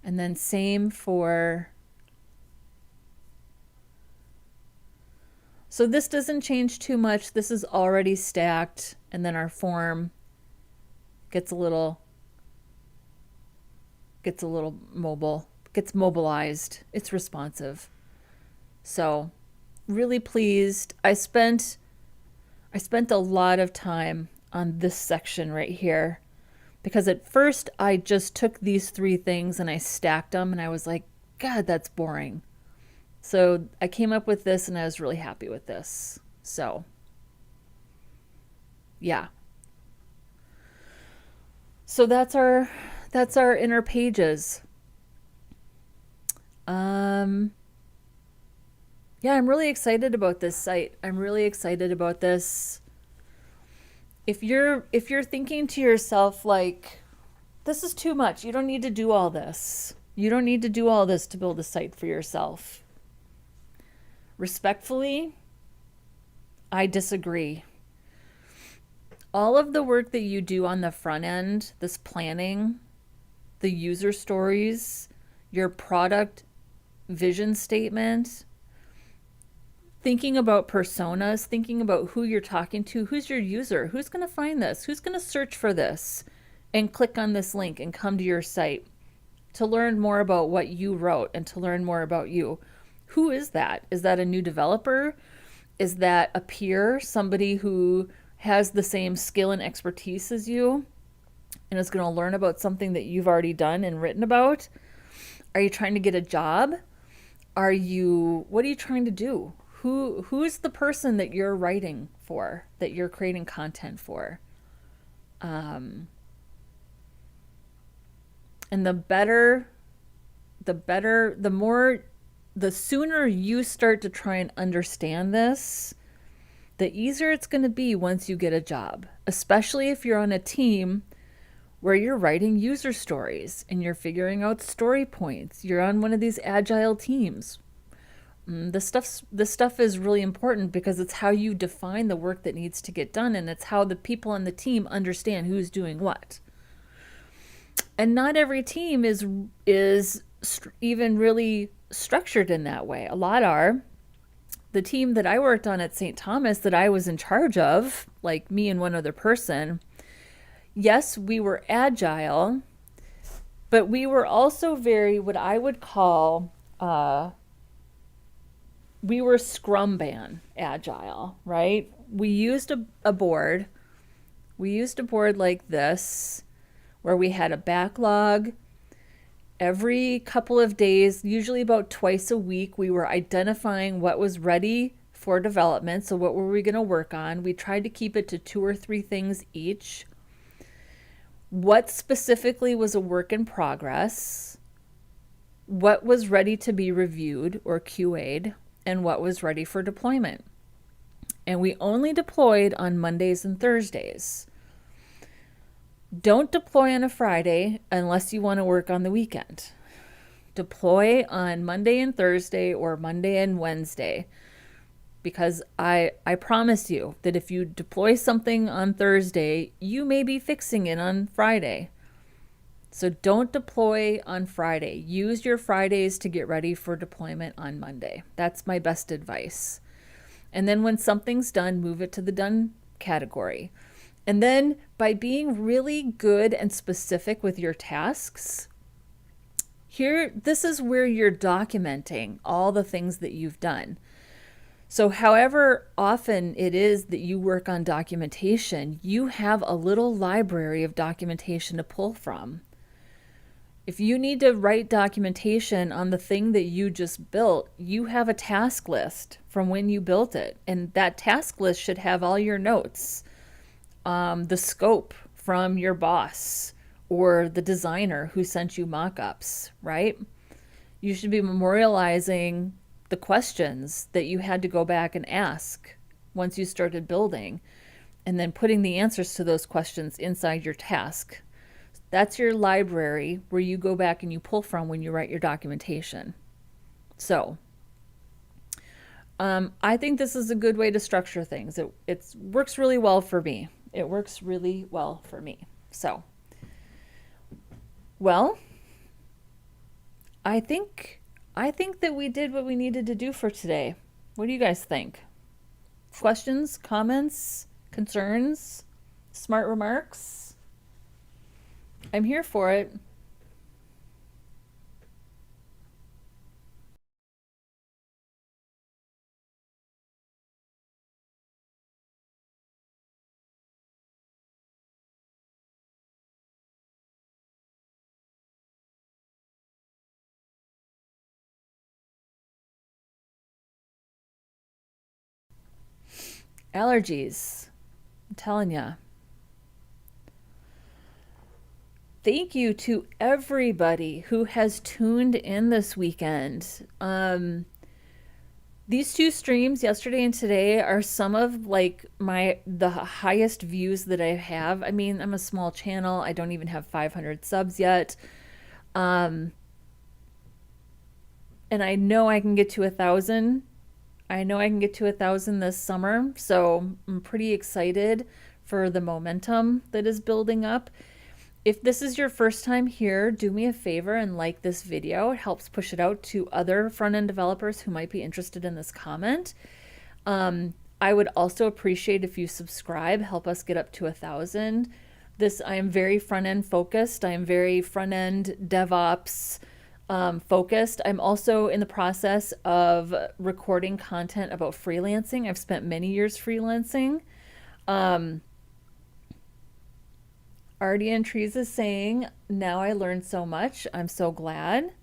And then same for, so this doesn't change too much. This is already stacked. And then our form gets a little mobile, gets mobilized. It's responsive. So really pleased. I spent a lot of time on this section right here, because at first I just took these three things and I stacked them and I was like, God, that's boring. So I came up with this and I was really happy with this. So yeah. So that's our inner pages. Yeah, I'm really excited about this site. I'm really excited about this. If you're thinking to yourself like, this is too much, you don't need to do all this. You don't need to do all this to build a site for yourself. Respectfully, I disagree. All of the work that you do on the front end, this planning, the user stories, your product vision statement, thinking about personas, thinking about who you're talking to, who's your user, who's going to find this, who's going to search for this and click on this link and come to your site to learn more about what you wrote and to learn more about you. Who is that? Is that a new developer? Is that a peer, somebody who has the same skill and expertise as you and is going to learn about something that you've already done and written about? Are you trying to get a job? What are you trying to do? Who's the person that you're writing for, that you're creating content for? And the sooner you start to try and understand this, the easier it's going to be once you get a job, especially if you're on a team where you're writing user stories and you're figuring out story points. You're on one of these agile teams. This stuff is really important because it's how you define the work that needs to get done, and it's how the people on the team understand who's doing what. And not every team is even really structured in that way. A lot are. The team that I worked on at St. Thomas that I was in charge of, like me and one other person, yes, we were agile, but we were also very, what I would call, we were Scrumban agile, right? We used a board. We used a board like this, where we had a backlog. Every couple of days, usually about twice a week, we were identifying what was ready for development. So what were we going to work on? We tried to keep it to 2 or 3 things each. What specifically was a work in progress? What was ready to be reviewed or QA'd? And what was ready for deployment? and we only deployed on Mondays and Thursdays. Don't deploy on a Friday unless you want to work on the weekend. Deploy on Monday and Thursday or Monday and Wednesday, because I promise you that if you deploy something on Thursday, you may be fixing it on Friday. So don't deploy on Friday. Use your Fridays to get ready for deployment on Monday. That's my best advice. And then when something's done, move it to the done category. And then by being really good and specific with your tasks, this is where you're documenting all the things that you've done. So however often it is that you work on documentation, you have a little library of documentation to pull from. If you need to write documentation on the thing that you just built, you have a task list from when you built it. And that task list should have all your notes, the scope from your boss or the designer who sent you mock-ups, right? You should be memorializing the questions that you had to go back and ask once you started building, and then putting the answers to those questions inside your task. That's your library where you go back and you pull from when you write your documentation. So I think this is a good way to structure things. It works really well for me. It works really well for me. So, well, I think that we did what we needed to do for today. What do you guys think? Questions, comments, concerns, smart remarks? I'm here for it. Allergies. I'm telling ya. Thank you to everybody who has tuned in this weekend. These two streams, yesterday and today, are some of like the highest views that I have. I mean, I'm a small channel. I don't even have 500 subs yet. And I know I can get to 1,000. I know I can get to 1,000 this summer. So I'm pretty excited for the momentum that is building up. If this is your first time here, do me a favor and like this video. It helps push it out to other front-end developers who might be interested in this comment. I would also appreciate if you subscribe, help us get up to 1,000. I am very front-end focused. I am very front-end DevOps focused. I'm also in the process of recording content about freelancing. I've spent many years freelancing. Ardian Trees is saying, now I learned so much. I'm so glad.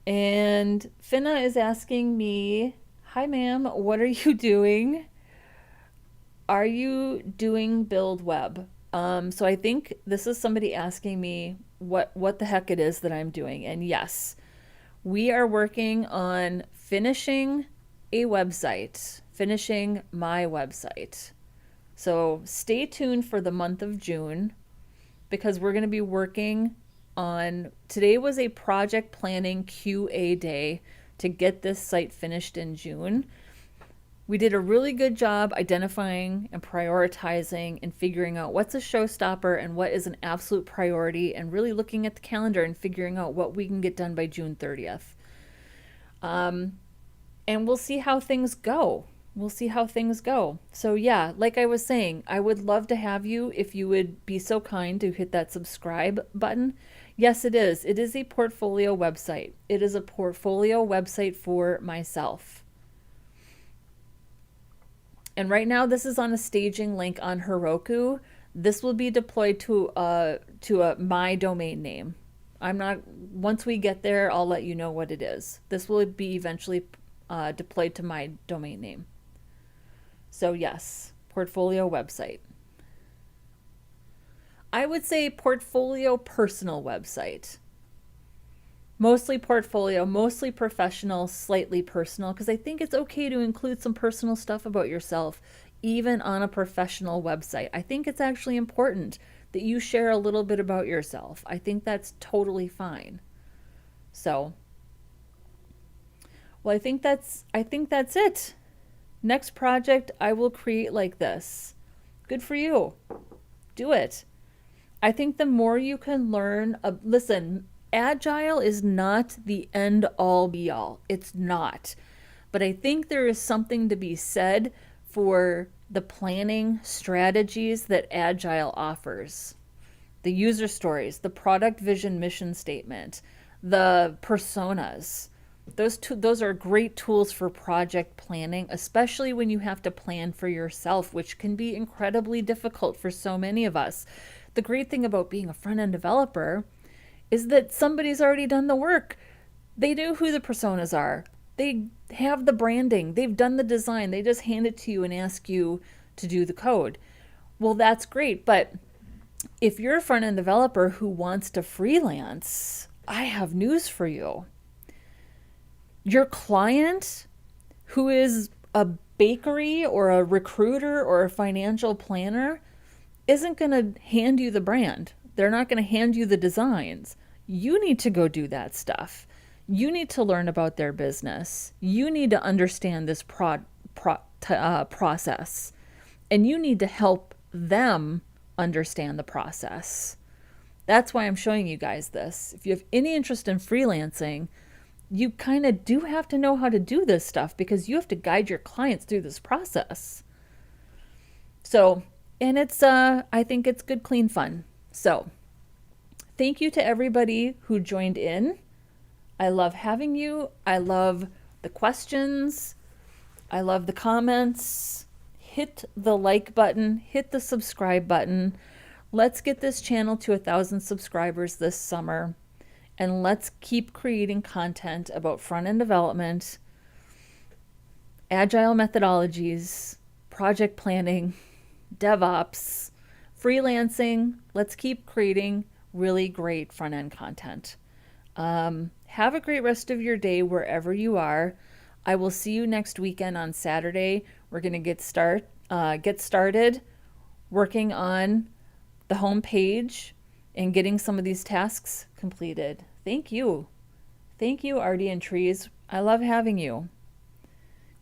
And Finna is asking me, hi ma'am, what are you doing? Are you doing build web? So I think this is somebody asking me what the heck it is that I'm doing. And yes, we are working on finishing a website, finishing my website. So stay tuned for the month of June, because we're going to be working on, today was a project planning QA day to get this site finished in June. We did a really good job identifying and prioritizing and figuring out what's a showstopper and what is an absolute priority, and really looking at the calendar and figuring out what we can get done by June 30th. And we'll see how things go. We'll see how things go. So yeah, like I was saying, I would love to have you if you would be so kind to hit that subscribe button. Yes, it is. It is a portfolio website. It is a portfolio website for myself. And right now this is on a staging link on Heroku. This will be deployed to my domain name. Once we get there, I'll let you know what it is. This will be eventually deployed to my domain name. So yes, portfolio website. I would say portfolio personal website. Mostly portfolio, mostly professional, slightly personal, because I think it's okay to include some personal stuff about yourself, even on a professional website. I think it's actually important that you share a little bit about yourself. I think that's totally fine. So, well, I think that's it. Next project I will create like this. Good for you. Do it. I think the more you can learn, listen, agile is not the end all be all. It's not. But I think there is something to be said for the planning strategies that agile offers. The user stories, the product vision mission statement, the personas. Those are great tools for project planning, especially when you have to plan for yourself, which can be incredibly difficult for so many of us. The great thing about being a front-end developer is that somebody's already done the work. They know who the personas are. They have the branding. They've done the design. They just hand it to you and ask you to do the code. Well, that's great. But if you're a front-end developer who wants to freelance, I have news for you. Your client, who is a bakery or a recruiter or a financial planner, isn't going to hand you the brand. They're not going to hand you the designs. You need to go do that stuff. You need to learn about their business. You need to understand this process. And you need to help them understand the process. That's why I'm showing you guys this. If you have any interest in freelancing, you kind of do have to know how to do this stuff because you have to guide your clients through this process. So, and it's, I think it's good, clean fun. So, thank you to everybody who joined in. I love having you. I love the questions. I love the comments. Hit the like button, hit the subscribe button. Let's get this channel to 1,000 subscribers this summer. And let's keep creating content about front-end development, agile methodologies, project planning, DevOps, freelancing. Let's keep creating really great front-end content. Have a great rest of your day wherever you are. I will see you next weekend on Saturday. We're going to get started working on the home page and getting some of these tasks completed. Thank you. Thank you, Artie and Trees. I love having you.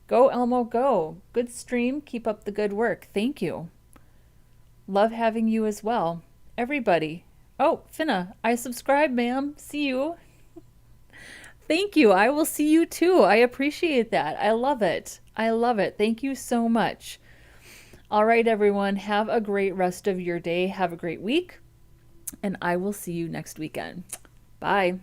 Go, Elmo, go. Good stream. Keep up the good work. Thank you. Love having you as well. Everybody. Oh, Finna, I subscribe, ma'am. See you. Thank you. I will see you too. I appreciate that. I love it. I love it. Thank you so much. All right, everyone. Have a great rest of your day. Have a great week. And I will see you next weekend. Bye.